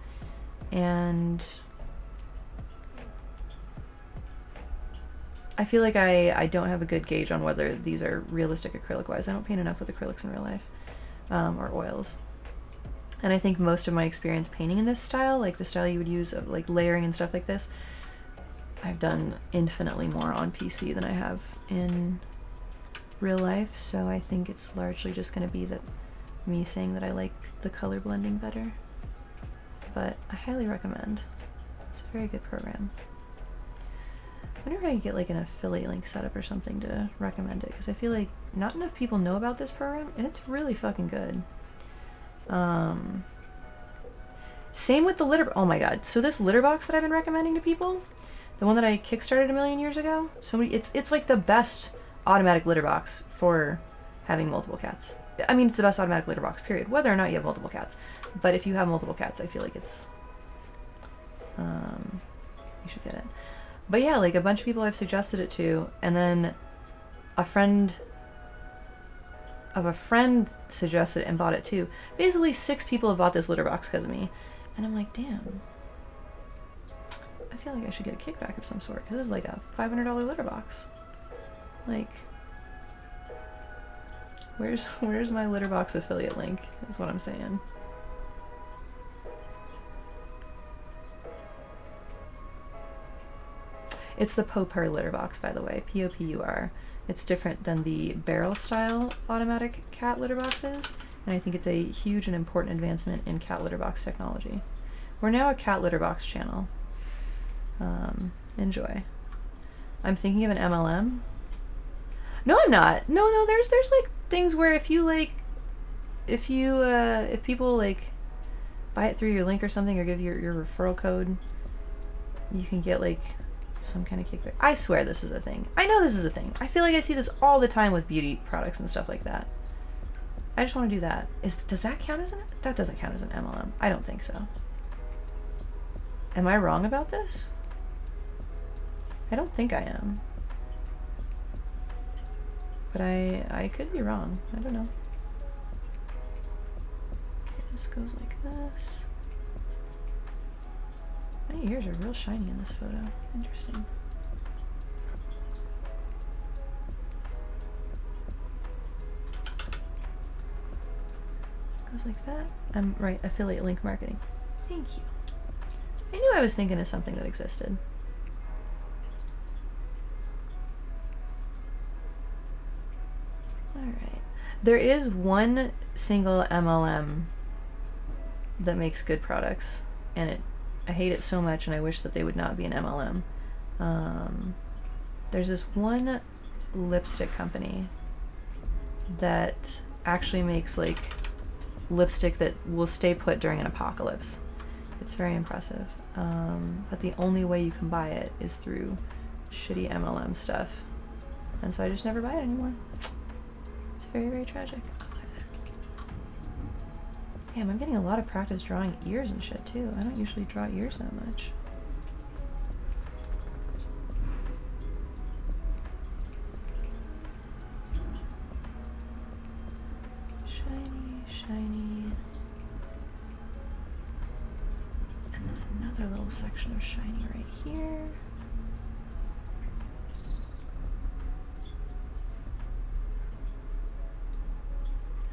and I feel like I don't have a good gauge on whether these are realistic acrylic-wise. I don't paint enough with acrylics in real life, or oils. And I think most of my experience painting in this style, like the style you would use of like layering and stuff like this, I've done infinitely more on PC than I have in real life. So I think it's largely just going to be that me saying that I like the color blending better. But I highly recommend. It's a very good program. I wonder if I could get like an affiliate link set up or something to recommend it, because I feel like not enough people know about this program, and it's really fucking good. Same with the litter. Oh my god! So this litter box that I've been recommending to people, the one that I kickstarted a million years ago. It's like the best automatic litter box for having multiple cats. I mean, it's the best automatic litter box, period. Whether or not you have multiple cats, but if you have multiple cats, I feel like it's you should get it. But yeah, like a bunch of people I've suggested it to, and then a friend of a friend suggested it and bought it too. Basically, 6 people have bought this litter box because of me. And I'm like, damn. I feel like I should get a kickback of some sort, because this is like a $500 litter box. Like, where's my litter box affiliate link, is what I'm saying. It's the Popur litter box, by the way, Popur. It's different than the barrel style automatic cat litter boxes, and I think it's a huge and important advancement in cat litter box technology. We're now a cat litter box channel. Enjoy. I'm thinking of an MLM. No, I'm not. No, there's like things where if people like buy it through your link or something, or give your referral code, you can get like some kind of kickback. I swear this is a thing. I know this is a thing. I feel like I see this all the time with beauty products and stuff like that. I just want to do that. Does that count as that doesn't count as an MLM. I don't think so. Am I wrong about this? I don't think I am. But I could be wrong. I don't know. Okay, this goes like this. My ears are real shiny in this photo. Interesting. Goes like that. I'm right, affiliate link marketing. Thank you. I knew I was thinking of something that existed. Alright. There is one single MLM that makes good products, and I hate it so much, and I wish that they would not be an MLM. There's this one lipstick company that actually makes like lipstick that will stay put during an apocalypse. It's very impressive. But the only way you can buy it is through shitty MLM stuff. And so I just never buy it anymore. It's very, very tragic. Damn, I'm getting a lot of practice drawing ears and shit too. I don't usually draw ears that much. Shiny, shiny. And then another little section of shiny right here.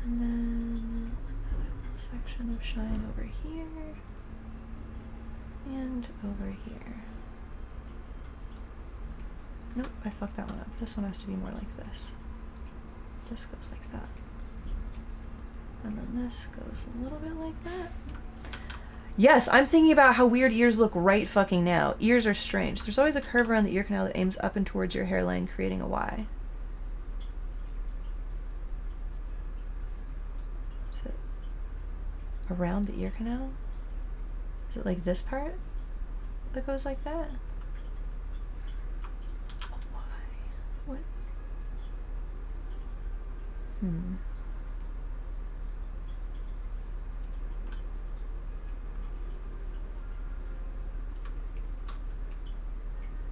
And then another little section of shine over here. And over here. Nope, I fucked that one up. This one has to be more like this. This goes like that. And then this goes a little bit like that. Yes, I'm thinking about how weird ears look right fucking now. Ears are strange. There's always a curve around the ear canal that aims up and towards your hairline, creating a Y. Is it around the ear canal? Is it like this part that goes like that? A Y. What?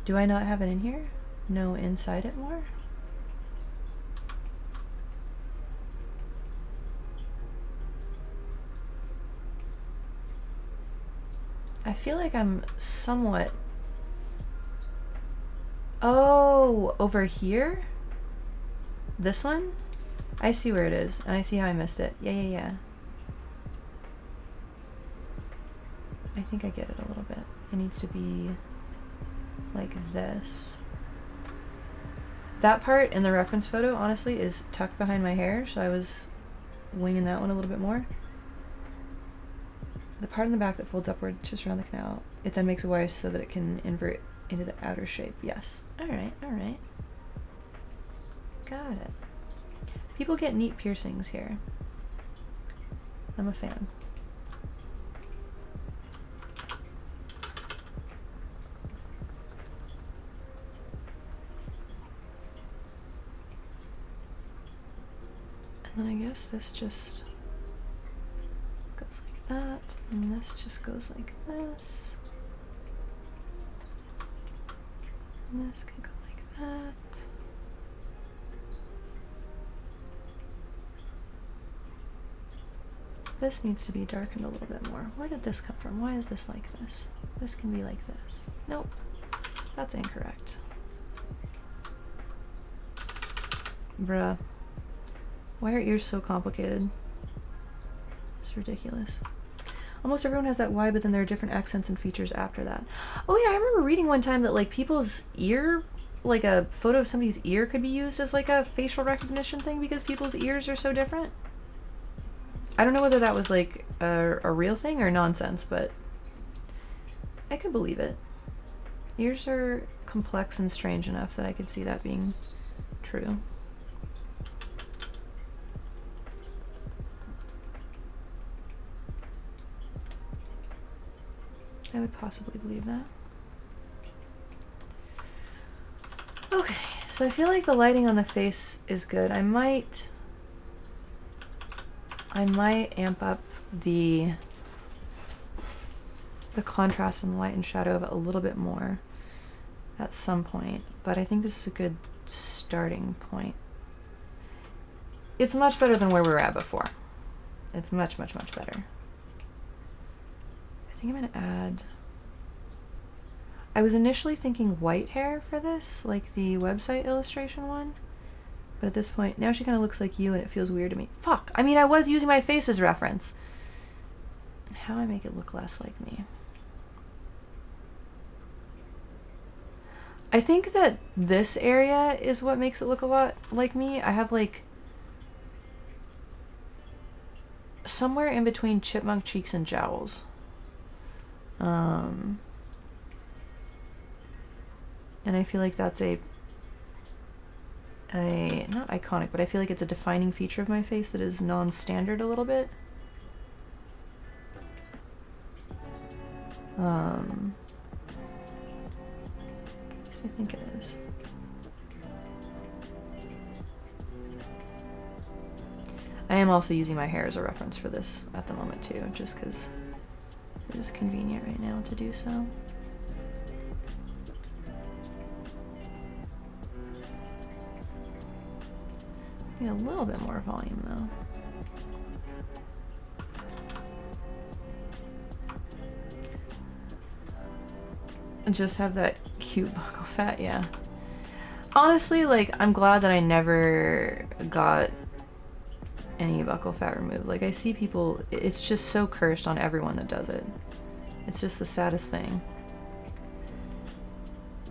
Do I not have it in here? No, inside it more? I feel like I'm somewhat... Oh, over here? This one? I see where it is, and I see how I missed it. Yeah. I think I get it a little bit. It needs to be like this. That part in the reference photo, honestly, is tucked behind my hair, so I was winging that one a little bit more. The part in the back that folds upward just around the canal, it then makes a Y so that it can invert into the outer shape. Yes. Alright. Got it. People get neat piercings here. I'm a fan. And then I guess this just goes like that, and this just goes like this. And this could go like that. This needs to be darkened a little bit more. Where did this come from? Why is this like this? This can be like this. Nope. That's incorrect. Bruh. Why are ears so complicated? It's ridiculous. Almost everyone has that Y, but then there are different accents and features after that. Oh yeah, I remember reading one time that like people's ear, like a photo of somebody's ear could be used as like a facial recognition thing because people's ears are so different. I don't know whether that was like a real thing or nonsense, but I could believe it. Ears are complex and strange enough that I could see that being true. I would possibly believe that. Okay, so I feel like the lighting on the face is good. I might amp up the contrast and light and shadow of it a little bit more at some point, but I think this is a good starting point. It's much better than where we were at before. It's much, much, much better. I think I'm gonna add... I was initially thinking white hair for this, like the website illustration one. But at this point, now she kind of looks like you and it feels weird to me. Fuck! I mean, I was using my face as reference. How do I make it look less like me? I think that this area is what makes it look a lot like me. I have like... somewhere in between chipmunk cheeks and jowls. And I feel like that's a not iconic, but I feel like it's a defining feature of my face that is non-standard a little bit. At least I think it is. I am also using my hair as a reference for this at the moment too, just because it is convenient right now to do so. Need a little bit more volume though. And just have that cute buccal fat, yeah. Honestly, like, I'm glad that I never got any buccal fat removed. Like, I see people, it's just so cursed on everyone that does it. It's just the saddest thing.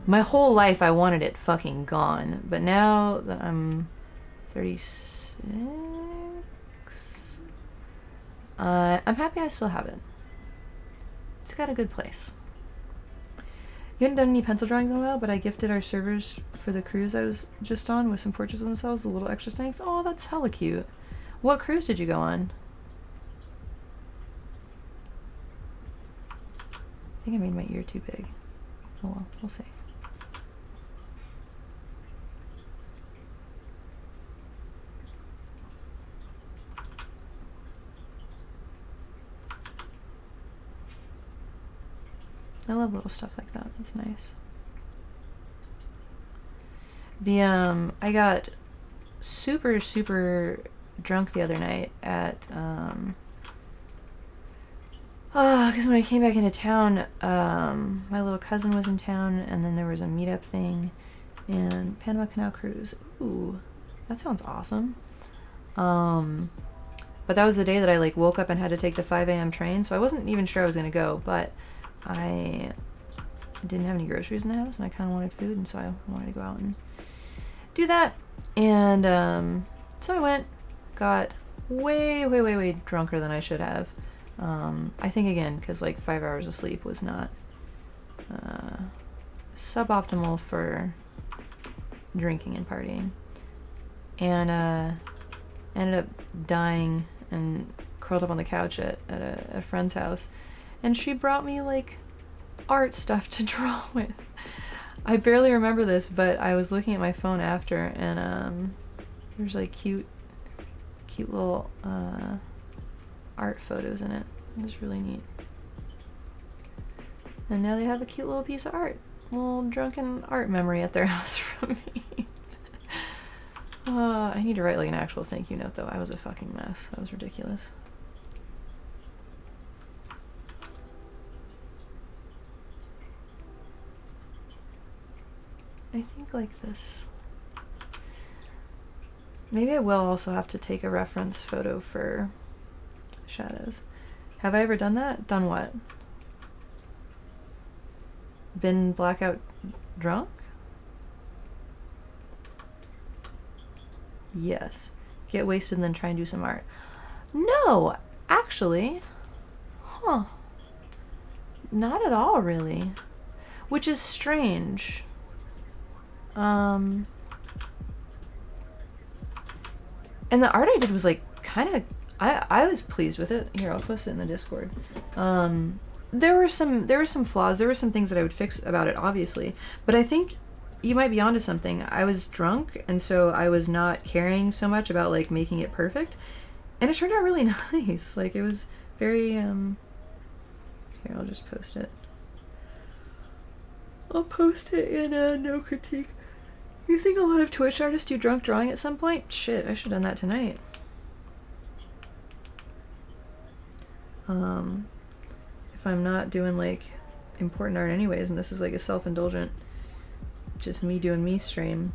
My whole life I wanted it fucking gone, but now that I'm 36, I'm happy I still have it. It's got a good place. You hadn't done any pencil drawings in a while, but I gifted our servers for the cruise I was just on with some portraits of themselves, the little extra thanks. Oh, that's hella cute. What cruise did you go on? I think I made my ear too big. Oh well, we'll see. I love little stuff like that. That's nice. I got super drunk the other night at because when I came back into town, my little cousin was in town, and then there was a meetup thing and Panama Canal cruise. Ooh, that sounds awesome. But that was the day that I like woke up and had to take the 5 a.m. train, so I wasn't even sure I was gonna go, but I didn't have any groceries in the house and I kind of wanted food, and so I wanted to go out and do that. And so I went, got way drunker than I should have. I think again because like 5 hours of sleep was not suboptimal for drinking and partying, and ended up dying and curled up on the couch at a friend's house, and she brought me like art stuff to draw with. I barely remember this, but I was looking at my phone after, and there's like cute little art photos in it. It was really neat. And now they have a cute little piece of art little drunken art memory at their house from me. I need to write like an actual thank you note though. I was a fucking mess. That was ridiculous. I think like this. Maybe I will also have to take a reference photo for shadows. Have I ever done that? Done what? Been blackout drunk? Yes. Get wasted and then try and do some art. No, actually. Huh. Not at all, really. Which is strange. And the art I did was like kind of, I was pleased with it. Here, I'll post it in the Discord. There were some flaws. There were some things that I would fix about it, obviously. But I think you might be onto something. I was drunk, and so I was not caring so much about like making it perfect, and it turned out really nice. Like it was very Here, I'll just post it. I'll post it in no critique. You think a lot of Twitch artists do drunk drawing at some point? Shit, I should have done that tonight. If I'm not doing like important art anyways, and this is like a self-indulgent, just me doing me stream.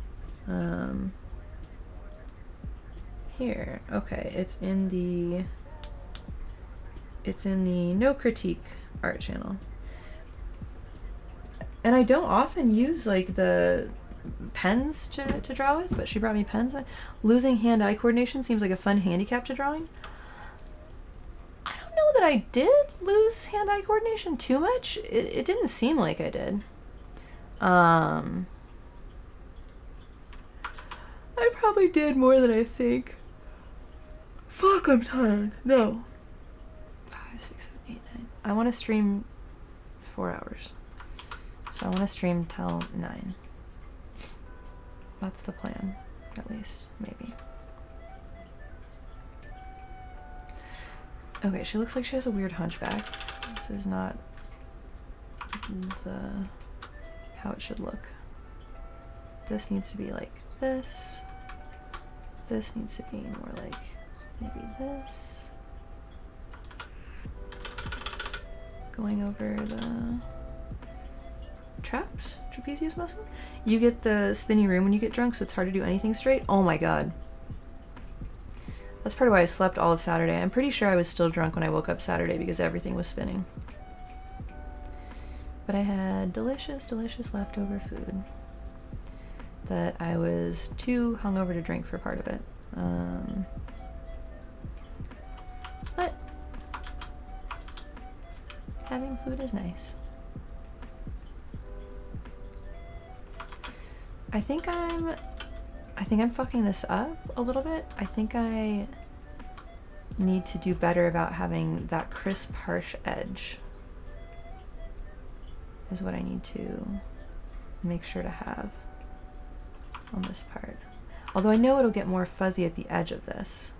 Here, okay, it's in the no critique art channel. And I don't often use like the pens to draw with, but she brought me pens. Losing hand-eye coordination seems like a fun handicap to drawing. I don't know that I did lose hand-eye coordination too much. It didn't seem like I did. I probably did more than I think. Fuck, I'm tired. No. 5, 6, 7, 8, 9. I want to stream 4 hours. So I want to stream till 9. That's the plan, at least, maybe. Okay, she looks like she has a weird hunchback. This is not how it should look. This needs to be like this. This needs to be more like maybe this. Going over the trapezius muscle. You get the spinny room when you get drunk, so it's hard to do anything straight. Oh my god. That's part of why I slept all of Saturday. I'm pretty sure I was still drunk when I woke up Saturday because everything was spinning. But I had delicious, delicious leftover food that I was too hungover to drink for part of it. But having food is nice. I think I'm fucking this up a little bit. I think I need to do better about having that crisp, harsh edge is what I need to make sure to have on this part. Although I know it'll get more fuzzy at the edge of this,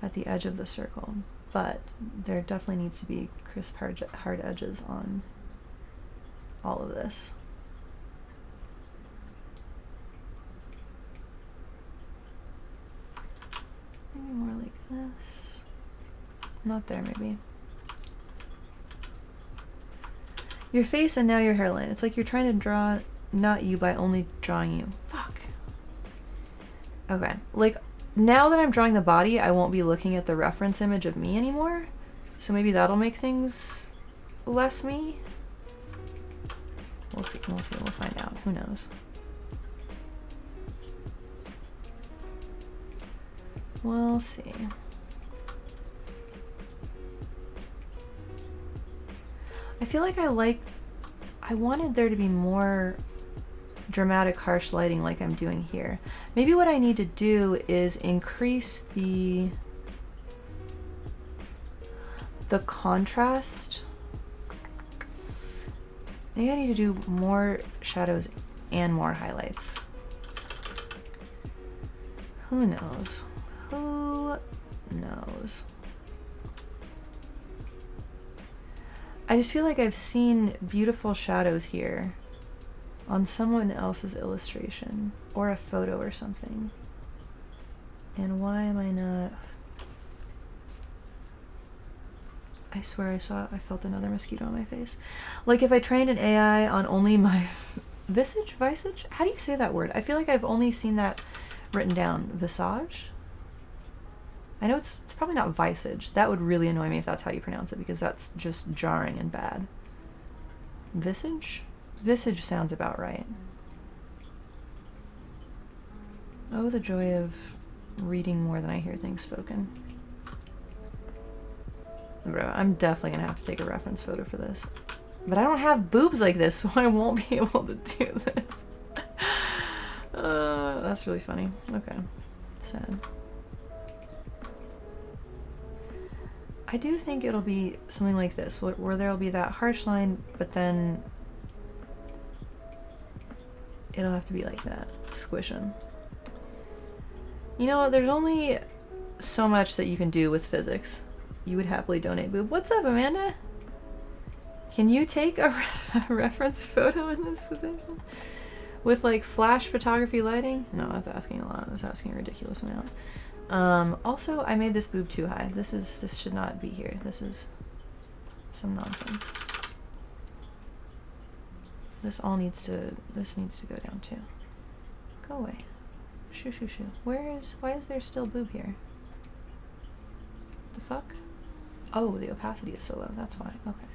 at the edge of the circle, but there definitely needs to be crisp, hard edges on all of this. Maybe more like this. Not there, maybe. Your face and now your hairline. It's like you're trying to draw not you by only drawing you. Fuck. Okay. Like, now that I'm drawing the body, I won't be looking at the reference image of me anymore. So maybe that'll make things less me. We'll see. We'll find out. Who knows? We'll see. I feel like I wanted there to be more dramatic, harsh lighting like I'm doing here. Maybe what I need to do is increase the contrast. Maybe I need to do more shadows and more highlights. Who knows? Who knows? I just feel like I've seen beautiful shadows here on someone else's illustration or a photo or something. And why am I not... I swear I felt another mosquito on my face. Like if I trained an AI on only my visage? How do you say that word? I feel like I've only seen that written down. Visage? I know it's probably not visage. That would really annoy me if that's how you pronounce it, because that's just jarring and bad. Visage? Visage sounds about right. Oh, the joy of reading more than I hear things spoken. Bro, I'm definitely gonna have to take a reference photo for this. But I don't have boobs like this, so I won't be able to do this. That's really funny. Okay. Sad. I do think it'll be something like this, where there'll be that harsh line, but then it'll have to be like that. Squish them. You know, there's only so much that you can do with physics. You would happily donate boob. What's up, Amanda? Can you take a reference photo in this position? With like flash photography lighting? No, that's asking a lot. That's asking a ridiculous amount. Also, I made this boob too high. This should not be here. This is some nonsense. This needs to go down too. Go away. Shoo shoo shoo. Why is there still boob here? The fuck? Oh, the opacity is so low, that's why. Okay.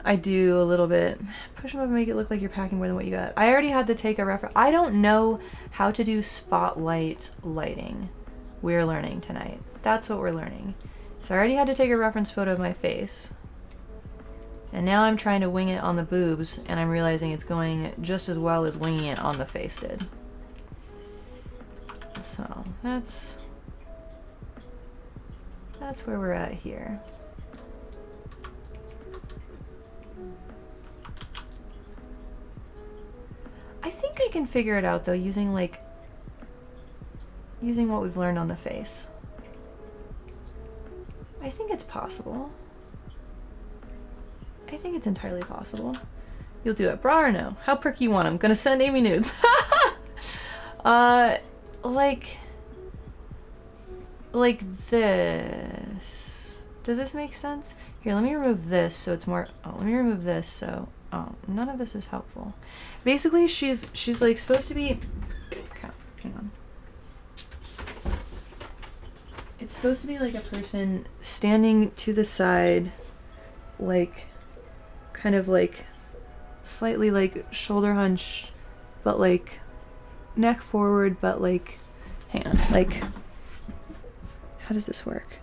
I do a little bit. Push them up and make it look like you're packing more than what you got. I already had to take a reference. I don't know how to do spotlight lighting. We're learning tonight. That's what we're learning. So I already had to take a reference photo of my face. And now I'm trying to wing it on the boobs, and I'm realizing it's going just as well as winging it on the face did. So that's where we're at here. I think I can figure it out though using what we've learned on the face. I think it's possible. I think it's entirely possible. You'll do it. Bra or no? How perky you want them? Gonna send Amy nudes. Like this. Does this make sense? Here, let me remove this so it's more... Oh, let me remove this so... Oh, none of this is helpful. Basically, she's like supposed to be... Okay, hang on. It's supposed to be like a person standing to the side, like, kind of like, slightly like shoulder hunch, but like, neck forward, but like, hang on, like, how does this work?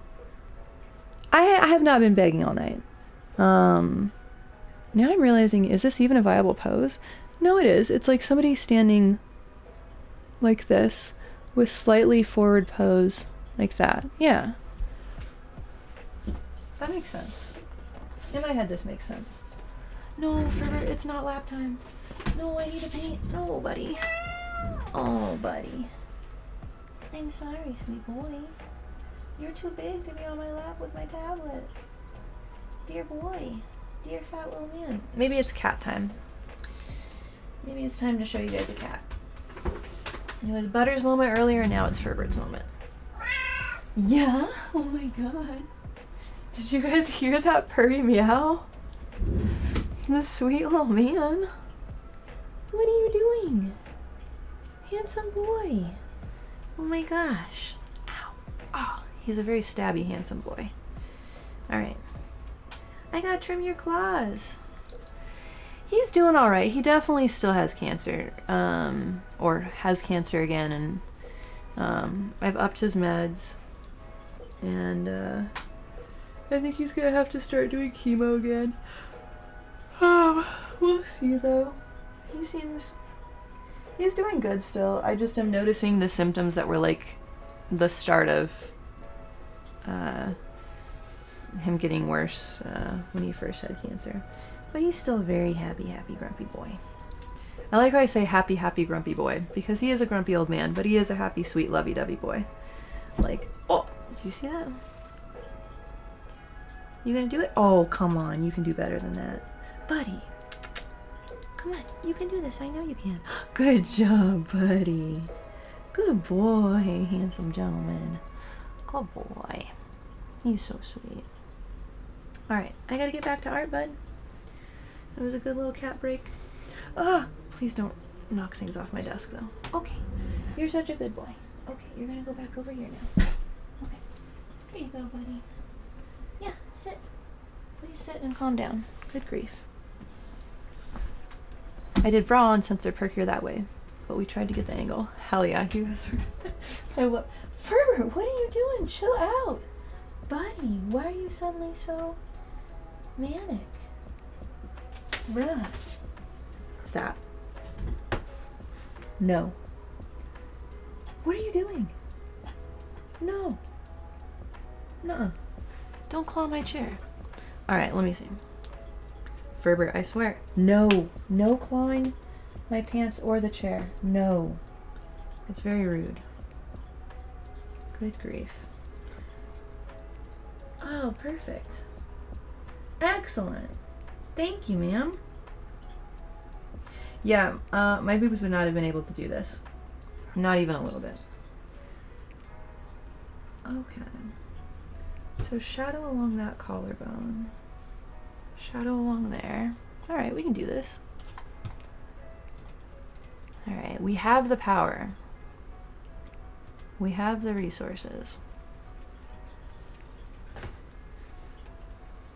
I have not been begging all night. Now I'm realizing, is this even a viable pose? No, it is. It's like somebody standing like this with slightly forward pose like that. Yeah. That makes sense. In my head, this makes sense. No, Ferber, it's not lap time. No, I need to paint. No, buddy. Oh, buddy. I'm sorry, sweet boy. You're too big to be on my lap with my tablet. Dear boy. Dear fat little man. Maybe it's cat time. Maybe it's time to show you guys a cat. It was Butter's moment earlier, and now it's Ferbert's moment. Yeah? Oh my god. Did you guys hear that purry meow? The sweet little man. What are you doing? Handsome boy. Oh my gosh. Ow. Oh, he's a very stabby, handsome boy. Alright. I gotta trim your claws. He's doing alright. He definitely still has cancer. Or has cancer again, and I've upped his meds. And I think he's gonna have to start doing chemo again. We'll see though. He's doing good still. I just am noticing the symptoms that were like the start of him getting worse when he first had cancer. But he's still a very happy, grumpy boy. I like how I say happy, grumpy boy, because he is a grumpy old man, but he is a happy, sweet, lovey-dovey boy. Like, oh, did you see that? You gonna do it? Oh, come on, you can do better than that. Buddy. Come on, you can do this, I know you can. Good job, buddy. Good boy, handsome gentleman. Good boy. He's so sweet. Alright, I gotta get back to art, bud. It was a good little cat break. Ah, please don't knock things off my desk, though. Okay, you're such a good boy. Okay, you're gonna go back over here now. Okay, there you go, buddy. Yeah, sit. Please sit and calm down. Good grief. I did brown since they're perkier that way, but we tried to get the angle. Hell yeah, you guys are... I love... Ferber, what are you doing? Chill out. Buddy, why are you suddenly so manic? Bruh. Stop. No. What are you doing? No. Nuh-uh. Don't claw my chair. Alright, let me see. Ferber, I swear. No. No clawing my pants or the chair. No. It's very rude. Good grief. Oh, perfect. Excellent. Thank you, ma'am. Yeah, my boobs would not have been able to do this. Not even a little bit. Okay. So shadow along that collarbone. Shadow along there. Alright, we can do this. Alright, we have the power. We have the resources.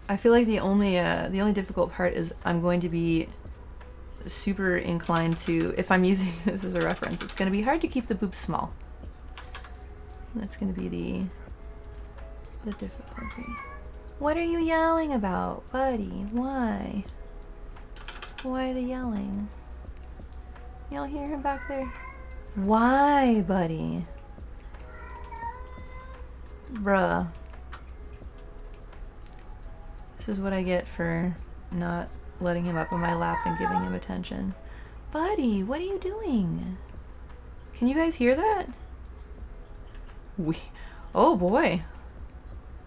I feel like the only difficult part is I'm going to be super inclined to, if I'm using this as a reference, it's going to be hard to keep the boobs small. That's going to be the difficulty. What are you yelling about, buddy? Why? Why the yelling? Y'all hear him back there? Why, buddy? Bruh. This is what I get for not letting him up on my lap and giving him attention. Buddy, what are you doing? Can you guys hear that? Oh boy.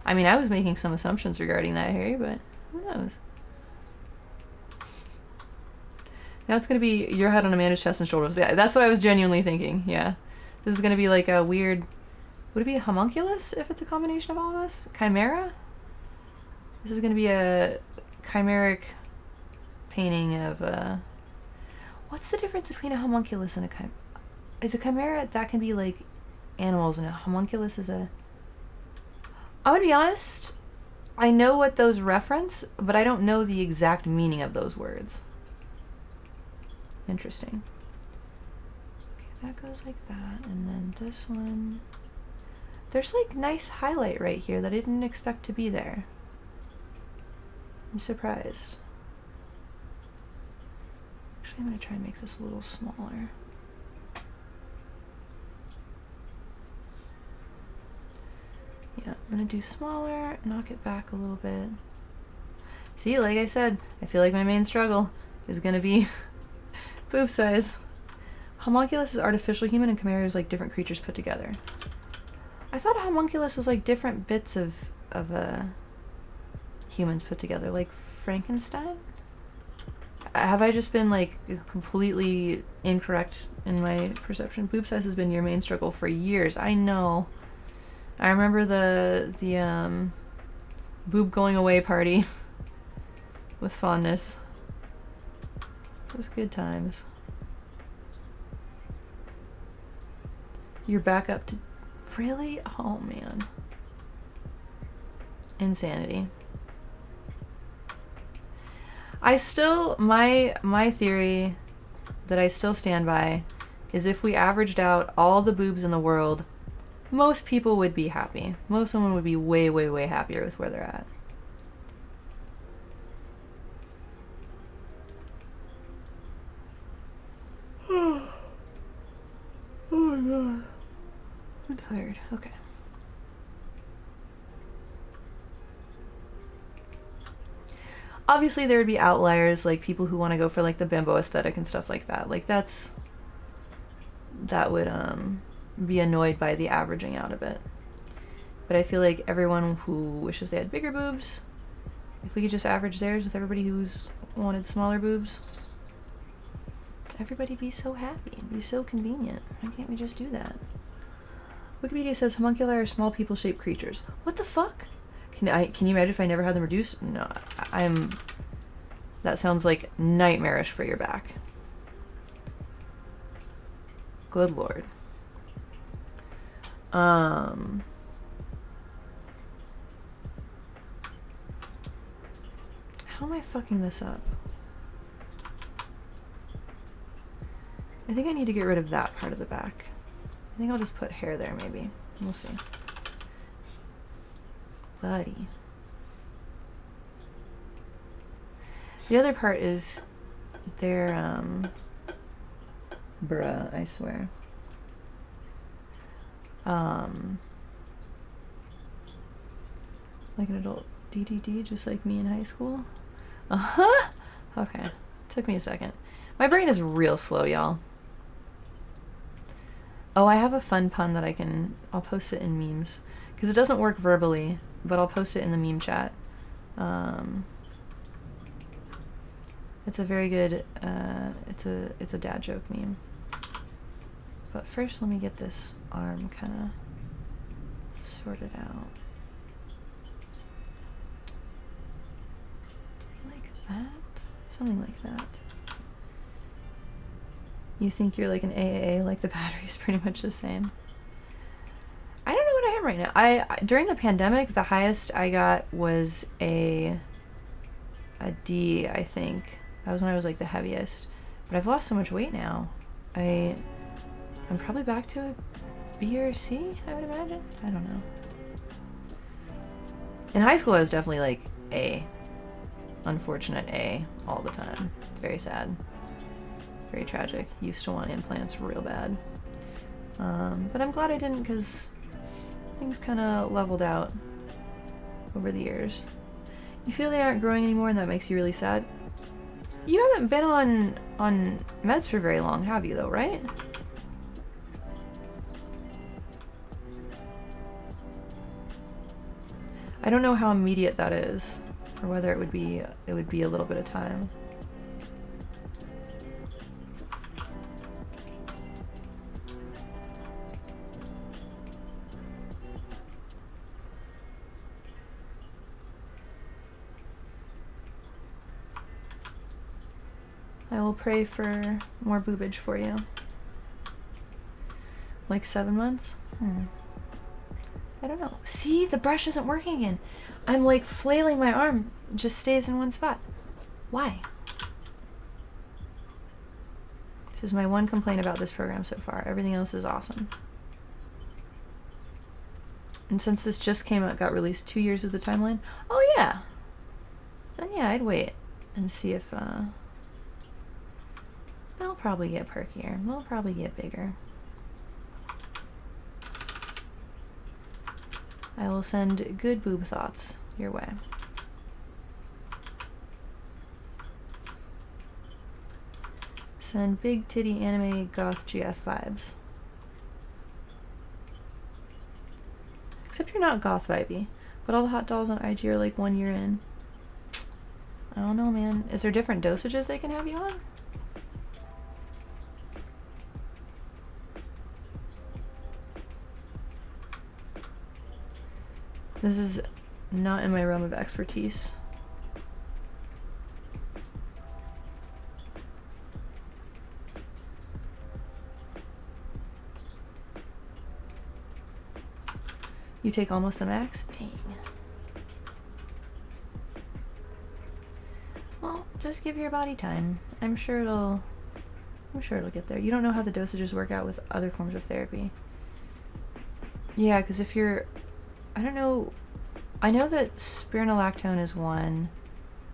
I mean, I was making some assumptions regarding that, Harry, but who knows? Now it's gonna be your head on Amanda's chest and shoulders. Yeah, that's what I was genuinely thinking, yeah. This is gonna be like a weird... Would it be a homunculus if it's a combination of all of us? Chimera? This is gonna be a chimeric painting of what's the difference between a homunculus and a chimera? Is a chimera, that can be like animals, and a homunculus is a... I'm gonna be honest, I know what those reference, but I don't know the exact meaning of those words. Interesting. Okay, that goes like that, and then this one... There's like nice highlight right here that I didn't expect to be there. I'm surprised. Actually, I'm gonna try and make this a little smaller. Yeah, I'm gonna do smaller, knock it back a little bit. See, like I said, I feel like my main struggle is gonna be boob size. Homunculus is artificial human and chimera is like different creatures put together. I thought a homunculus was like different bits of humans put together, like Frankenstein? Have I just been like completely incorrect in my perception? Boob size has been your main struggle for years. I know. I remember the boob going away party with fondness. It was good times. You're back up to... Really? Oh man. Insanity. I still, my theory that I still stand by is if we averaged out all the boobs in the world, most people would be happy. Most women would be way, way, way happier with where they're at. Oh my god. I'm tired. Okay. Obviously there would be outliers, like people who want to go for like the bimbo aesthetic and stuff like that. Like that would be annoyed by the averaging out of it. But I feel like everyone who wishes they had bigger boobs, if we could just average theirs with everybody who's wanted smaller boobs, everybody be so happy. It'd be so convenient. Why can't we just do that? Wikipedia says homunculi are small people-shaped creatures. What the fuck? Can you imagine if I never had them reduced? No, that sounds like nightmarish for your back. Good lord. How am I fucking this up? I think I need to get rid of that part of the back. I think I'll just put hair there, maybe. We'll see. Buddy. The other part is their, bruh, I swear. Like an adult DDD, just like me in high school. Uh-huh. Okay. Took me a second. My brain is real slow, y'all. Oh, I have a fun pun that I'll post it in memes. Because it doesn't work verbally, but I'll post it in the meme chat. It's a very good, it's a dad joke meme. But first, let me get this arm kind of sorted out. Like that? Something like that. You think you're like an AAA, like the battery's pretty much the same. I don't know what I am right now. I during the pandemic, the highest I got was a D, I think. That was when I was like the heaviest. But I've lost so much weight now. I'm probably back to a B or C, I would imagine. I don't know. In high school, I was definitely like A. Unfortunate A all the time. Very sad. Very tragic. Used to want implants real bad. But I'm glad I didn't, because things kind of leveled out over the years. You feel they aren't growing anymore and that makes you really sad? You haven't been on meds for very long, have you, though, right? I don't know how immediate that is, or whether it would be a little bit of time. I will pray for more boobage for you. Like 7 months? I don't know. See, the brush isn't working again. I'm like flailing my arm. It just stays in one spot. Why? This is my one complaint about this program so far. Everything else is awesome. And since this just came out, got released 2 years of the timeline. Oh yeah. Then yeah, I'd wait and see if they'll probably get perkier. They'll probably get bigger. I will send good boob thoughts your way. Send big titty anime goth GF vibes. Except you're not goth vibey, but all the hot dolls on IG are like 1 year in. I don't know, man. Is there different dosages they can have you on? This is not in my realm of expertise. You take almost the max? Dang. Well, just give your body time. I'm sure it'll get there. You don't know how the dosages work out with other forms of therapy. Yeah, because if you're, I don't know, I know that spironolactone is one.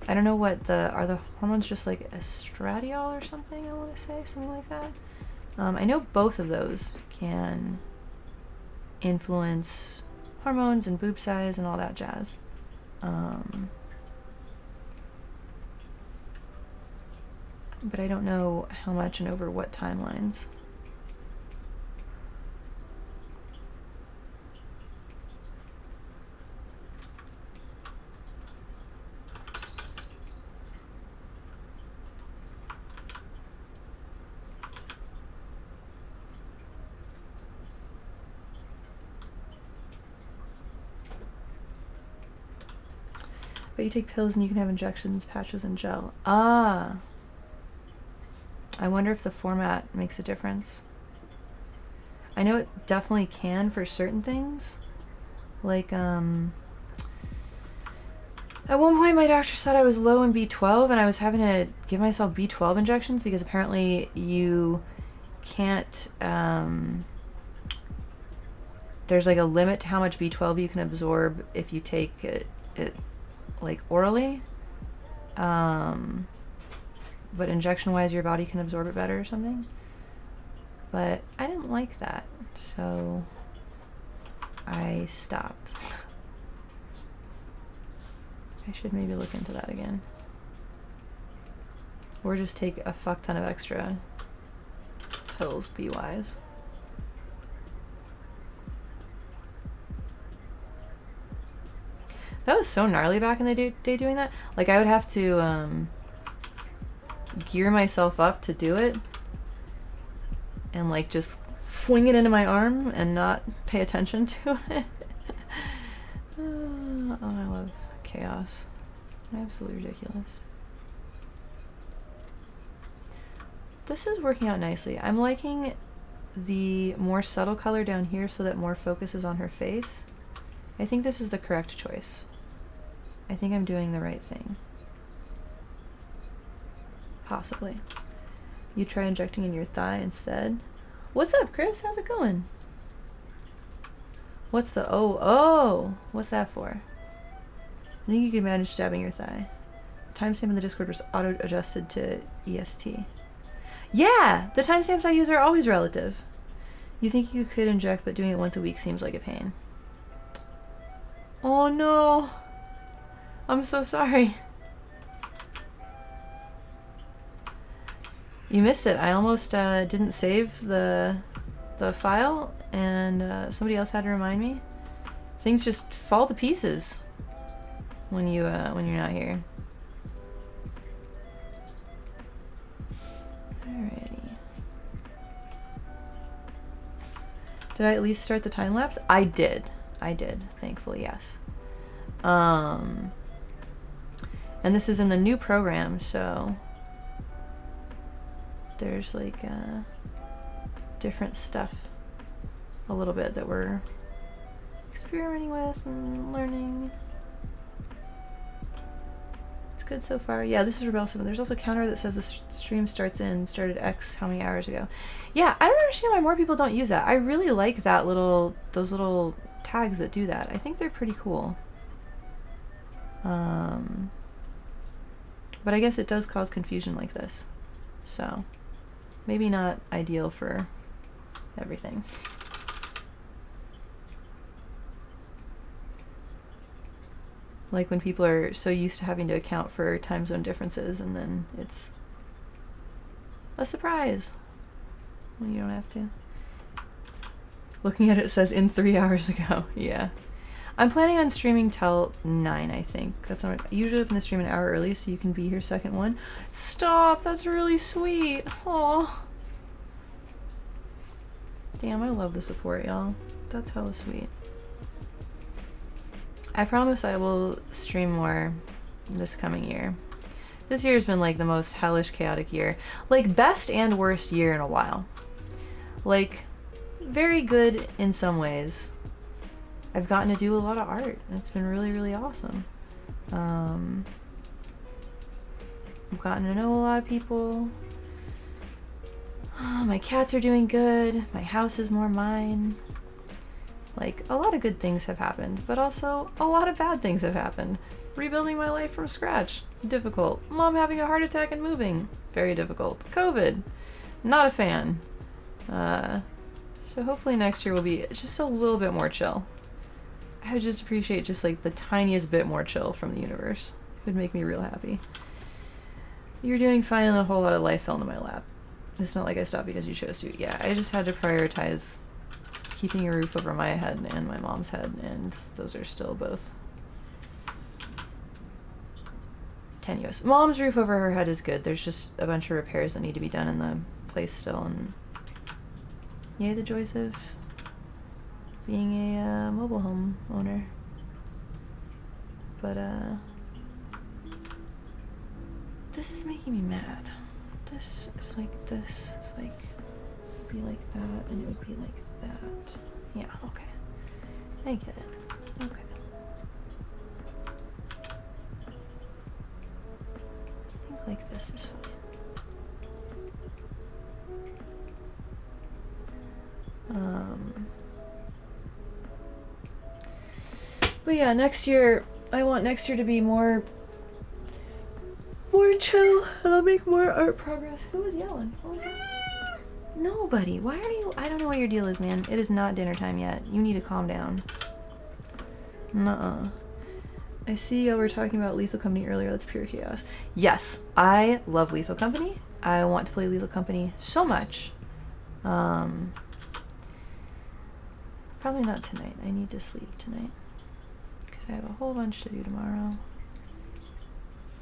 I don't know what are the hormones just like estradiol or something, I want to say, something like that. I know both of those can influence hormones and boob size and all that jazz. But I don't know how much and over what timelines. But you take pills and you can have injections, patches, and gel. Ah. I wonder if the format makes a difference. I know it definitely can for certain things. Like, at one point my doctor said I was low in B12 and I was having to give myself B12 injections because apparently you can't, there's like a limit to how much B12 you can absorb if you take it like orally. But injection-wise, your body can absorb it better or something. But I didn't like that, so I stopped. I should maybe look into that again. Or just take a fuck ton of extra pills, B-wise. That was so gnarly back in the day doing that. Like, I would have to gear myself up to do it and like just fling it into my arm and not pay attention to it. Oh, I love chaos. Absolutely ridiculous. This is working out nicely. I'm liking the more subtle color down here so that more focus is on her face. I think this is the correct choice. I think I'm doing the right thing. Possibly. You try injecting in your thigh instead. What's up, Chris? How's it going? What's the oh? What's that for? I think you can manage stabbing your thigh. The timestamp in the Discord was auto-adjusted to EST. Yeah! The timestamps I use are always relative. You think you could inject, but doing it once a week seems like a pain. Oh no! I'm so sorry. You missed it. I almost didn't save the file, and somebody else had to remind me. Things just fall to pieces when you're not here. Alrighty. Did I at least start the time lapse? I did. Thankfully, yes. And this is in the new program, so there's like different stuff a little bit that we're experimenting with and learning. It's good so far. Yeah, this is Rebel 7. There's also a counter that says the stream started X how many hours ago. Yeah, I don't understand why more people don't use that. I really like that those little tags that do that. I think they're pretty cool. But I guess it does cause confusion like this. So maybe not ideal for everything. Like when people are so used to having to account for time zone differences and then it's a surprise when you don't have to. Looking at it, it says in 3 hours ago. Yeah. I'm planning on streaming till 9, I think. That's not. I usually open the stream an hour early so you can be here second one. Stop! That's really sweet. Aw. Damn, I love the support, y'all. That's hella sweet. I promise I will stream more this coming year. This year has been like the most hellish, chaotic year. Like, best and worst year in a while. Like, very good in some ways. I've gotten to do a lot of art. It's been really, really awesome. I've gotten to know a lot of people. My cats are doing good. My house is more mine. Like, a lot of good things have happened, but also a lot of bad things have happened. Rebuilding my life from scratch. Difficult. Mom having a heart attack and moving. Very difficult. COVID. Not a fan. So hopefully next year will be just a little bit more chill. I would just appreciate just like the tiniest bit more chill from the universe. It would make me real happy. You're doing fine and a whole lot of life fell into my lap. It's not like I stopped because you chose to. Yeah, I just had to prioritize keeping a roof over my head and my mom's head, and those are still both tenuous. Mom's roof over her head is good. There's just a bunch of repairs that need to be done in the place still, and yay, the joys of being a mobile home owner. But this is making me mad. This is like this. It's like, it would be like that, and it would be like that. Yeah, okay. I get it. Okay. I think like this is fine. But yeah, next year, I want next year to be more chill, and I'll make more art progress. Who was yelling? What was that? Nobody. Why are you? I don't know what your deal is, man. It is not dinner time yet. You need to calm down. Nuh-uh. I see y'all were talking about Lethal Company earlier. That's pure chaos. Yes, I love Lethal Company. I want to play Lethal Company so much. Probably not tonight. I need to sleep tonight because I have a whole bunch to do tomorrow.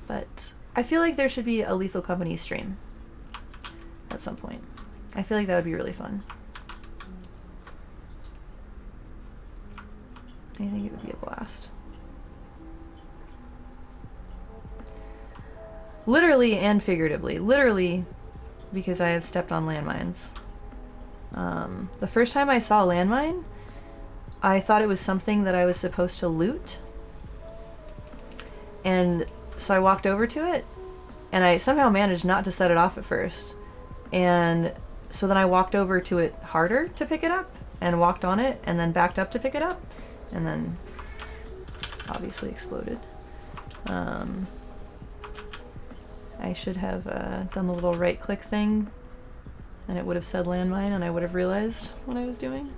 But I feel like there should be a Lethal Company stream at some point. I feel like that would be really fun. I think it would be a blast. Literally and figuratively. Literally because I have stepped on landmines. The first time I saw a landmine, I thought it was something that I was supposed to loot. And so I walked over to it, and I somehow managed not to set it off at first. And so then I walked over to it harder to pick it up, and walked on it, and then backed up to pick it up, and then obviously exploded. I should have done the little right-click thing, and it would have said landmine, and I would have realized what I was doing.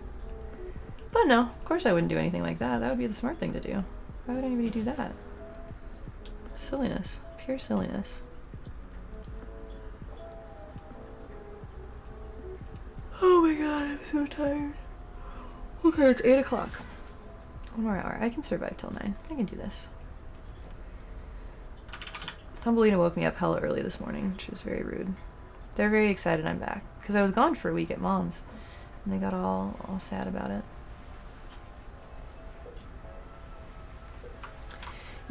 But no, of course I wouldn't do anything like that. That would be the smart thing to do. Why would anybody do that? Silliness. Pure silliness. Oh my god, I'm so tired. Okay, it's 8 o'clock. One more hour. I can survive till 9. I can do this. Thumbelina woke me up hella early this morning. She was very rude. They're very excited I'm back. Because I was gone for a week at Mom's. And they got all sad about it.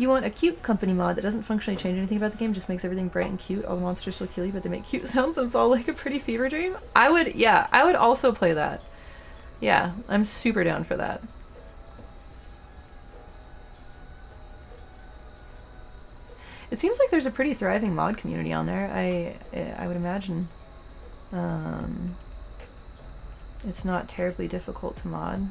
You want a cute company mod that doesn't functionally change anything about the game, just makes everything bright and cute. All the monsters still kill you, but they make cute sounds and it's all like a pretty fever dream? I would also play that. Yeah, I'm super down for that. It seems like there's a pretty thriving mod community on there. I would imagine it's not terribly difficult to mod.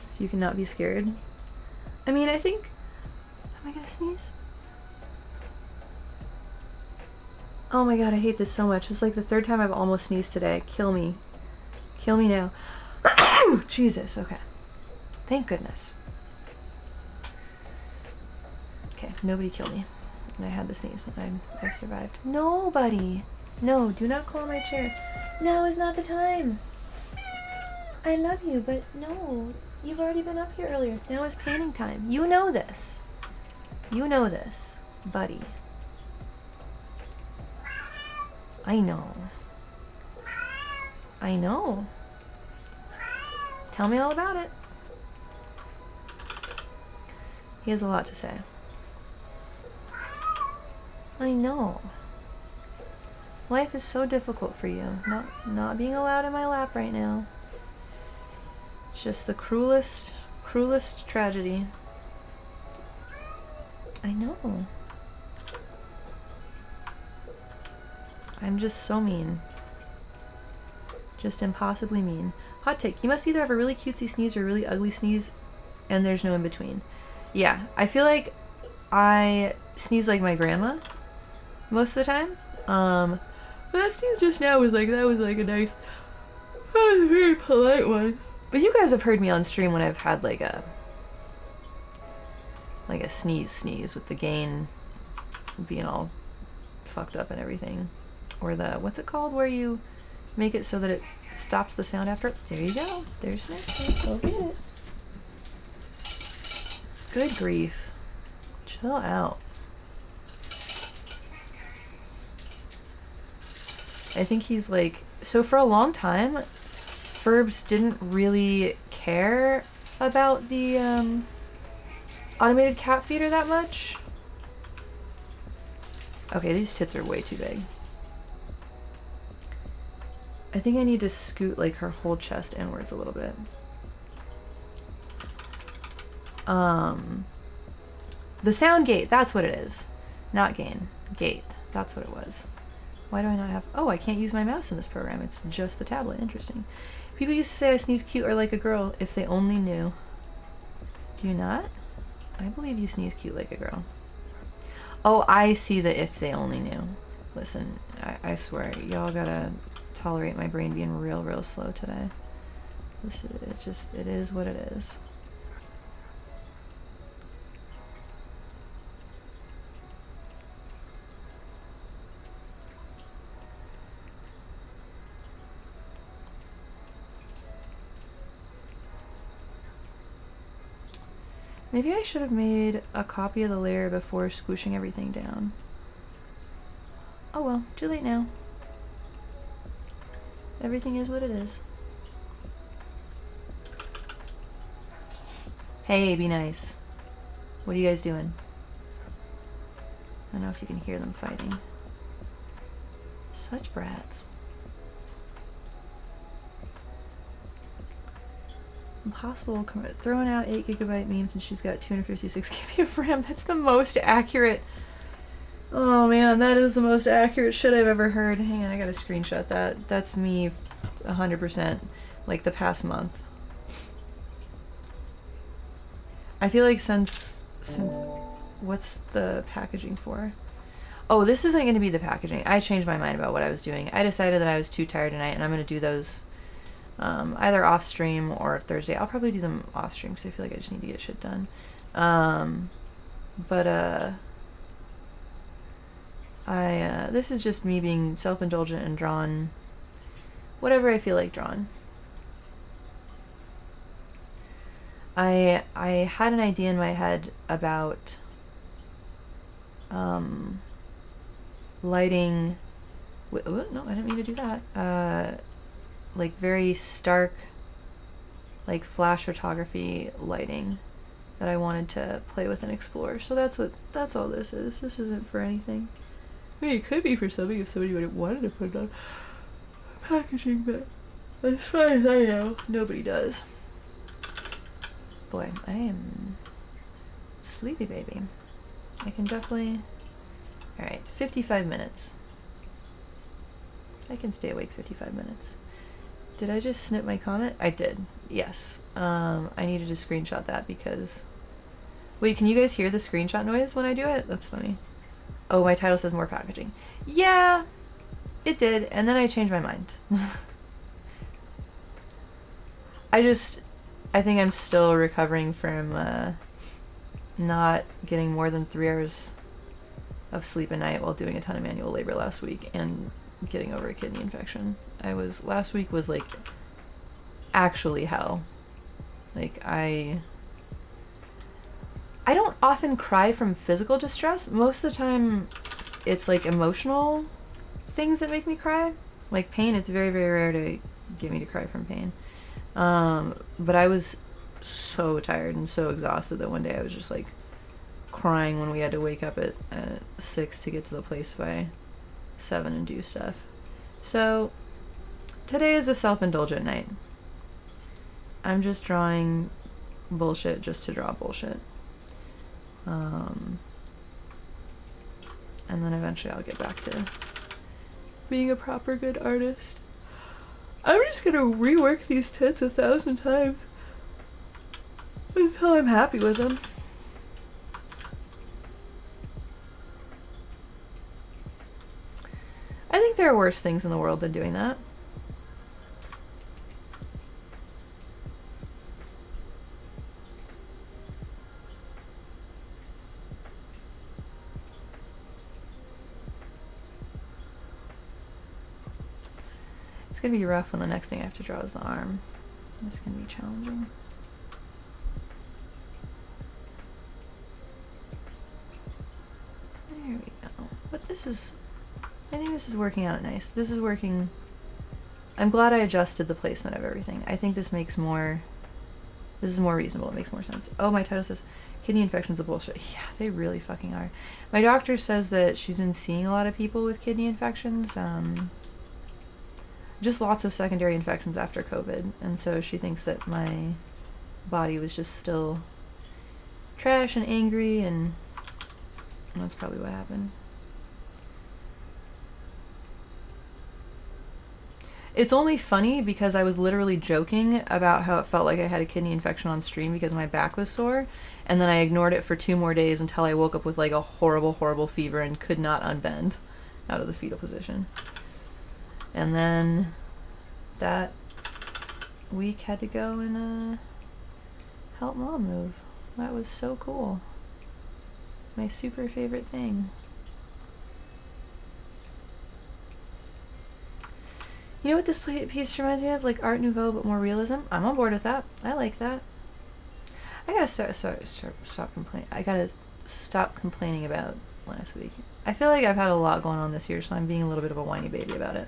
So you cannot be scared. I mean, I think... Am I gonna sneeze? Oh my god, I hate this so much. It's like the third time I've almost sneezed today. Kill me. Kill me now. Jesus, okay. Thank goodness. Okay, nobody kill me. And I had the sneeze and I survived. Nobody! No, do not claw my chair. Now is not the time. I love you, but no. You've already been up here earlier. Now is painting time. You know this. You know this, buddy. I know. I know. Tell me all about it. He has a lot to say. I know. Life is so difficult for you. Not being allowed in my lap right now. It's just the cruelest tragedy. I know. I'm just so mean. Just impossibly mean. Hot take. You must either have a really cutesy sneeze or a really ugly sneeze, and there's no in between. Yeah, I feel like I sneeze like my grandma most of the time. But that sneeze just now was like, that was like a nice, that was a very polite one. But you guys have heard me on stream when I've had like a sneeze with the gain being all fucked up and everything. Or the, what's it called, where you make it so that it stops the sound after? There you go. There's Snake. Go get it. Good grief. Chill out. I think he's like, so for a long time, Furbs didn't really care about the automated cat feeder that much. Okay, these tits are way too big. I think I need to scoot like her whole chest inwards a little bit. The sound gate, that's what it is. Not gain. Gate. That's what it was. Why do I not have... Oh, I can't use my mouse in this program. It's just the tablet. Interesting. People used to say I sneeze cute or like a girl if they only knew. Do you not? I believe you sneeze cute like a girl. Oh, I see the if they only knew. Listen, I swear, y'all gotta tolerate my brain being real slow today. It's just, it is what it is. Maybe I should have made a copy of the layer before squooshing everything down. Oh well, too late now. Everything is what it is. Hey, be nice. What are you guys doing? I don't know if you can hear them fighting. Such brats. Impossible. Throwing out 8 GB memes and she's got 256 GB of RAM. That's the most accurate. Oh man, that is the most accurate shit I've ever heard. Hang on, I gotta screenshot that. That's me 100%, like the past month. I feel like since what's the packaging for? Oh, this isn't going to be the packaging. I changed my mind about what I was doing. I decided that I was too tired tonight and I'm going to do those either off stream or Thursday. I'll probably do them off stream because I feel like I just need to get shit done. This is just me being self-indulgent and drawn whatever I feel like drawing. I had an idea in my head about lighting. No, I didn't mean to do that. Like very stark, like flash photography lighting that I wanted to play with and explore. So that's all this is. This isn't for anything. I mean, it could be for something if somebody would have wanted to put it on packaging, but as far as I know, nobody does. Boy, I am sleepy, baby. I can definitely... Alright, 55 minutes. I can stay awake 55 minutes. Did I just snip my comment? I did, yes. I needed to screenshot that because... Wait, can you guys hear the screenshot noise when I do it? That's funny. Oh, my title says more packaging. Yeah, it did, and then I changed my mind. I think I'm still recovering from not getting more than 3 hours of sleep a night while doing a ton of manual labor last week and getting over a kidney infection. Last week was like actually hell. Like I don't often cry from physical distress. Most of the time it's like emotional things that make me cry. Like pain, it's very, very rare to get me to cry from pain. But I was so tired and so exhausted that one day I was just like crying when we had to wake up at 6 to get to the place by 7 and do stuff. So today is a self-indulgent night. I'm just drawing bullshit just to draw bullshit. And then eventually I'll get back to being a proper good artist. I'm just gonna rework these tits 1,000 times until I'm happy with them. I think there are worse things in the world than doing that. It's gonna be rough when the next thing I have to draw is the arm. It's gonna be challenging. There we go. But this is... I think this is working out nice. This is working I'm glad I adjusted the placement of everything. I think this is more reasonable. It makes more sense. Oh, my title says kidney infections are bullshit. Yeah, they really fucking are. My doctor says that she's been seeing a lot of people with kidney infections. Just lots of secondary infections after COVID. And so she thinks that my body was just still trash and angry, and that's probably what happened. It's only funny because I was literally joking about how it felt like I had a kidney infection on stream because my back was sore, and then I ignored it for 2 more days until I woke up with like a horrible, horrible fever and could not unbend out of the fetal position. And then that week had to go and help mom move. That was so cool. My super favorite thing. You know what this piece reminds me of? Like Art Nouveau, but more realism. I'm on board with that. I like that. I gotta stop complaining. I gotta stop complaining about last week. I feel like I've had a lot going on this year, so I'm being a little bit of a whiny baby about it.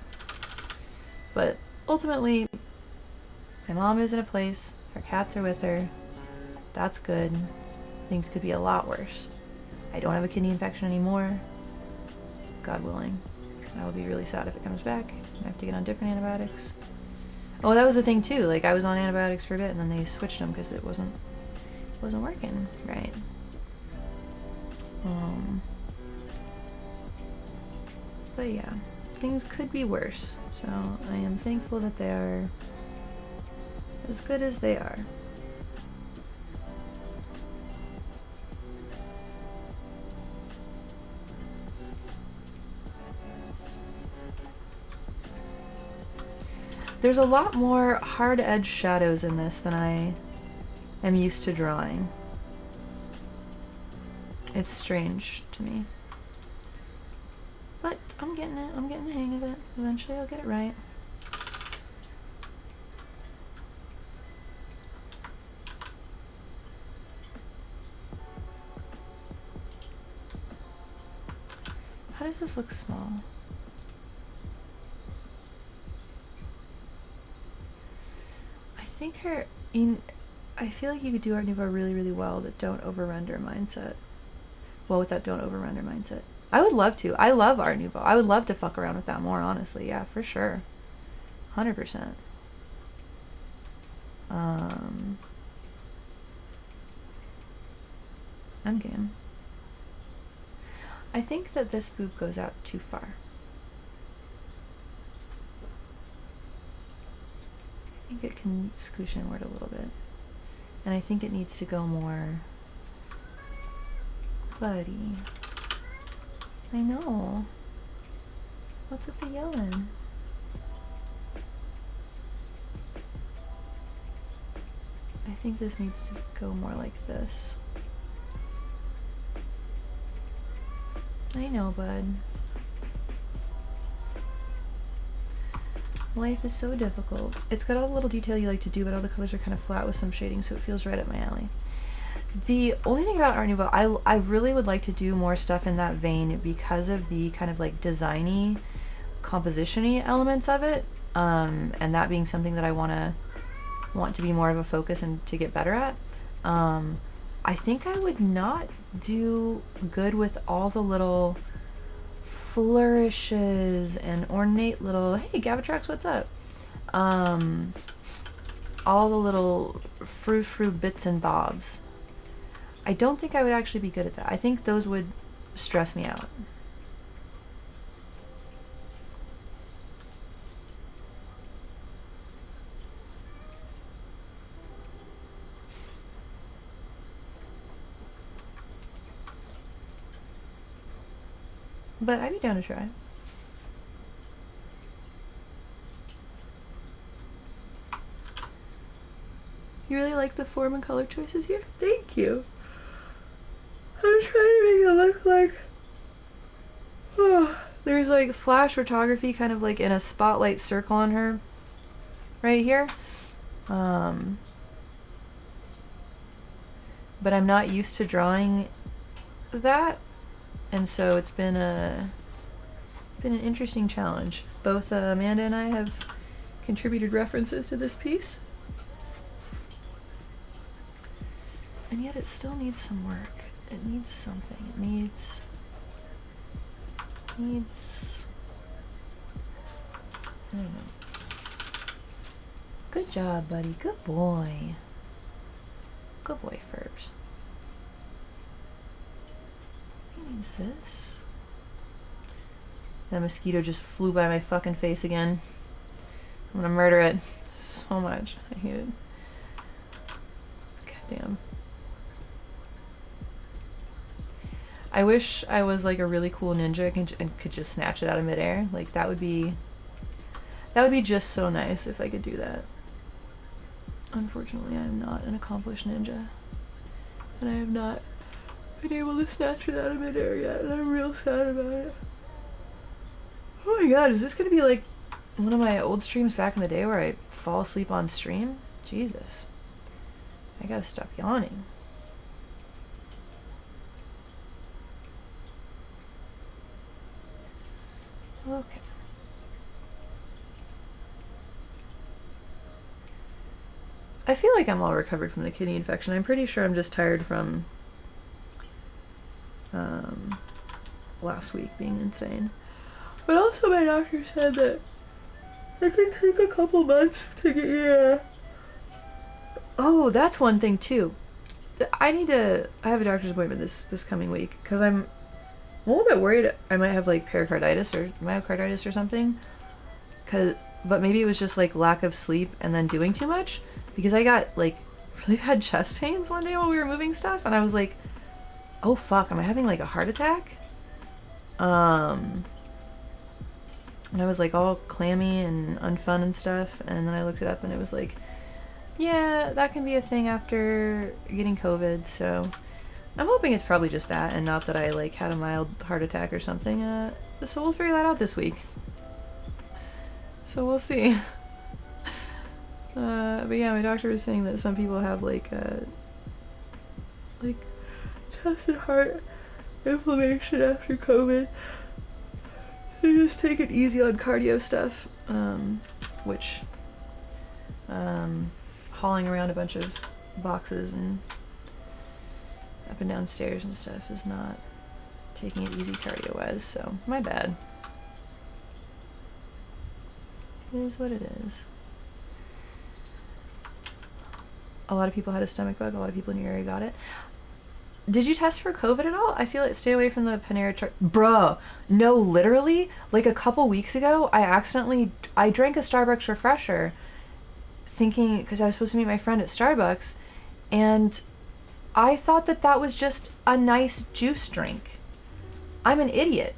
But ultimately, my mom is in a place. Her cats are with her. That's good. Things could be a lot worse. I don't have a kidney infection anymore. God willing. I will be really sad if it comes back. I have to get on different antibiotics. Oh, that was the thing too. Like I was on antibiotics for a bit, and then they switched them because it wasn't working right. But yeah, things could be worse. So I am thankful that they are as good as they are. There's a lot more hard edge shadows in this than I am used to drawing. It's strange to me. But I'm getting it. I'm getting the hang of it. Eventually I'll get it right. How does this look small? I feel like you could do Art Nouveau really, really well with that don't over-render mindset. I would love to. I love Art Nouveau. I would love to fuck around with that more, honestly. Yeah, for sure. 100%. I'm game. I think that this boob goes out too far. I think it can scoosh inward a little bit. And I think it needs to go more... Buddy. I know. What's with the yelling? I think this needs to go more like this. I know, bud. Life is so difficult. It's got all the little detail you like to do, but all the colors are kind of flat with some shading, so it feels right up my alley. The only thing about Art Nouveau, I really would like to do more stuff in that vein because of the kind of like designy, composition-y elements of it, and that being something that I want to be more of a focus and to get better at. I think I would not do good with all the little flourishes and ornate little, hey Gavatrax, what's up? All the little frou-frou bits and bobs. I don't think I would actually be good at that. I think those would stress me out. But I'd be down to try. You really like the form and color choices here? Thank you. I'm trying to make it look like... Oh, there's like flash photography kind of like in a spotlight circle on her right here. But I'm not used to drawing that. And so it's been an interesting challenge. Both Amanda and I have contributed references to this piece. And yet it still needs some work. It needs something. It needs... I don't know. Good job, buddy. Good boy. Good boy, Furbs. He needs this. That mosquito just flew by my fucking face again. I'm gonna murder it so much. I hate it. God damn. I wish I was like a really cool ninja and could just snatch it out of midair. Like that would be just so nice if I could do that. Unfortunately, I am not an accomplished ninja. And I have not been able to snatch it out of midair yet, and I'm real sad about it. Oh my god, is this gonna be like one of my old streams back in the day where I fall asleep on stream? Jesus. I gotta stop yawning. Okay. I feel like I'm all recovered from the kidney infection. I'm pretty sure I'm just tired from last week being insane. But also my doctor said that it could take a couple months to get Oh, that's one thing too. I have a doctor's appointment this coming week because I'm a little bit worried I might have like pericarditis or myocarditis or something. But maybe it was just like lack of sleep and then doing too much, because I got like really bad chest pains one day while we were moving stuff, and I was like, oh fuck, am I having like a heart attack? And I was like all clammy and unfun and stuff, and then I looked it up and it was like, yeah, that can be a thing after getting COVID, so I'm hoping it's probably just that and not that I like had a mild heart attack or something. So we'll figure that out this week. So we'll see. But yeah, my doctor was saying that some people have like chest and heart inflammation after COVID. They just take it easy on cardio stuff, which hauling around a bunch of boxes and up and down stairs and stuff is not taking it easy cardio-wise, so my bad. It is what it is. A lot of people had a stomach bug. A lot of people in your area got it. Did you test for COVID at all? I feel like stay away from the Panera Bro, no, literally, like a couple weeks ago, I drank a Starbucks refresher thinking, because I was supposed to meet my friend at Starbucks, and I thought that was just a nice juice drink. I'm an idiot.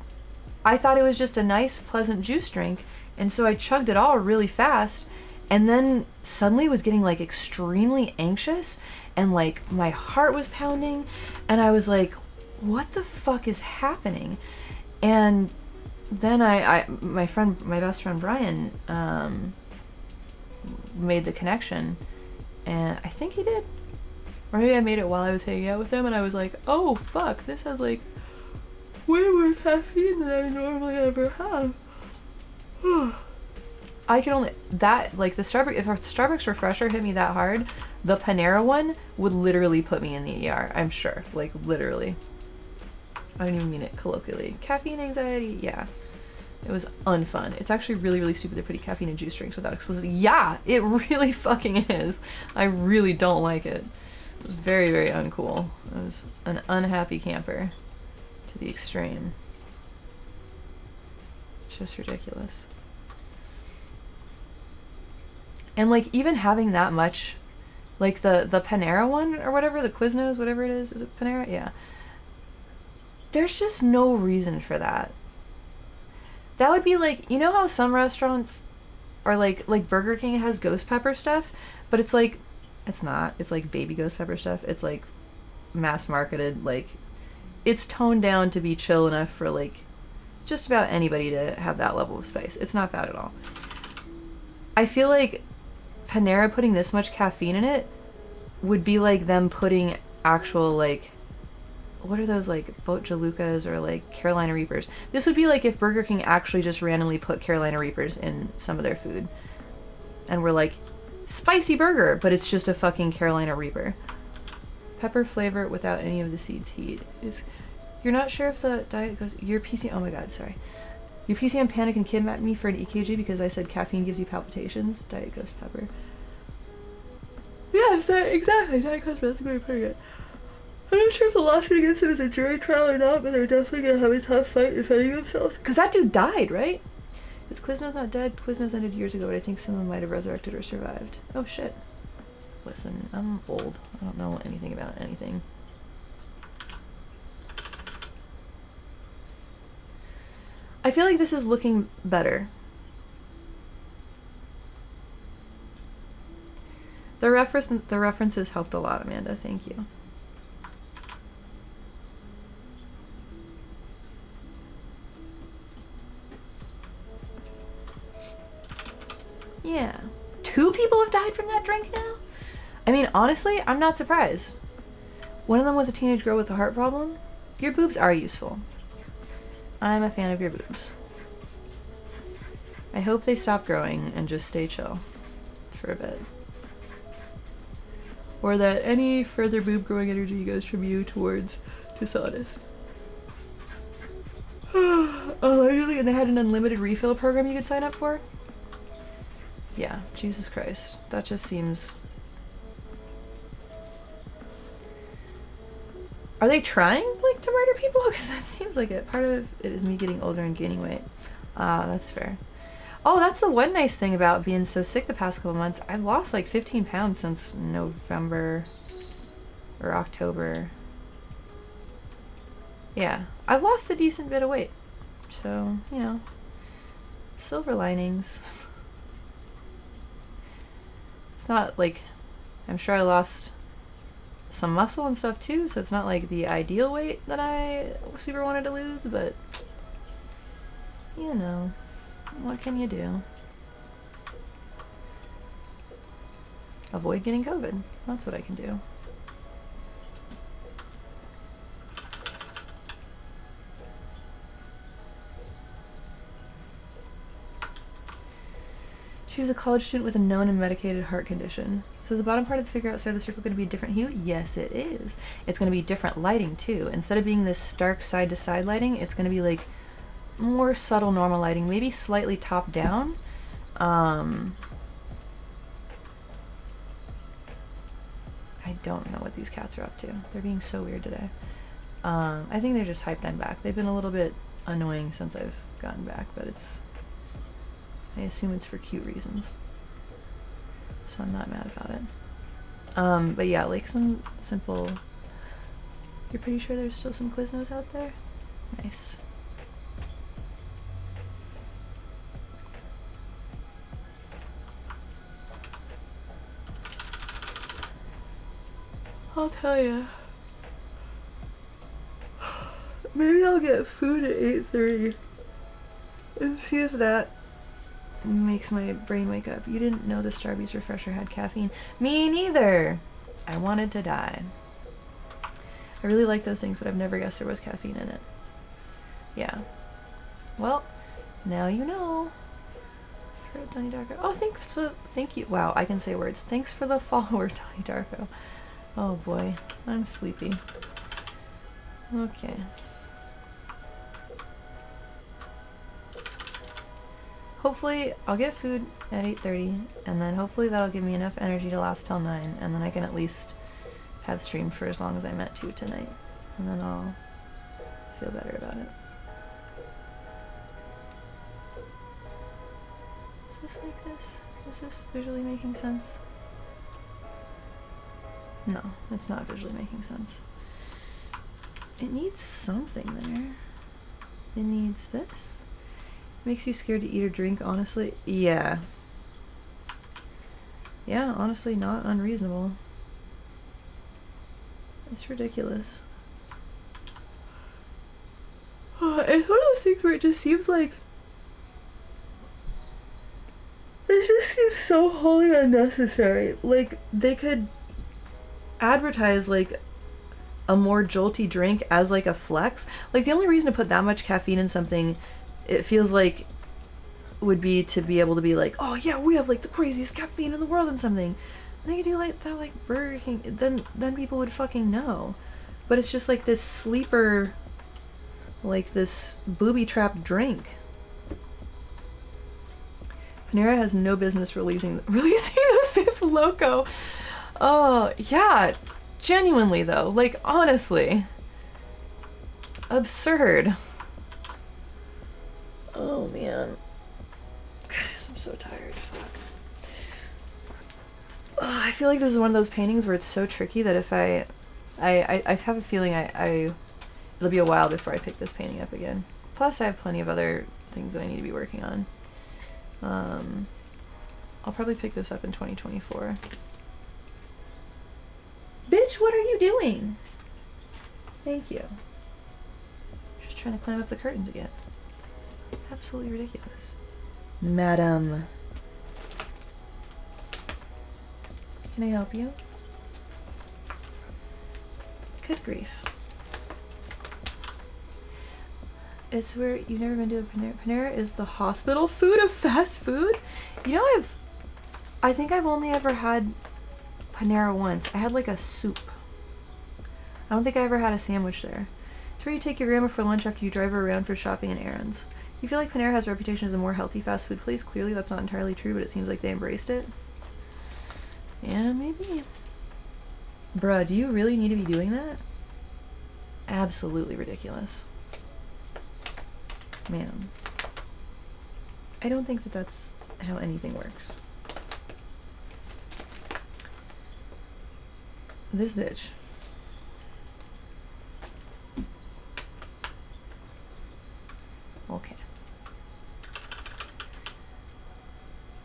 I thought it was just a nice, pleasant juice drink, and so I chugged it all really fast, and then suddenly was getting like extremely anxious, and like my heart was pounding, and I was like, what the fuck is happening? And then my best friend Brian made the connection, and I think he did, or maybe I made it while I was hanging out with him, and I was like, oh fuck, this has like way more caffeine than I normally ever have. I can only, like the Starbucks, if a Starbucks refresher hit me that hard, the Panera one would literally put me in the ER, I'm sure. Like literally. I don't even mean it colloquially. Caffeine anxiety, yeah. It was unfun. It's actually really, really stupid they're putting caffeine in juice drinks without explicitly. Yeah, it really fucking is. I really don't like it. It was very, very uncool. I was an unhappy camper to the extreme. It's just ridiculous. And like even having that much, like the Panera one or whatever, the Quiznos, whatever it is it Panera? Yeah. There's just no reason for that. That would be like, you know how some restaurants are like Burger King has ghost pepper stuff, but it's like, it's not. It's like baby ghost pepper stuff. It's like mass marketed, like it's toned down to be chill enough for like just about anybody to have that level of spice. It's not bad at all. I feel like Panera putting this much caffeine in it would be like them putting actual like, what are those like Boat Jalucas or like Carolina Reapers? This would be like if Burger King actually just randomly put Carolina Reapers in some of their food. and we're like, spicy burger, but it's just a fucking Carolina Reaper. Pepper flavor without any of the seeds heat. You're not sure if the diet goes... Your PC... Oh my god, sorry. Your PCM panicked and kidnapped me for an EKG because I said caffeine gives you palpitations. Diet Ghost Pepper. Yes, exactly. Diet Ghost Pepper. That's a good way of putting it. I'm not sure if the lawsuit against him is a jury trial or not, but they're definitely going to have a tough fight defending themselves. Because that dude died, right? Is Quiznos not dead? Quiznos ended years ago, but I think someone might have resurrected or survived. Oh shit. Listen, I'm old. I don't know anything about anything. I feel like this is looking better. The references helped a lot, Amanda. Thank you. Yeah. 2 people have died from that drink now? I mean, honestly, I'm not surprised. One of them was a teenage girl with a heart problem. Your boobs are useful. I'm a fan of your boobs. I hope they stop growing and just stay chill for a bit. Or that any further boob growing energy goes from you towards dishonest. Oh, really? And they had an unlimited refill program you could sign up for? Yeah, Jesus Christ. That just seems... Are they trying, like, to murder people? Because that seems like it. Part of it is me getting older and gaining weight. That's fair. Oh, that's the one nice thing about being so sick the past couple months. I've lost, like, 15 pounds since November or October. Yeah, I've lost a decent bit of weight. So, you know, silver linings. It's not, like, I'm sure I lost... some muscle and stuff too, so it's not like the ideal weight that I super wanted to lose, but you know, what can you do? Avoid getting COVID. That's what I can do. She was a college student with a known and medicated heart condition. So is the bottom part of the figure outside the circle going to be a different hue? Yes, it is. It's going to be different lighting, too. Instead of being this stark side-to-side lighting, it's going to be, like, more subtle normal lighting. Maybe slightly top-down. I don't know what these cats are up to. They're being so weird today. I think they're just hyped I'm back. They've been a little bit annoying since I've gotten back, but it's... I assume it's for cute reasons. So I'm not mad about it. But yeah, like some simple... You're pretty sure there's still some Quiznos out there? Nice. I'll tell you. Maybe I'll get food at 8:30 and see if that makes my brain wake up. You didn't know the Starbucks refresher had caffeine? Me neither! I wanted to die. I really like those things, but I've never guessed there was caffeine in it. Yeah. Well, now you know. For Donnie Darko. Oh, thank you. Wow, I can say words. Thanks for the follower, Donnie Darko. Oh boy, I'm sleepy. Okay. Hopefully, I'll get food at 8:30, and then hopefully that'll give me enough energy to last till 9, and then I can at least have streamed for as long as I meant to tonight, and then I'll feel better about it. Is this like this? Is this visually making sense? No, it's not visually making sense. It needs something there. It needs this. Makes you scared to eat or drink, honestly? Yeah. Yeah, honestly, not unreasonable. It's ridiculous. It's one of those things where it just seems like... It just seems so wholly unnecessary. Like, they could advertise, like, a more jolty drink as, like, a flex. Like, the only reason to put that much caffeine in something... It feels like would be to be able to be like, oh yeah, we have like the craziest caffeine in the world and something. And they could do like that, like Burger King. Then people would fucking know. But it's just like this sleeper, like this booby trap drink. Panera has no business releasing the fifth loco. Oh yeah, genuinely though, like honestly, absurd. Oh man, guys, I'm so tired. Fuck. Oh, I feel like this is one of those paintings where it's so tricky that if I have a feeling it'll be a while before I pick this painting up again. Plus, I have plenty of other things that I need to be working on. I'll probably pick this up in 2024. Bitch, what are you doing? Thank you. Just trying to climb up the curtains again. Absolutely ridiculous. Madam. Can I help you? Good grief. It's where you've never been to a Panera. Panera is the hospital food of fast food. You know, I think I've only ever had Panera once. I had like a soup. I don't think I ever had a sandwich there. It's where you take your grandma for lunch after you drive her around for shopping and errands. You feel like Panera has a reputation as a more healthy fast food place? Clearly that's not entirely true, but it seems like they embraced it. Yeah, maybe. Bruh, do you really need to be doing that? Absolutely ridiculous. Man. I don't think that that's how anything works. This bitch. Okay.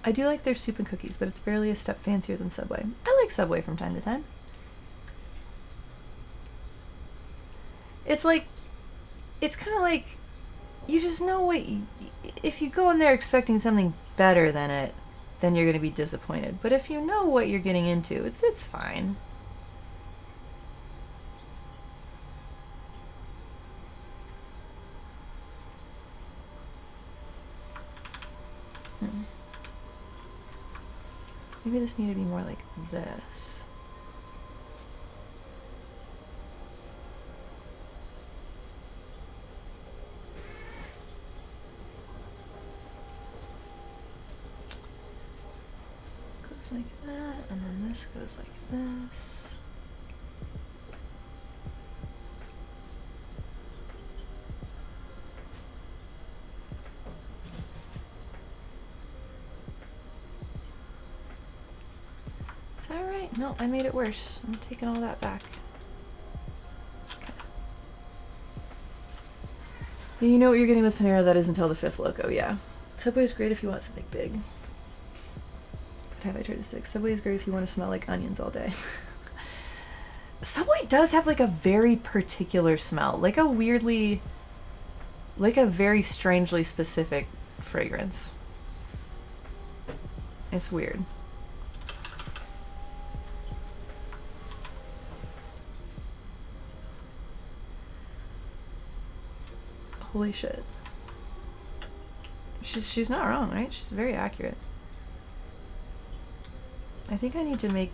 I do like their soup and cookies, but it's barely a step fancier than Subway. I like Subway from time to time. It's like, it's kind of like, you just know what, if you go in there expecting something better than it, then you're going to be disappointed. But if you know what you're getting into, it's fine. Maybe this needed to be more like this. Goes like that, and then this goes like this. Is that right? No, I made it worse. I'm taking all that back. Okay. You know what you're getting with Panera, that is until the fifth loco, yeah. Subway is great if you want something big. But have I tried to stick? Subway is great if you want to smell like onions all day. Subway does have like a very particular smell. Like a weirdly, like a very strangely specific fragrance. It's weird. Holy shit. She's not wrong, right? She's very accurate. I think I need to make,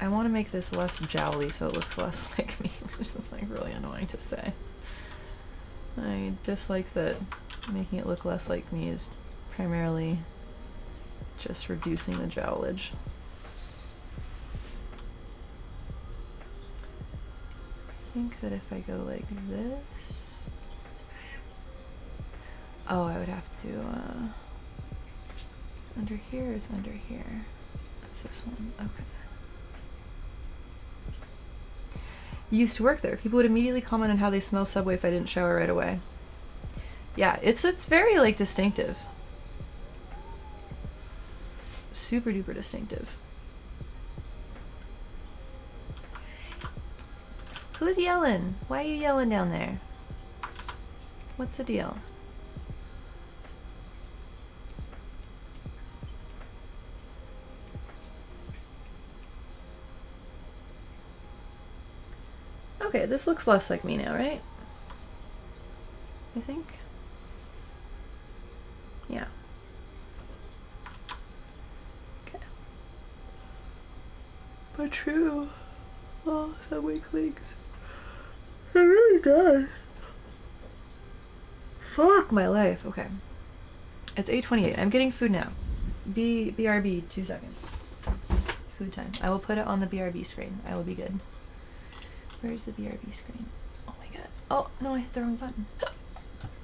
I want to make this less jowly so it looks less like me, which is like really annoying to say. I dislike that making it look less like me is primarily just reducing the jowlage. I think that if I go like this, oh, I would have to, under here is under here. That's this one, okay. You used to work there. People would immediately comment on how they smell Subway if I didn't shower right away. Yeah, it's very, like, distinctive. Super duper distinctive. Who's yelling? Why are you yelling down there? What's the deal? Okay, this looks less like me now, right? I think. Yeah. But true. Oh, Subway cleans. It really does. Fuck my life. Okay. It's 8:28. I'm getting food now. BRB, 2 seconds. Food time. I will put it on the BRB screen. I will be good. Where's the BRB screen? Oh my god. Oh, no, I hit the wrong button.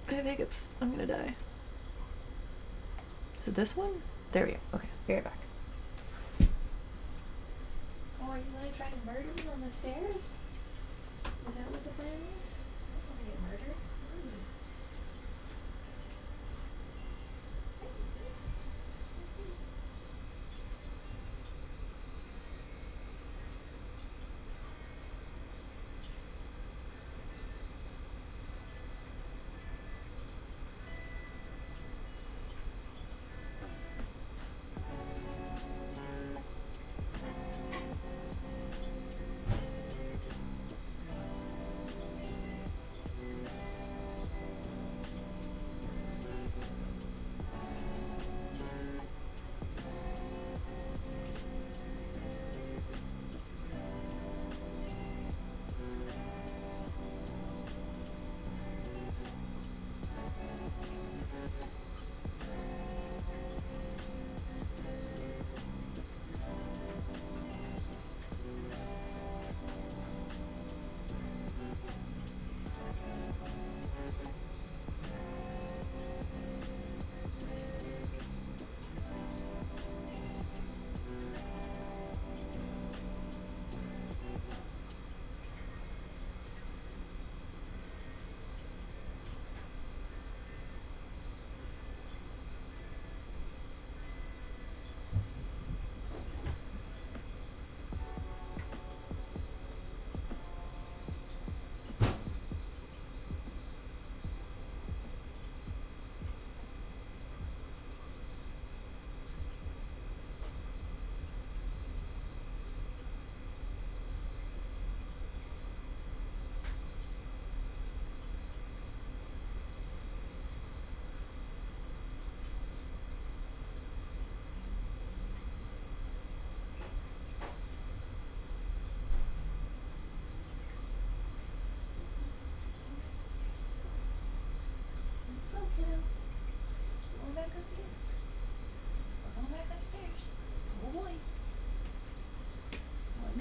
I have hiccups. I'm gonna die. Is it this one? There we go. Okay, be right back. Oh, are you gonna try to murder me on the stairs? Is that what the plan is? I don't want to get murdered.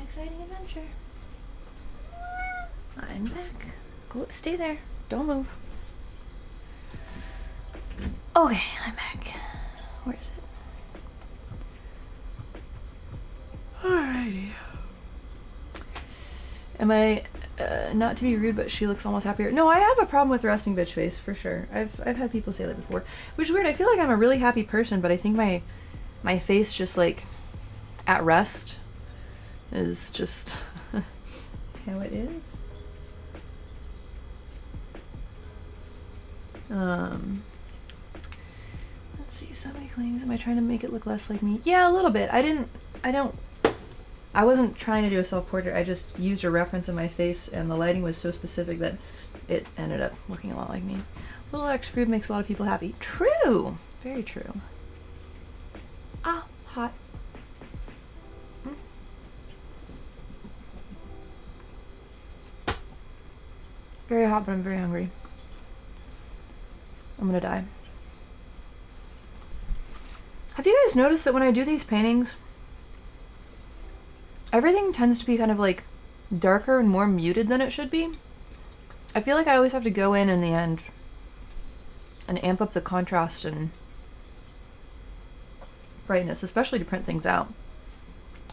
Exciting adventure. I'm back. Go, stay there. Don't move. Okay, I'm back. Where is it? Alrighty. Am I not to be rude, but she looks almost happier? No, I have a problem with resting bitch face for sure. I've had people say that before, which is weird. I feel like I'm a really happy person, but I think my face just like at rest is just how it is. Let's see, somebody clings. Am I trying to make it look less like me? Yeah, a little bit. I wasn't trying to do a self-portrait. I just used a reference in my face, and the lighting was so specific that it ended up looking a lot like me. Little X Groove makes a lot of people happy. True! Very true. Ah, hot. Very hot, but I'm very hungry. I'm gonna die. Have you guys noticed that when I do these paintings, everything tends to be kind of like darker and more muted than it should be? I feel like I always have to go in the end and amp up the contrast and brightness, especially to print things out.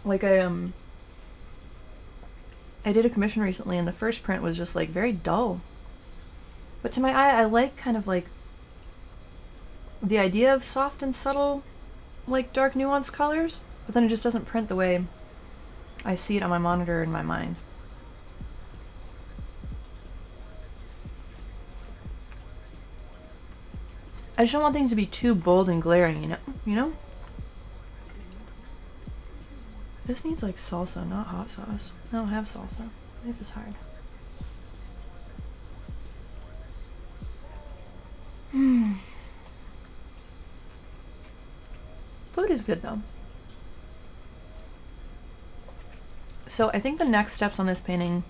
Like I did a commission recently, and the first print was just like very dull. But to my eye, I like kind of like the idea of soft and subtle, like dark nuanced colors, but then it just doesn't print the way I see it on my monitor in my mind. I just don't want things to be too bold and glaring, you know? This needs like salsa, not hot sauce. I don't have salsa. Life is hard. Food is good though. So I think the next steps on this painting,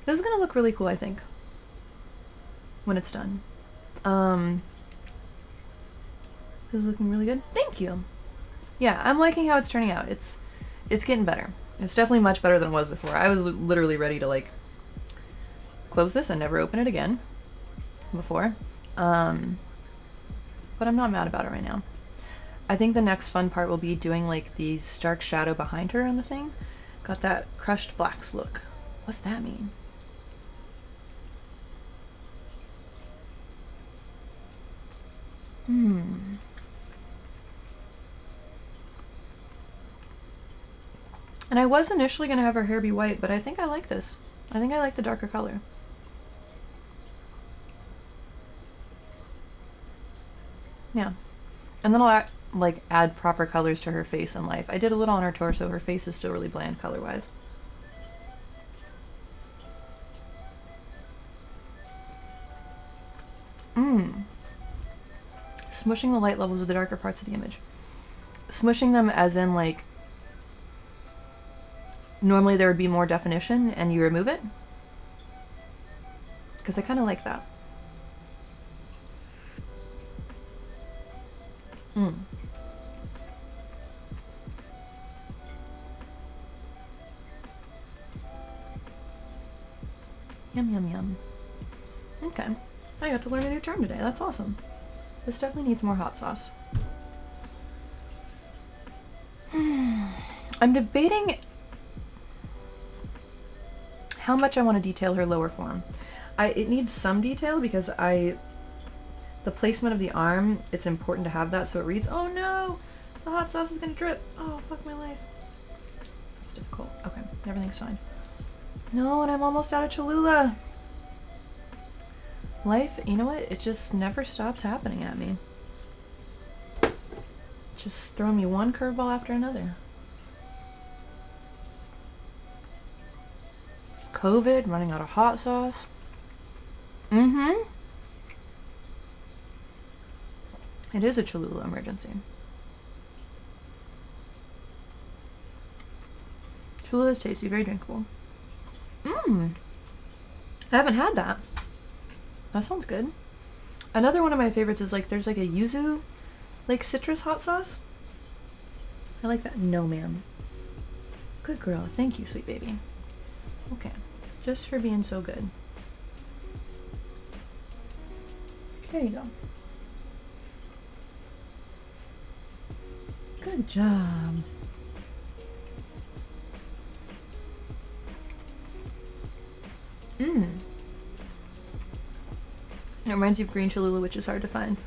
this is gonna look really cool, I think, when it's done. This is looking really good. Thank you. Yeah, I'm liking how it's turning out. It's getting better. It's definitely much better than it was before. I was literally ready to like close this and never open it again before. But I'm not mad about it right now. I think the next fun part will be doing like the stark shadow behind her on the thing. Got that crushed blacks look. What's that mean? And I was initially going to have her hair be white, but I think I like this. I think I like the darker color. Yeah. And then I'll add proper colors to her face and life. I did a little on her torso. Her face is still really bland color-wise. Smushing the light levels of the darker parts of the image. Smushing them as in like, normally there would be more definition and you remove it. Because I kind of like that. Yum, yum, yum. Okay. I got to learn a new term today. That's awesome. This definitely needs more hot sauce. I'm debating how much I want to detail her lower form. It needs some detail because the placement of the arm, it's important to have that so it reads, oh no, the hot sauce is gonna drip. Oh, fuck my life. That's difficult. Okay, everything's fine. No, and I'm almost out of Cholula. Life, you know what? It just never stops happening at me. Just throw me one curveball after another. COVID, running out of hot sauce. It is a Cholula emergency. Cholula is tasty, very drinkable. I haven't had that. That sounds good. Another one of my favorites is like, there's like a yuzu, like citrus hot sauce. I like that. No, ma'am. Good girl. Thank you, sweet baby. Okay. Just for being so good. There you go. Good job. It reminds you of green Cholula, which is hard to find.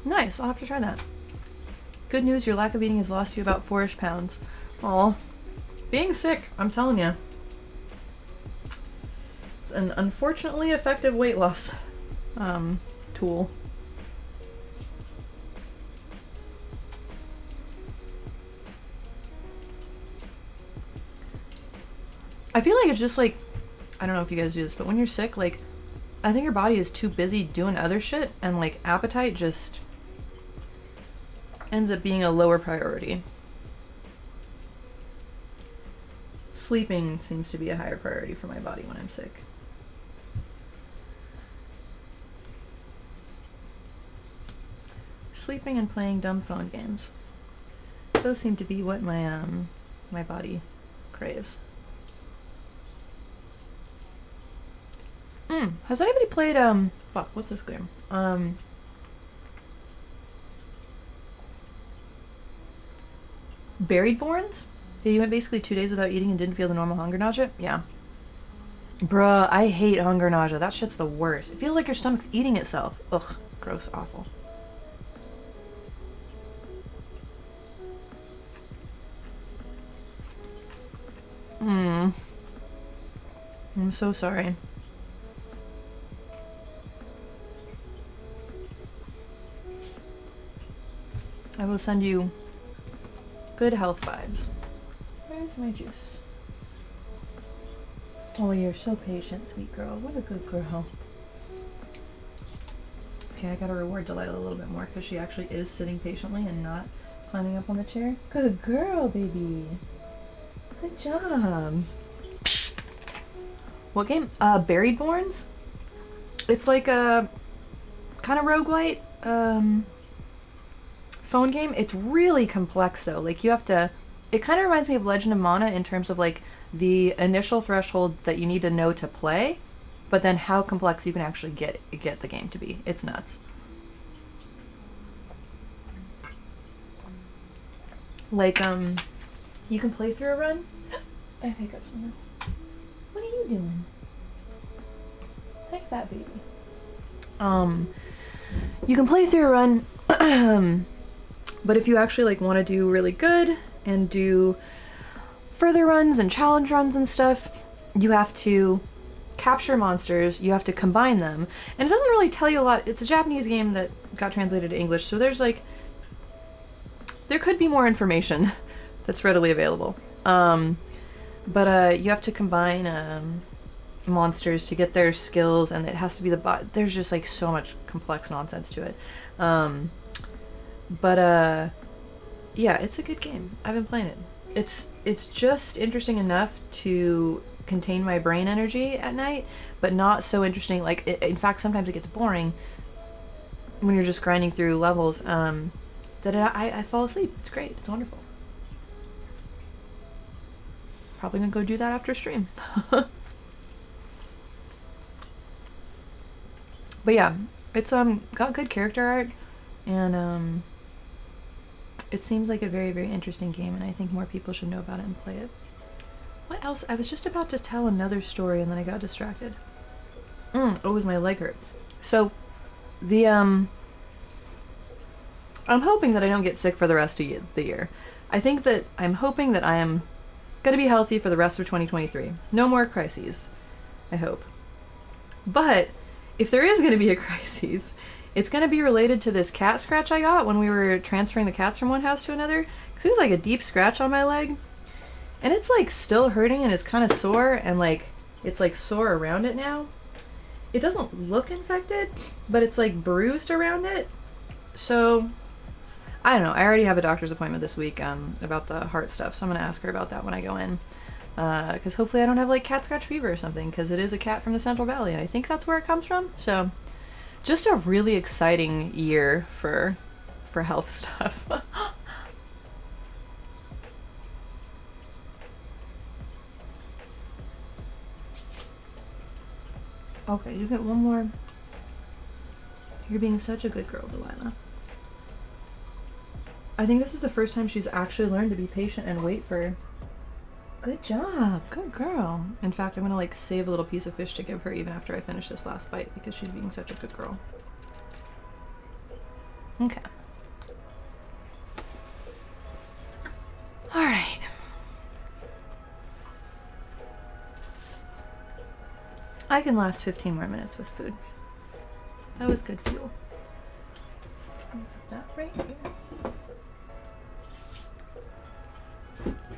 Nice, I'll have to try that. Good news, your lack of eating has lost you about 4-ish pounds. Aw. Being sick, I'm telling you. It's an unfortunately effective weight loss tool. I feel like it's just like, I don't know if you guys do this, but when you're sick, like, I think your body is too busy doing other shit, and like appetite just ends up being a lower priority. Sleeping seems to be a higher priority for my body when I'm sick. Sleeping and playing dumb phone games. Those seem to be what my body craves. Has anybody played, fuck, what's this game? Buried Borns? Yeah, you went basically 2 days without eating and didn't feel the normal hunger nausea? Yeah. Bruh, I hate hunger nausea. That shit's the worst. It feels like your stomach's eating itself. Ugh, gross, awful. I'm so sorry. I will send you good health vibes. Where's my juice? Oh, you're so patient, sweet girl. What a good girl. Okay, I gotta reward Delilah a little bit more because she actually is sitting patiently and not Climbing up on the chair. Good girl, baby. Good job. What game? Buried Borns. It's like a kind of roguelite phone game. It's really complex though. Like you have to. It kind of reminds me of Legend of Mana in terms of like the initial threshold that you need to know to play, but then how complex you can actually get the game to be. It's nuts. Like you can play through a run. I have hiccups on this. What are you doing? Take that, baby. You can play through a run, but if you actually like want to do really good and do further runs and challenge runs and stuff, you have to capture monsters, you have to combine them, and it doesn't really tell you a lot. It's a Japanese game that got translated to English, so there could be more information that's readily available. But you have to combine monsters to get their skills, and it has to be there's just like so much complex nonsense to it. Yeah, it's a good game. I've been playing it. It's just interesting enough to contain my brain energy at night, but not so interesting. Like in fact, sometimes it gets boring when you're just grinding through levels. That I fall asleep. It's great. It's wonderful. Probably gonna go do that after stream. But yeah, it's got good character art, and it seems like a very, very interesting game, and I think more people should know about it and play it. What else? I was just about to tell another story and then I got distracted. Oh, it was my leg hurt. So the I'm hoping that I don't get sick for the rest of the year. I'm hoping that I am gonna be healthy for the rest of 2023. No more crises, I hope. But if there is gonna be a crisis, it's gonna be related to this cat scratch I got when we were transferring the cats from one house to another. Because it was like a deep scratch on my leg. And it's like still hurting and it's kind of sore, and like it's like sore around it now. It doesn't look infected, but it's like bruised around it. So I don't know. I already have a doctor's appointment this week about the heart stuff, so I'm gonna ask her about that when I go in. Because hopefully I don't have like cat scratch fever or something, because it is a cat from the Central Valley and I think that's where it comes from. So just a really exciting year for health stuff. Okay, you get one more. You're being such a good girl, Delilah. I think this is the first time she's actually learned to be patient and wait for... Good job. Good girl. In fact, I'm gonna like save a little piece of fish to give her even after I finish this last bite because she's being such a good girl. Okay. All right. I can last 15 more minutes with food. That was good fuel. Put that right here.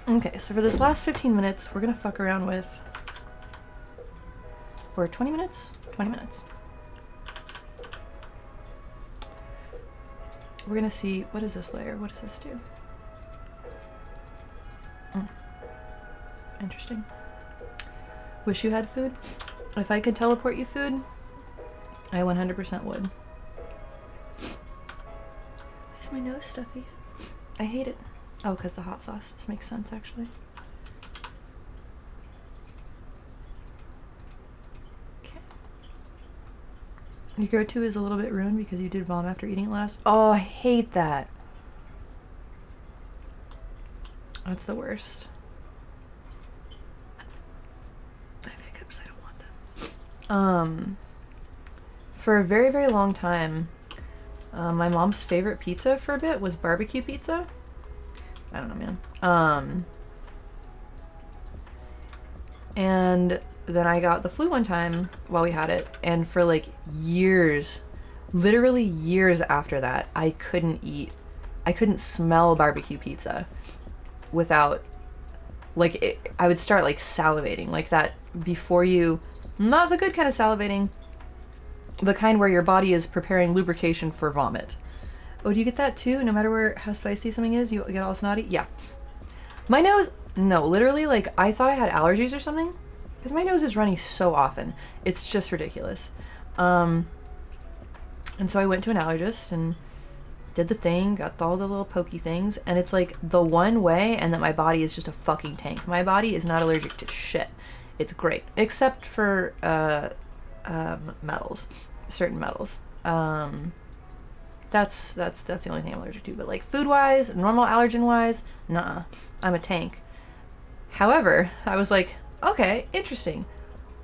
Okay, so for this last 15 minutes, we're gonna fuck around with... Or 20 minutes? 20 minutes. We're gonna see, what is this layer? What does this do? Interesting. Wish you had food? If I could teleport you food, I 100% would. Why is my nose stuffy? I hate it. Oh, because the hot sauce. This makes sense, actually. Okay. Your go-to is a little bit ruined because you did vomit after eating it last. Oh, I hate that. That's the worst. I have hiccups. I don't want them. For a very, very long time, my mom's favorite pizza for a bit was barbecue pizza. I don't know, man. And then I got the flu one time while we had it, and for like years, literally years after that, I couldn't smell barbecue pizza without, like, I would start like salivating, like that before you, not the good kind of salivating, the kind where your body is preparing lubrication for vomit. Oh, do you get that too? No matter how spicy something is, you get all snotty? Yeah. My nose, no, literally, like, I thought I had allergies or something. Because my nose is running so often. It's just ridiculous. And so I went to an allergist and did the thing, got all the little pokey things, and it's like the one way, and that my body is just a fucking tank. My body is not allergic to shit. It's great. Except for metals. Certain metals. That's the only thing I'm allergic to. But like food-wise, normal allergen-wise, nah. I'm a tank. However, I was like, okay, interesting.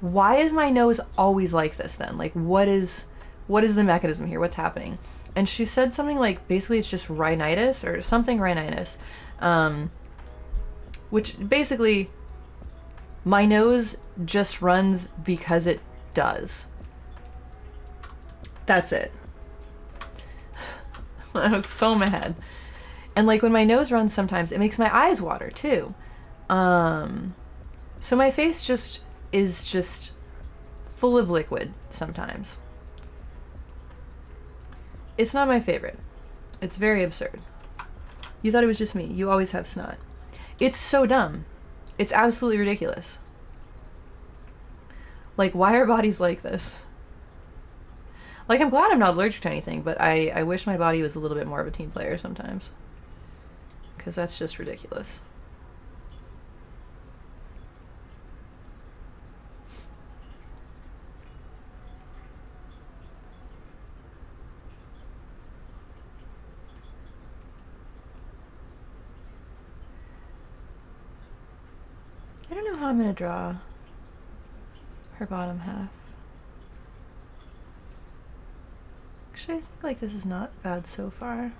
Why is my nose always like this then? Like, what is the mechanism here? What's happening? And she said something like, basically it's just rhinitis or something rhinitis. Which basically, my nose just runs because it does. That's it. I was so mad. And like when my nose runs sometimes, it makes my eyes water too. So my face is just full of liquid sometimes. It's not my favorite. It's very absurd. You thought it was just me. You always have snot. It's so dumb. It's absolutely ridiculous. Like, why are bodies like this? Like, I'm glad I'm not allergic to anything, but I wish my body was a little bit more of a team player sometimes. Because that's just ridiculous. I don't know how I'm going to draw her bottom half. Actually, I think like this is not bad so far.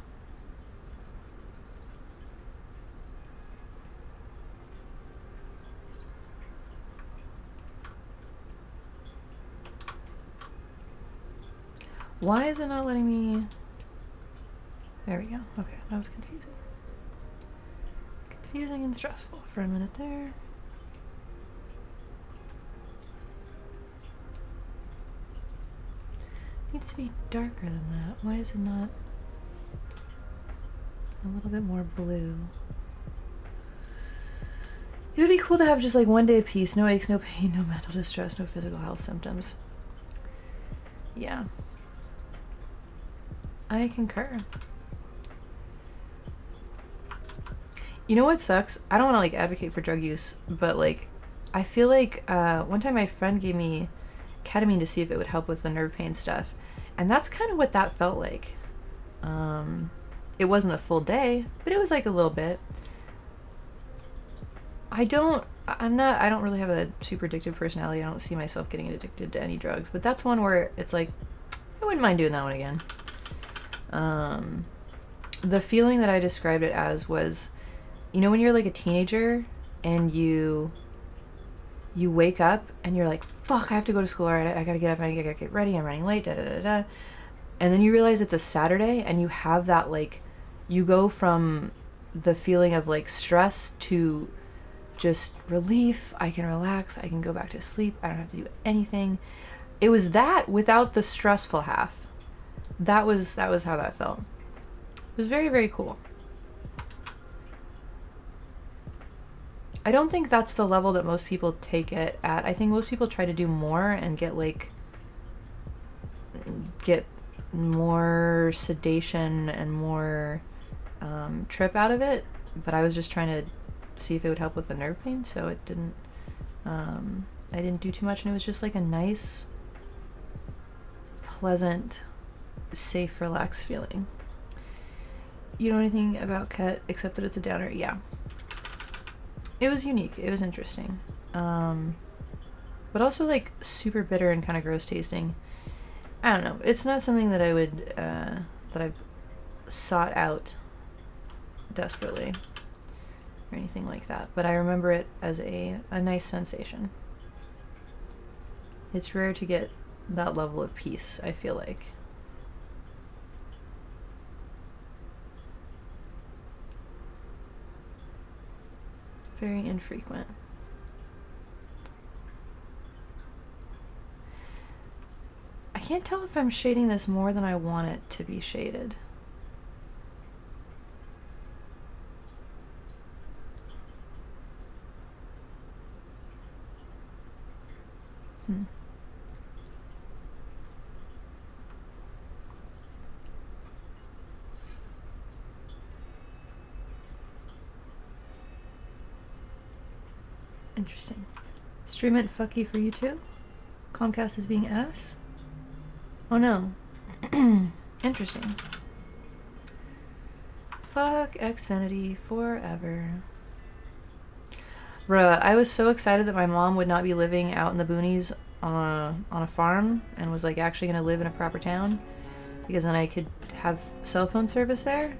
Why is it not letting me... There we go. Okay, that was confusing. Confusing and stressful for a minute there. Needs to be darker than that. Why is it not a little bit more blue? It would be cool to have just like one day of peace, no aches, no pain, no mental distress, no physical health symptoms. Yeah. I concur. You know what sucks? I don't want to like advocate for drug use, but like I feel like one time my friend gave me ketamine to see if it would help with the nerve pain stuff. And that's kind of what that felt like. It wasn't a full day, but it was like a little bit. I don't really have a super addictive personality. I don't see myself getting addicted to any drugs, but that's one where it's like, I wouldn't mind doing that one again. The feeling that I described it as was, you know, when you're like a teenager and you wake up and you're like, fuck, I have to go to school. All right, I gotta get up, I gotta get ready, I'm running late, da da da da. And then you realize it's a Saturday and you have that, like, you go from the feeling of like stress to just relief. I can relax, I can go back to sleep, I don't have to do anything. It was that without the stressful half. That was how that felt. It was very, very cool. I don't think that's the level that most people take it at. I think most people try to do more and get more sedation and more trip out of it. But I was just trying to see if it would help with the nerve pain, so it didn't. I didn't do too much, and it was just like a nice, pleasant, safe, relaxed feeling. You know anything about Ket except that it's a downer? Yeah. It was unique. It was interesting. But also like super bitter and kind of gross tasting. I don't know. It's not something that I would, that I've sought out desperately or anything like that. But I remember it as a nice sensation. It's rare to get that level of peace, I feel like. Very infrequent. I can't tell if I'm shading this more than I want it to be shaded. Interesting. Stream it fucky for you too? Comcast is being ass? Oh no. Interesting. Fuck Xfinity forever. Bruh, I was so excited that my mom would not be living out in the boonies on a farm and was like actually gonna live in a proper town, because then I could have cell phone service there,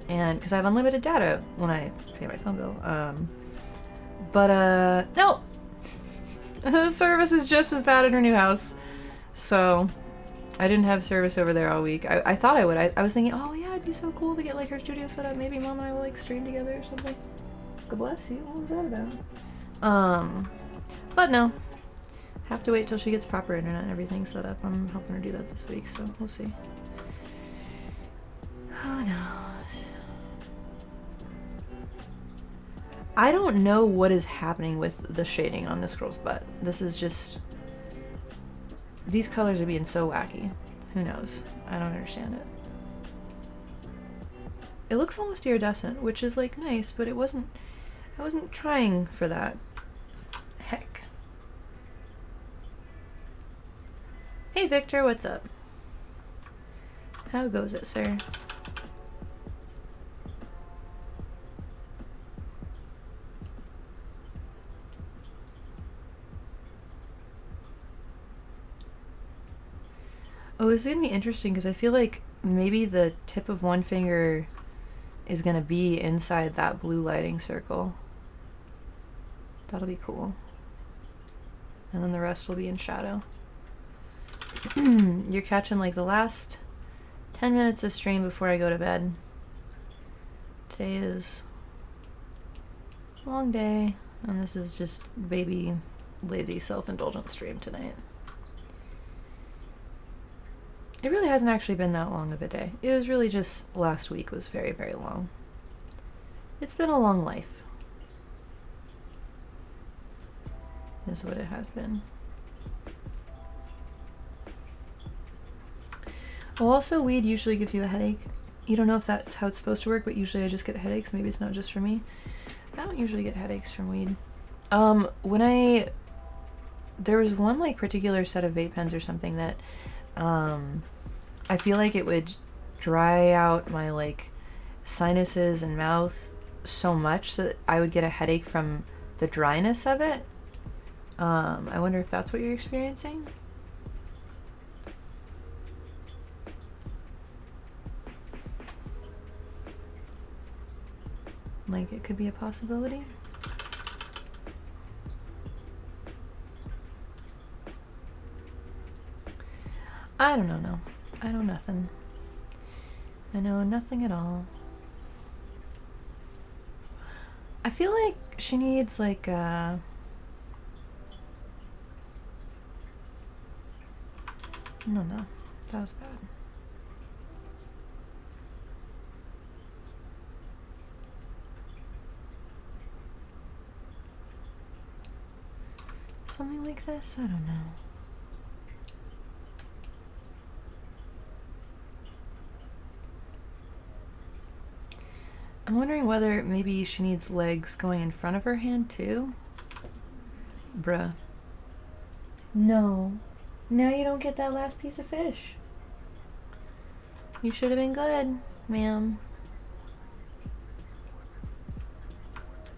and because I have unlimited data when I pay my phone bill. No! The service is just as bad in her new house. So I didn't have service over there all week. I thought I would. I was thinking, oh yeah, it'd be so cool to get like her studio set up. Maybe mom and I will like stream together or something. God bless you. What was that about? But no. Have to wait till she gets proper internet and everything set up. I'm helping her do that this week, so we'll see. Who knows? I don't know what is happening with the shading on this girl's butt. This is just... These colors are being so wacky. Who knows? I don't understand it. It looks almost iridescent, which is like nice, but it wasn't... I wasn't trying for that. Heck. Hey Victor, what's up? How goes it, sir? Oh, this is gonna be interesting because I feel like maybe the tip of one finger is gonna be inside that blue lighting circle. That'll be cool. And then the rest will be in shadow. You're catching like the last 10 minutes of stream before I go to bed. Today is a long day, and this is just baby lazy self-indulgent stream tonight. It really hasn't actually been that long of a day. It was really just last week was very, very long. It's been a long life. Is what it has been. Well, also, weed usually gives you a headache. You don't know if that's how it's supposed to work, but usually I just get headaches. Maybe it's not just for me. I don't usually get headaches from weed. There was one like particular set of vape pens or something that I feel like it would dry out my like sinuses and mouth so much that I would get a headache from the dryness of it. I wonder if that's what you're experiencing. Like it could be a possibility. I don't know, no. I know nothing. I know nothing at all. I feel like she needs like no, that was bad. Something like this? I don't know. I'm wondering whether maybe she needs legs going in front of her hand too? Bruh. No. Now you don't get that last piece of fish. You should have been good, ma'am.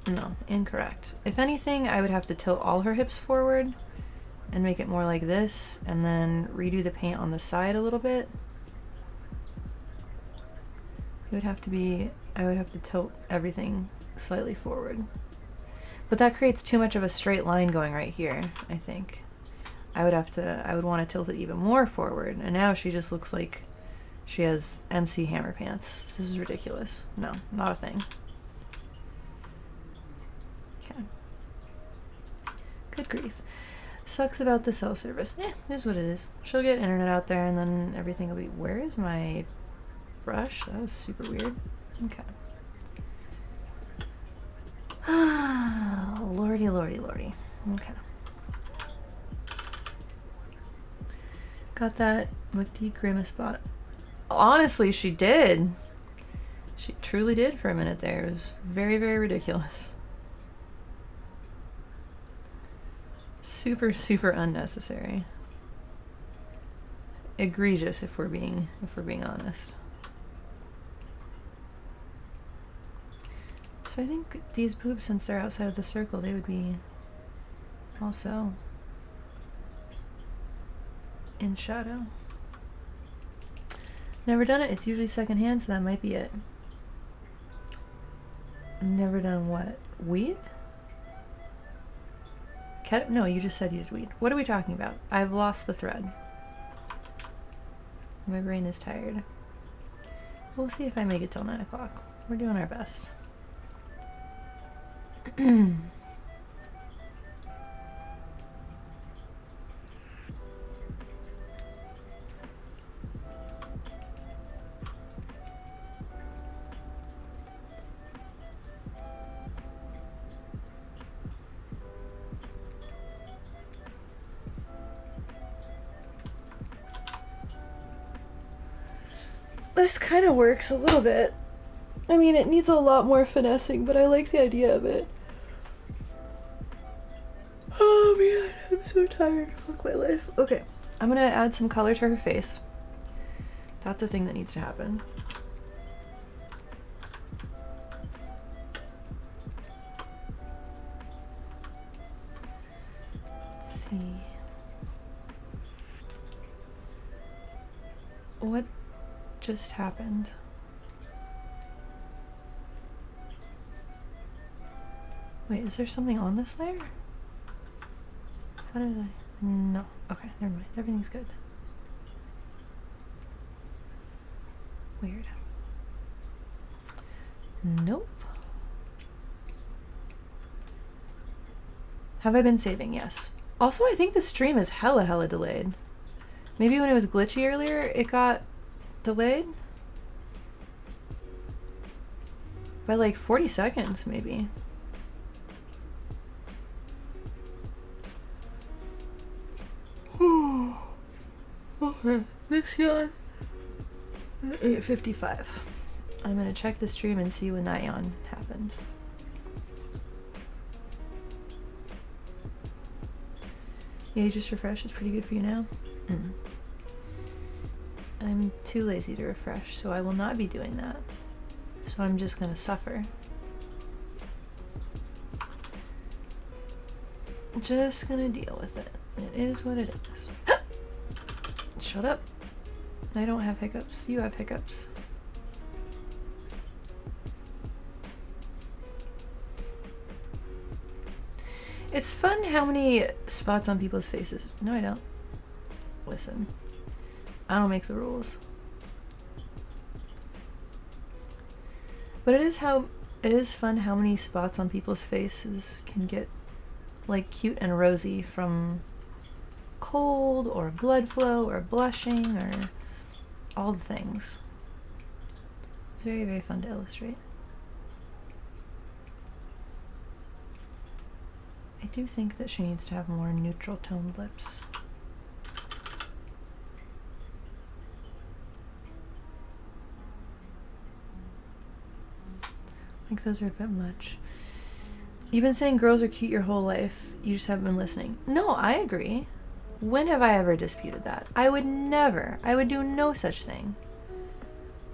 No, incorrect. If anything, I would have to tilt all her hips forward and make it more like this, and then redo the paint on the side a little bit. It would have to be, I would have to tilt everything slightly forward. But that creates too much of a straight line going right here, I think. I would want to tilt it even more forward, and now she just looks like she has MC Hammer pants. This is ridiculous. No, not a thing. Okay. Good grief. Sucks about the cell service. Here's what it is. She'll get internet out there and then everything will be... Where is my brush? That was super weird. Okay. Lordy, lordy, lordy. Okay. Got that McD grimace spot. Honestly, she did. She truly did for a minute there. It was very, very ridiculous. Super, super unnecessary. Egregious if we're being honest. So I think these boobs, since they're outside of the circle, they would be also in shadow. Never done it. It's usually secondhand, so that might be it. Never done what? Weed? No, you just said you did weed. What are we talking about? I've lost the thread. My brain is tired. We'll see if I make it till 9 o'clock. We're doing our best. This kind of works a little bit. I mean, it needs a lot more finessing, but I like the idea of it. Oh man, I'm so tired. Fuck my life. Okay, I'm gonna add some color to her face. That's a thing that needs to happen. Let's see. What just happened? Wait, is there something on this layer? How did I? No. Okay, never mind. Everything's good. Weird. Nope. Have I been saving? Yes. Also, I think the stream is hella delayed. Maybe when it was glitchy earlier, it got delayed by like 40 seconds, maybe. Okay, this yawn. 8:55. I'm gonna check the stream and see when that yawn happens. Yeah, you just refresh. It's pretty good for you now. I'm too lazy to refresh, so I will not be doing that. So I'm just gonna suffer. Just gonna deal with it. It is what it is. Shut up. I don't have hiccups. You have hiccups. It's fun how many spots on people's faces. No, I don't. Listen. I don't make the rules. But it is fun how many spots on people's faces can get like cute and rosy from cold or blood flow or blushing or all the things. It's very fun to illustrate. I do think that she needs to have more neutral toned lips. I think those are a bit much. You've been saying girls are cute your whole life. You just haven't been listening. No, I agree. When have I ever disputed that? I would never. I would do no such thing.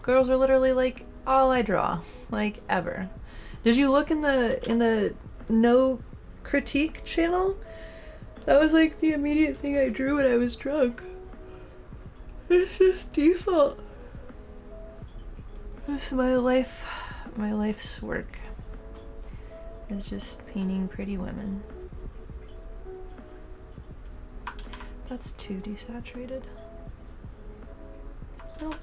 Girls are literally like all I draw, like ever. Did you look in the no critique channel? That was like the immediate thing I drew when I was drunk. It's just default. It's my life. My life's work is just painting pretty women. That's too desaturated. Nope.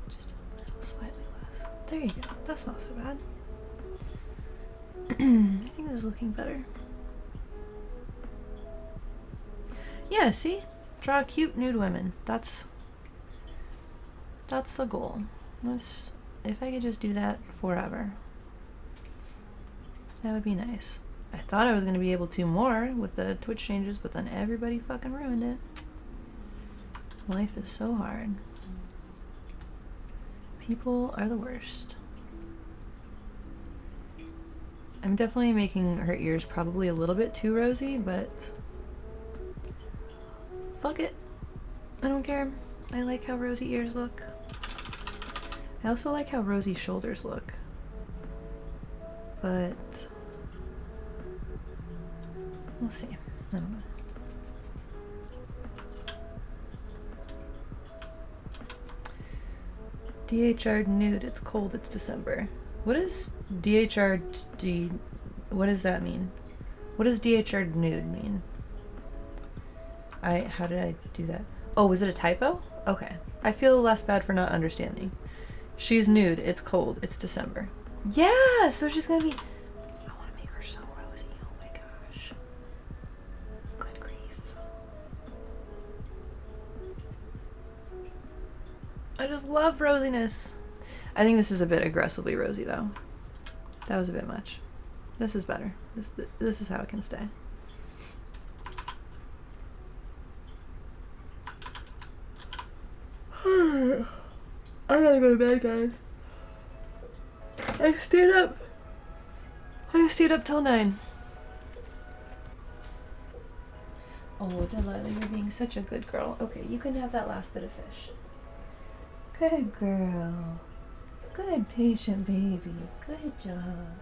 Just a little slightly less. There you go. That's not so bad. I think this is looking better. Yeah, see? Draw cute nude women. That's the goal. If I could just do that forever, that would be nice. I thought I was going to be able to more with the Twitch changes, but then everybody fucking ruined it. Life is so hard. People are the worst. I'm definitely making her ears probably a little bit too rosy, but fuck it. I don't care. I like how rosy ears look. I also like how rosy shoulders look. But we'll see. I don't know. DHR nude. It's cold. It's December. What is DHRD? What does that mean? What does DHR nude mean? How did I do that? Oh, was it a typo? Okay. I feel less bad for not understanding. She's nude. It's cold. It's December. Yeah, so she's gonna be... I want to make her so rosy. Oh my gosh. Good grief. I just love rosiness. I think this is a bit aggressively rosy, though. That was a bit much. This is better. This is how it can stay. I gotta go to bed, guys. I stayed up till 9. Oh, Delilah, you're being such a good girl. Okay, you can have that last bit of fish. Good girl. Good patient baby. Good job.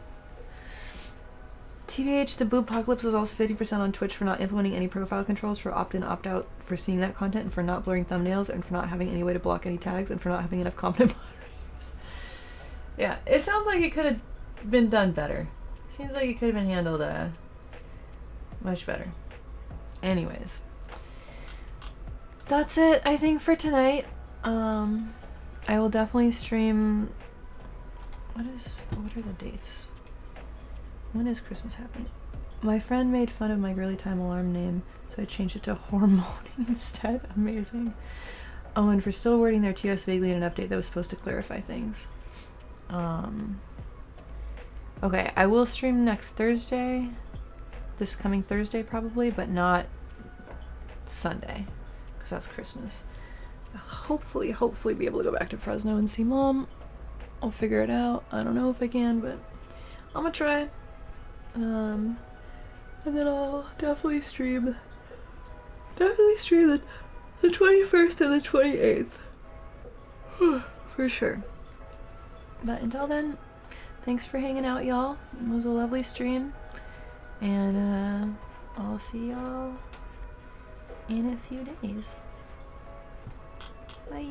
TBH, the Boopocalypse is also 50% on Twitch for not implementing any profile controls, for opt-in, opt-out for seeing that content, and for not blurring thumbnails, and for not having any way to block any tags, and for not having enough competent moderators. Yeah, it sounds like it could have been done better. Seems like it could have been handled much better. Anyways. That's it, I think, for tonight. I will definitely stream... What are the dates? When is Christmas happening? My friend made fun of my girly time alarm name, so I changed it to Hormone instead. Amazing. Oh, and for still wording their TOS vaguely in an update that was supposed to clarify things. Okay, I will stream next Thursday. This coming Thursday probably, but not Sunday, because that's Christmas. I'll hopefully be able to go back to Fresno and see Mom. I'll figure it out. I don't know if I can, but I'm gonna try. And then I'll definitely stream the 21st and the 28th. For sure. But until then, thanks for hanging out, y'all. It was a lovely stream. And I'll see y'all in a few days. Bye.